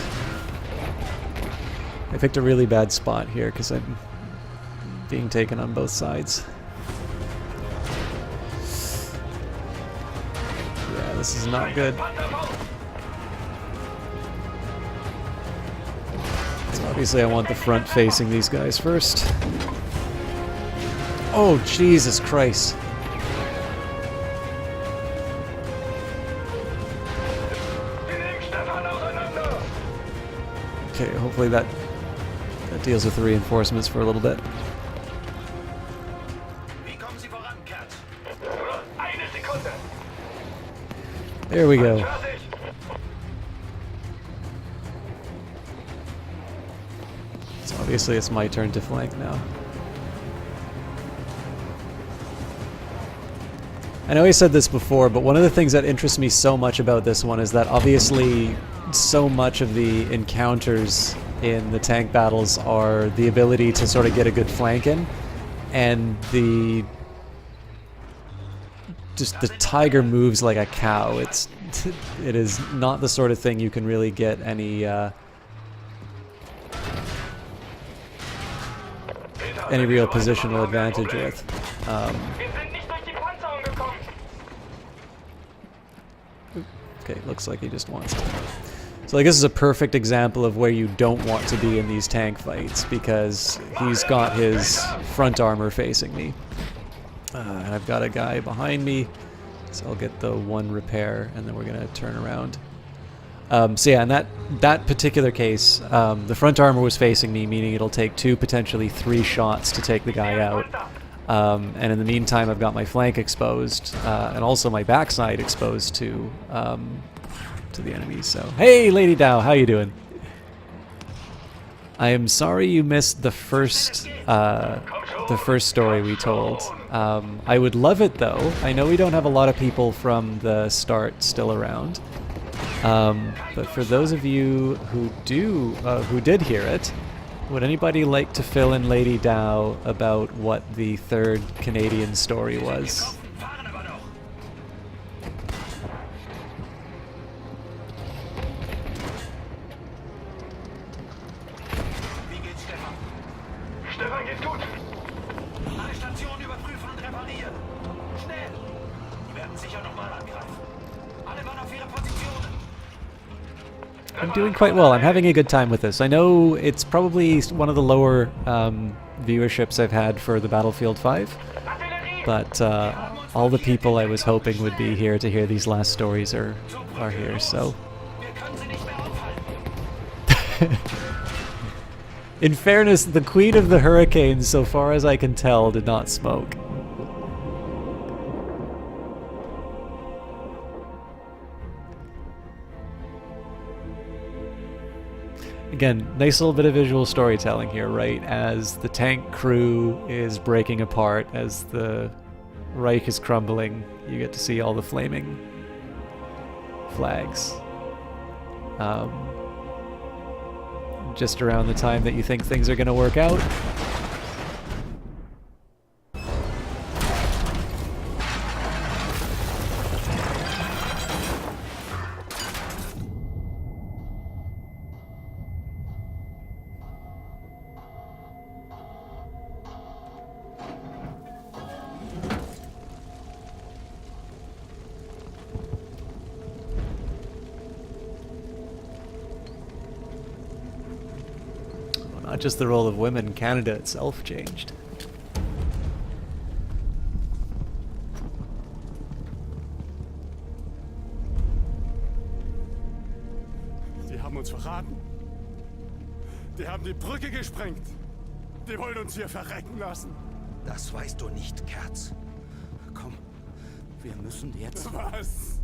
I picked a really bad spot here because I'm being taken on both sides. Yeah, this is not good. Obviously, I want the front facing these guys first. Oh, Jesus Christ. Okay, hopefully that deals with the reinforcements for a little bit. There we go. So obviously it's my turn to flank now. I know I said this before, but one of the things that interests me so much about this one is that obviously so much of the encounters in the tank battles are the ability to sort of get a good flank in, and the tiger moves like a cow. It is not the sort of thing you can really get any real positional advantage with. Okay, looks like he just wants to. So like this is a perfect example of where you don't want to be in these tank fights, because he's got his front armor facing me. And I've got a guy behind me, so I'll get the one repair, and then we're going to turn around. So yeah, in that particular case, the front armor was facing me, meaning it'll take 2, potentially 3 shots to take the guy out. And in the meantime, I've got my flank exposed, and also my backside exposed to the enemies. So, hey, Lady Dow, how you doing? I am sorry you missed the first story we told. I would love it though. I know we don't have a lot of people from the start still around, but for those of you who did hear it, would anybody like to fill in Lady Dow about what the 3rd Canadian story was? I'm doing quite well. I'm having a good time with this. I know it's probably one of the lower viewerships I've had for the Battlefield 5, but all the people I was hoping would be here to hear these last stories are here, so... In fairness, the Queen of the Hurricanes, so far as I can tell, did not smoke. Again, nice little bit of visual storytelling here, right? As the tank crew is breaking apart, as the Reich is crumbling, you get to see all the flaming flags. Just around the time that you think things are going to work out. Not just the role of women, Canada itself changed. Die haben uns verraten. Die haben die Brücke gesprengt. Die wollen uns hier verrecken lassen. Das weißt du nicht, Kerz. Komm, wir müssen jetzt... Was?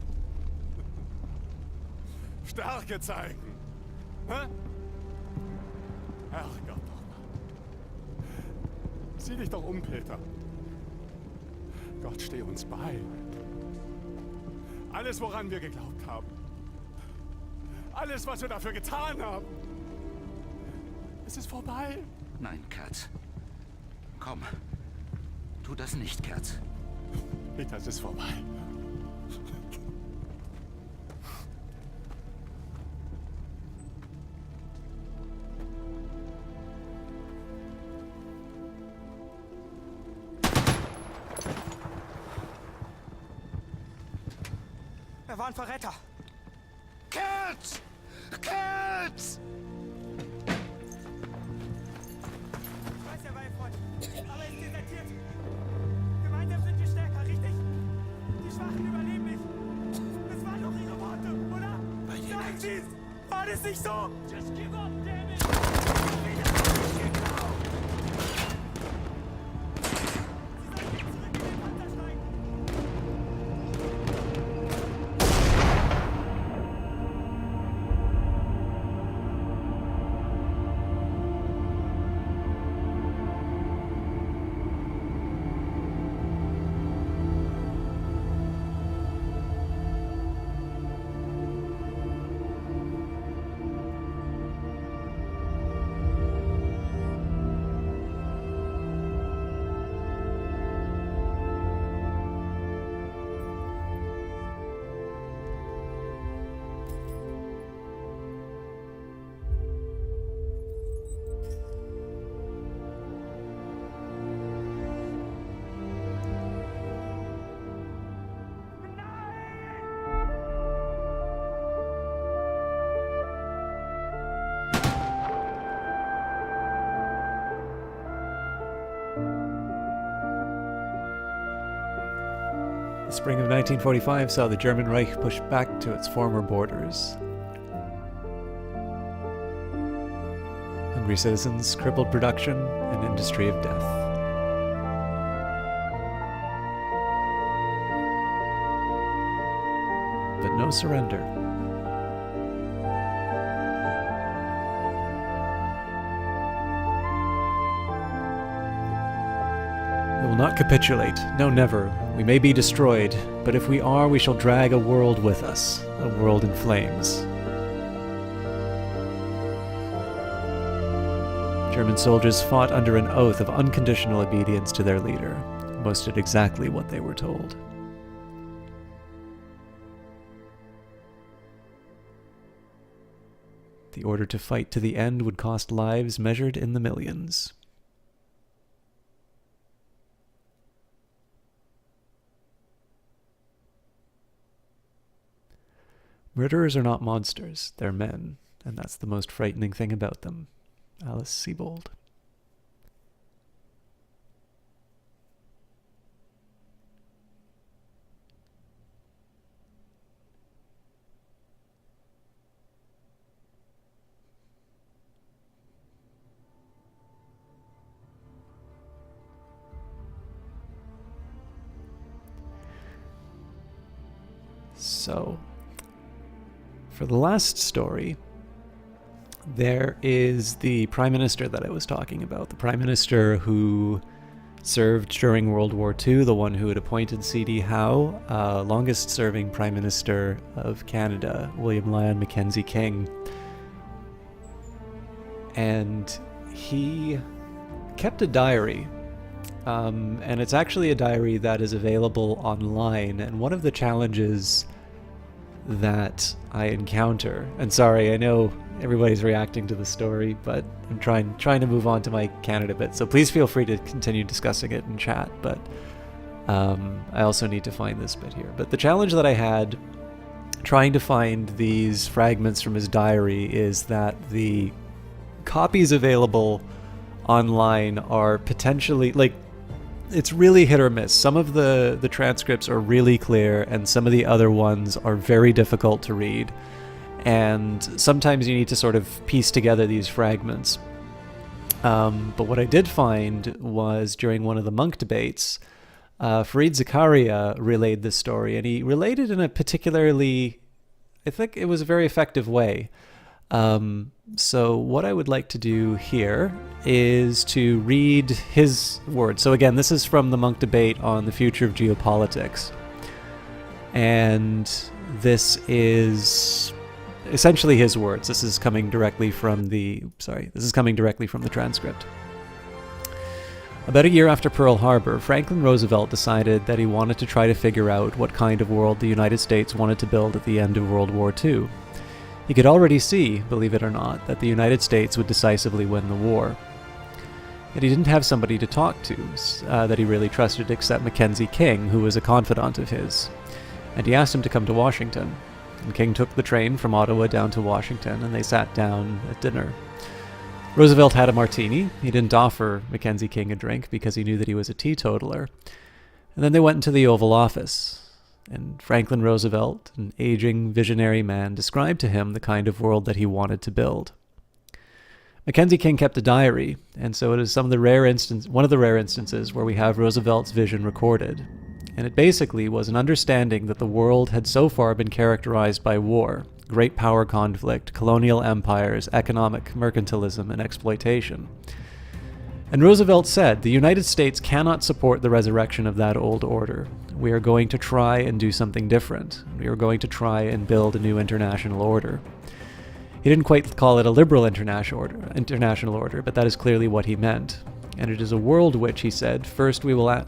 Stärke zeigen. Hä? Herrgott nochmal. Sieh dich doch um, Peter. Gott, steh uns bei. Alles, woran wir geglaubt haben. Alles, was wir dafür getan haben. Es ist vorbei. Nein, Kerz. Komm. Tu das nicht, Kerz. Peter, es ist vorbei. Er war ein Verräter. Kerz! Kerz! Aber es desertiert. Gemeinsam sind wir stärker, richtig? Die Schwachen überleben nicht. Das waren doch ihre Worte, oder? Sagen Sie's! War das nicht so? Just give up, damn it! Sie sollten zurück in den Panzer steigen. The spring of 1945 saw the German Reich push back to its former borders. Hungry citizens, crippled production, an industry of death. But no surrender. We will not capitulate. No, never. We may be destroyed, but if we are, we shall drag a world with us, a world in flames. German soldiers fought under an oath of unconditional obedience to their leader. Most did exactly what they were told. The order to fight to the end would cost lives measured in the millions. Murderers are not monsters, they're men, and that's the most frightening thing about them. Alice Sebold. So, for the last story, there is the Prime Minister that I was talking about. The Prime Minister who served during World War II, the one who had appointed C.D. Howe, longest serving Prime Minister of Canada, William Lyon Mackenzie King. And he kept a diary. And it's actually a diary that is available online. And one of the challenges that I encounter, and sorry, I know everybody's reacting to the story, but I'm trying to move on to my Canada bit, so please feel free to continue discussing it in chat, but I also need to find this bit here. But the challenge that I had trying to find these fragments from his diary is that the copies available online are potentially, like, it's really hit or miss. Some of the transcripts are really clear, and some of the other ones are very difficult to read. And sometimes you need to sort of piece together these fragments. But what I did find was during one of the monk debates, Fareed Zakaria relayed this story, and he relayed it in a particularly, I think it was a very effective way. So what I would like to do here is to read his words. So again, this is from the monk debate on the future of geopolitics. And this is essentially his words. This is coming directly from the transcript. About a year after Pearl Harbor, Franklin Roosevelt decided that he wanted to try to figure out what kind of world the United States wanted to build at the end of World War II. He could already see, believe it or not, that the United States would decisively win the war. Yet he didn't have somebody to talk to that he really trusted except Mackenzie King, who was a confidant of his. And he asked him to come to Washington. And King took the train from Ottawa down to Washington, and they sat down at dinner. Roosevelt had a martini. He didn't offer Mackenzie King a drink because he knew that he was a teetotaler. And then they went into the Oval Office, and Franklin Roosevelt, an aging, visionary man, described to him the kind of world that he wanted to build. Mackenzie King kept a diary, and so it is one of the rare instances where we have Roosevelt's vision recorded. And it basically was an understanding that the world had so far been characterized by war, great power conflict, colonial empires, economic mercantilism, and exploitation. And Roosevelt said, the United States cannot support the resurrection of that old order. We are going to try and do something different. We are going to try and build a new international order. He didn't quite call it a liberal international order, but that is clearly what he meant. And it is a world which, he said, first we will ask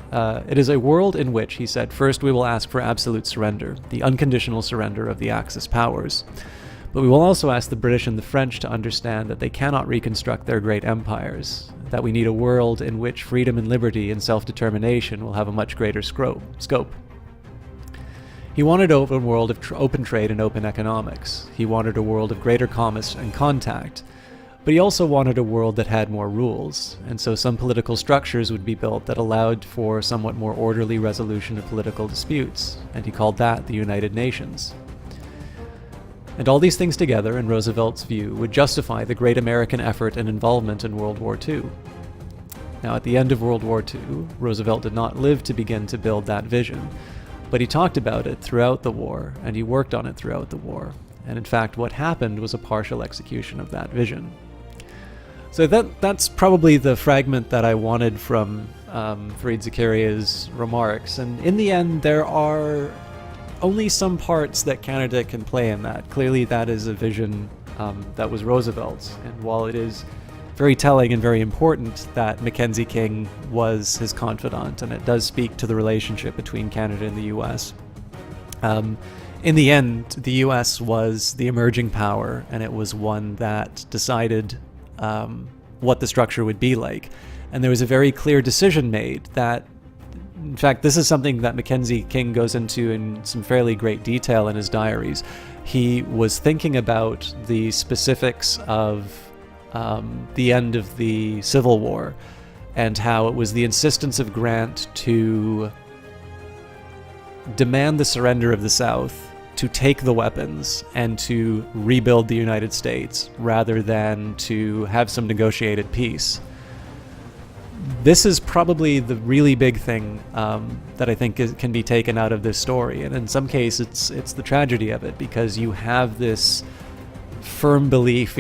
for absolute surrender, the unconditional surrender of the Axis powers. But we will also ask the British and the French to understand that they cannot reconstruct their great empires, that we need a world in which freedom and liberty and self-determination will have a much greater scope. He wanted an open world of open trade and open economics. He wanted a world of greater commerce and contact. But he also wanted a world that had more rules, and so some political structures would be built that allowed for somewhat more orderly resolution of political disputes, and he called that the United Nations. And all these things together, in Roosevelt's view, would justify the great American effort and involvement in World War II. Now, at the end of World War II, Roosevelt did not live to begin to build that vision, but he talked about it throughout the war, and he worked on it throughout the war. And in fact, what happened was a partial execution of that vision. So that's probably the fragment that I wanted from Fareed Zakaria's remarks. And in the end, there are only some parts that Canada can play in that. Clearly, that is a vision that was Roosevelt's. And while it is very telling and very important that Mackenzie King was his confidant, and it does speak to the relationship between Canada and the U.S., in the end, the U.S. was the emerging power, and it was one that decided what the structure would be like. And there was a very clear decision made that, in fact, this is something that Mackenzie King goes into in some fairly great detail in his diaries. He was thinking about the specifics of the end of the Civil War and how it was the insistence of Grant to demand the surrender of the South, to take the weapons, and to rebuild the United States rather than to have some negotiated peace. This is probably the really big thing that I think can be taken out of this story, and in some cases it's the tragedy of it, because you have this firm belief,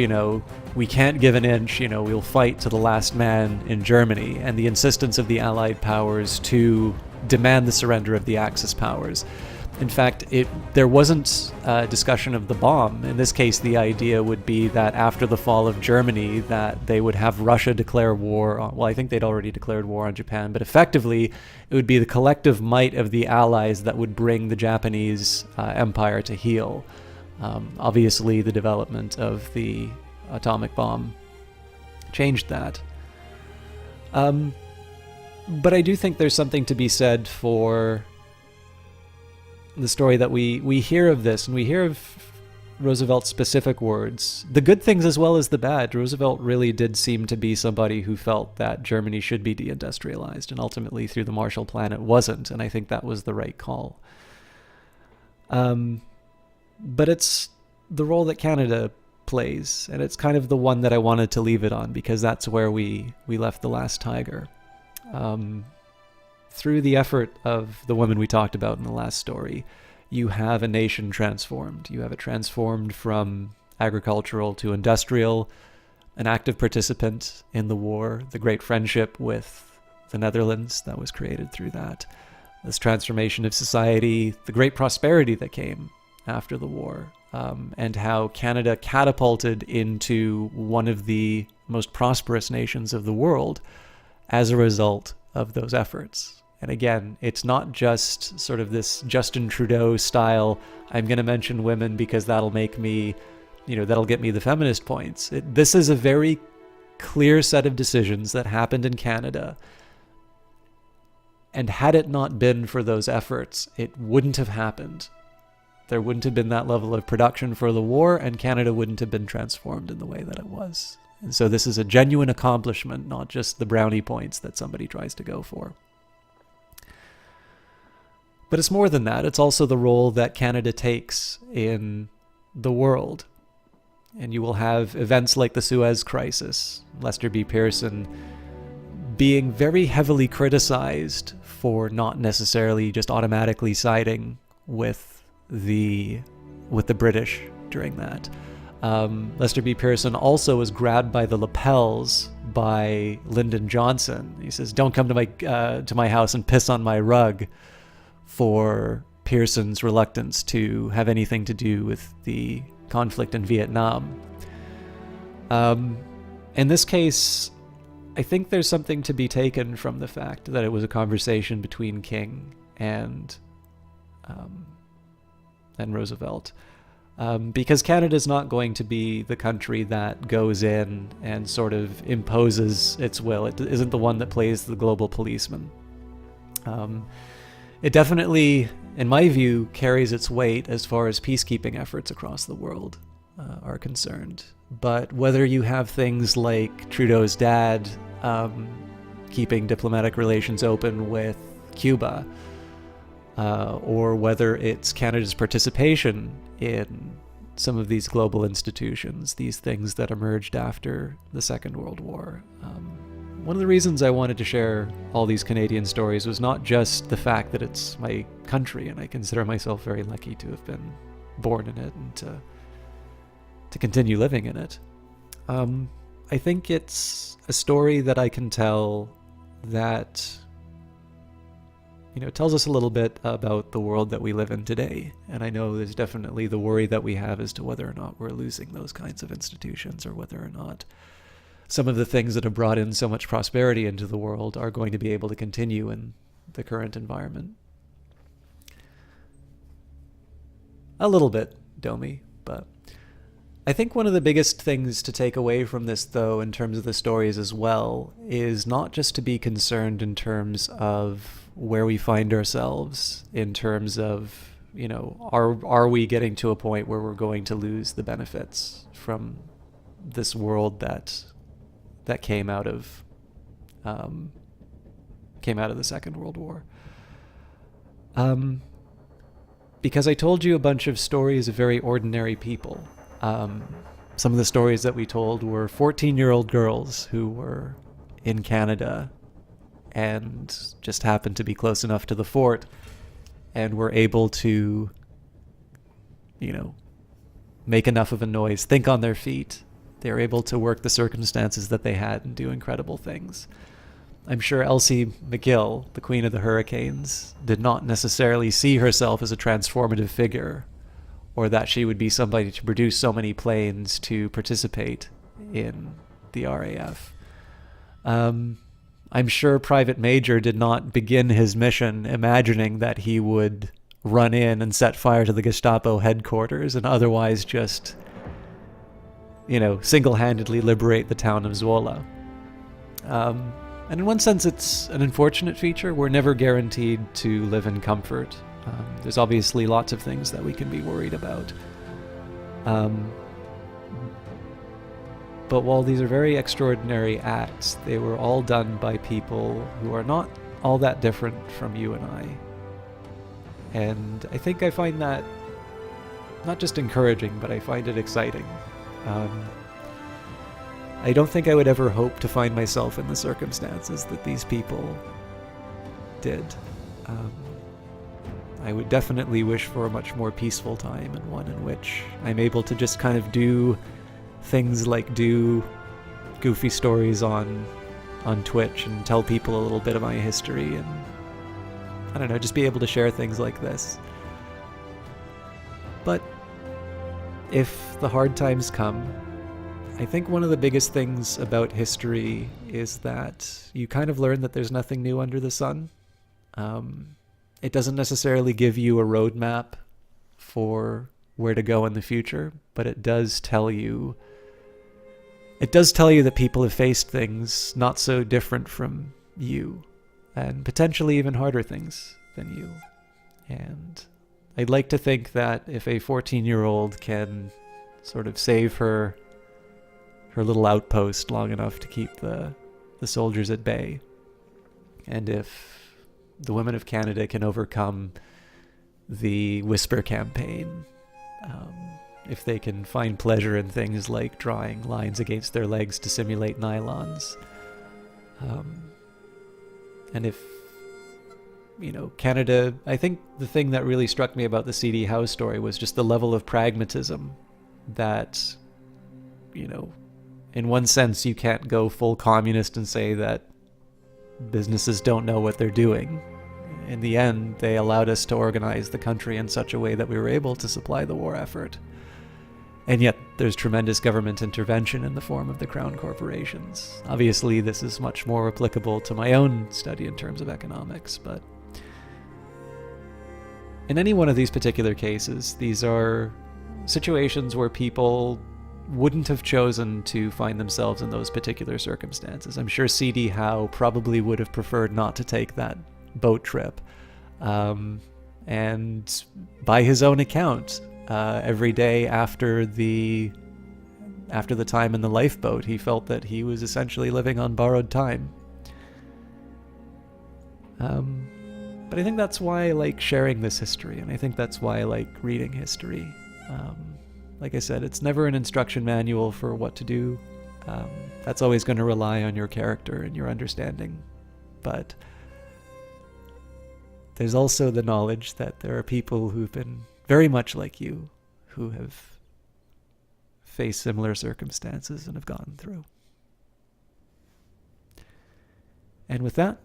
we can't give an inch, we'll fight to the last man in Germany, and the insistence of the Allied powers to demand the surrender of the Axis powers. In fact, there wasn't a discussion of the bomb. In this case, the idea would be that after the fall of Germany, that they would have Russia declare war on, well, I think they'd already declared war on Japan, but effectively, it would be the collective might of the Allies that would bring the Japanese empire to heel. Obviously, the development of the atomic bomb changed that. But I do think there's something to be said for the story that we hear of this, and we hear of Roosevelt's specific words, the good things as well as the bad. Roosevelt really did seem to be somebody who felt that Germany should be deindustrialized, and ultimately through the Marshall Plan it wasn't, and I think that was the right call. But it's the role that Canada plays, and it's kind of the one that I wanted to leave it on, because that's where we left The Last Tiger. Through the effort of the women we talked about in the last story, you have a nation transformed. You have it transformed from agricultural to industrial, an active participant in the war, the great friendship with the Netherlands that was created through that, this transformation of society, the great prosperity that came after the war, and how Canada catapulted into one of the most prosperous nations of the world as a result of those efforts. And again, it's not just sort of this Justin Trudeau style, I'm going to mention women because that'll make me, that'll get me the feminist points. This is a very clear set of decisions that happened in Canada. And had it not been for those efforts, it wouldn't have happened. There wouldn't have been that level of production for the war, and Canada wouldn't have been transformed in the way that it was. And so this is a genuine accomplishment, not just the brownie points that somebody tries to go for. But it's more than that. It's also the role that Canada takes in the world. And you will have events like the Suez Crisis, Lester B. Pearson being very heavily criticized for not necessarily just automatically siding with the British during that. Lester B. Pearson also was grabbed by the lapels by Lyndon Johnson. He says, "Don't come to my house and piss on my rug," for Pearson's reluctance to have anything to do with the conflict in Vietnam. In this case, I think there's something to be taken from the fact that it was a conversation between King and Roosevelt. Because Canada's not going to be the country that goes in and sort of imposes its will. It isn't the one that plays the global policeman. It definitely, in my view, carries its weight as far as peacekeeping efforts across the world are concerned. But whether you have things like Trudeau's dad keeping diplomatic relations open with Cuba, or whether it's Canada's participation in some of these global institutions, these things that emerged after the Second World War. One of the reasons I wanted to share all these Canadian stories was not just the fact that it's my country, and I consider myself very lucky to have been born in it and to continue living in it. I think it's a story that I can tell that tells us a little bit about the world that we live in today. And I know there's definitely the worry that we have as to whether or not we're losing those kinds of institutions, or whether or not some of the things that have brought in so much prosperity into the world are going to be able to continue in the current environment. A little bit, Domi, but I think one of the biggest things to take away from this, though, in terms of the stories as well, is not just to be concerned in terms of where we find ourselves, in terms of, are we getting to a point where we're going to lose the benefits from this world that came out of the Second World War. Because I told you a bunch of stories of very ordinary people. Some of the stories that we told were 14-year-old girls who were in Canada and just happened to be close enough to the fort and were able to, make enough of a noise, think on their feet. They were able to work the circumstances that they had and do incredible things. I'm sure Elsie McGill, the Queen of the Hurricanes, did not necessarily see herself as a transformative figure, or that she would be somebody to produce so many planes to participate in the RAF. I'm sure Private Major did not begin his mission imagining that he would run in and set fire to the Gestapo headquarters and otherwise just, single-handedly liberate the town of Zwolle. And in one sense, it's an unfortunate feature. We're never guaranteed to live in comfort. There's obviously lots of things that we can be worried about. But while these are very extraordinary acts, they were all done by people who are not all that different from you and I. And I think I find that not just encouraging, but I find it exciting. I don't think I would ever hope to find myself in the circumstances that these people did. I would definitely wish for a much more peaceful time, and one in which I'm able to just kind of do things like do goofy stories on Twitch and tell people a little bit of my history, and I don't know, just be able to share things like this. But if the hard times come, I think one of the biggest things about history is that you kind of learn that there's nothing new under the sun. It doesn't necessarily give you a roadmap for where to go in the future, but it does tell you that people have faced things not so different from you, and potentially even harder things than you. And I'd like to think that if a 14-year-old can sort of save her little outpost long enough to keep the soldiers at bay. And if the women of Canada can overcome the Whisper campaign, if they can find pleasure in things like drawing lines against their legs to simulate nylons, and if, Canada, I think the thing that really struck me about the C.D. Howe story was just the level of pragmatism that, in one sense you can't go full communist and say that businesses don't know what they're doing. In the end, they allowed us to organize the country in such a way that we were able to supply the war effort. And yet, there's tremendous government intervention in the form of the crown corporations. Obviously, this is much more applicable to my own study in terms of economics, but in any one of these particular cases, these are situations where people wouldn't have chosen to find themselves in those particular circumstances. I'm sure C.D. Howe probably would have preferred not to take that boat trip. And by his own account, every day after the time in the lifeboat, he felt that he was essentially living on borrowed time. But I think that's why I like sharing this history, and I think that's why I like reading history. Like I said, it's never an instruction manual for what to do. That's always going to rely on your character and your understanding. But there's also the knowledge that there are people who've been very much like you, who have faced similar circumstances and have gone through. And with that,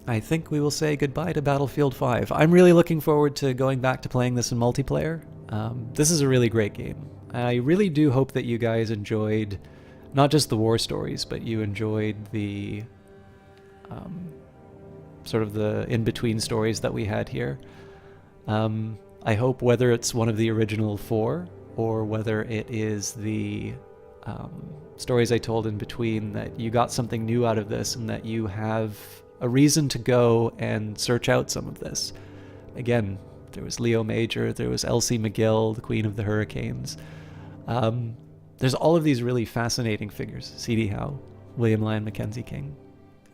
I think we will say goodbye to Battlefield 5. I'm really looking forward to going back to playing this in multiplayer. This is a really great game. I really do hope that you guys enjoyed not just the war stories, but you enjoyed the sort of the in-between stories that we had here. I hope whether it's one of the original 4 or whether it is the stories I told in between, that you got something new out of this and that you have a reason to go and search out some of this. Again, there was Leo Major, there was Elsie McGill, the Queen of the Hurricanes. There's all of these really fascinating figures. C.D. Howe, William Lyon Mackenzie King.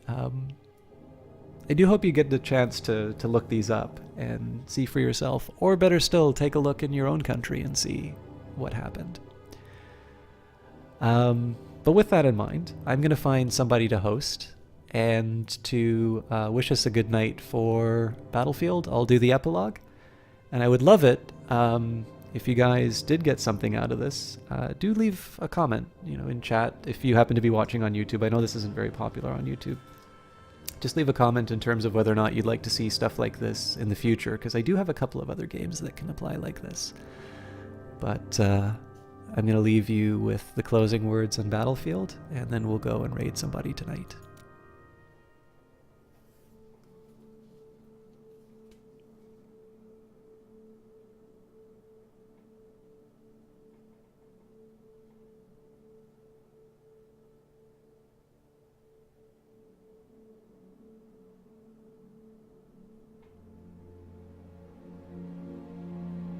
I do hope you get the chance to look these up and see for yourself, or better still, take a look in your own country and see what happened. But with that in mind, I'm going to find somebody to host and to wish us a good night for Battlefield. I'll do the epilogue, and I would love it if you guys did get something out of this. Do leave a comment, in chat if you happen to be watching on YouTube. I know this isn't very popular on YouTube. Just leave a comment in terms of whether or not you'd like to see stuff like this in the future, because I do have a couple of other games that can apply like this. But I'm going to leave you with the closing words on Battlefield, and then we'll go and raid somebody tonight.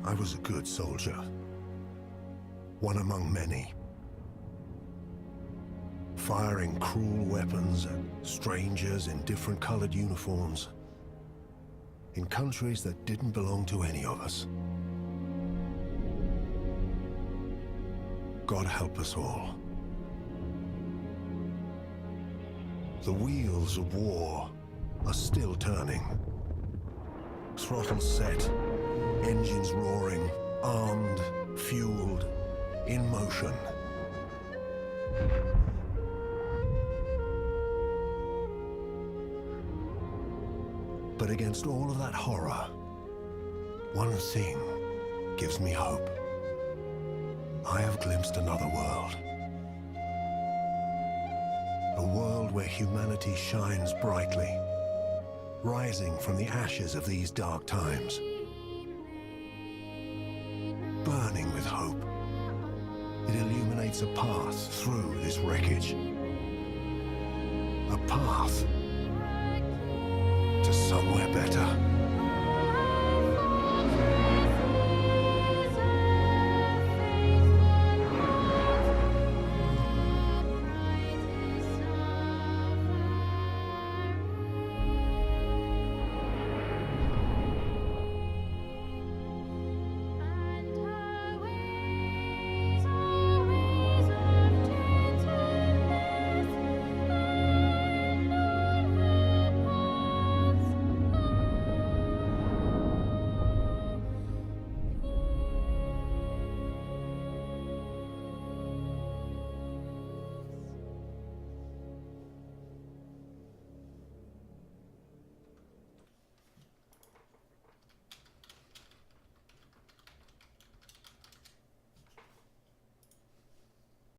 I was a good soldier, one among many, firing cruel weapons at strangers in different colored uniforms, in countries that didn't belong to any of us. God help us all. The wheels of war are still turning. Throttles set, engines roaring, armed, fueled, in motion. But against all of that horror, one thing gives me hope. I have glimpsed another world. A world where humanity shines brightly, rising from the ashes of these dark times. Burning with hope, it illuminates a path through this wreckage. A path to somewhere better.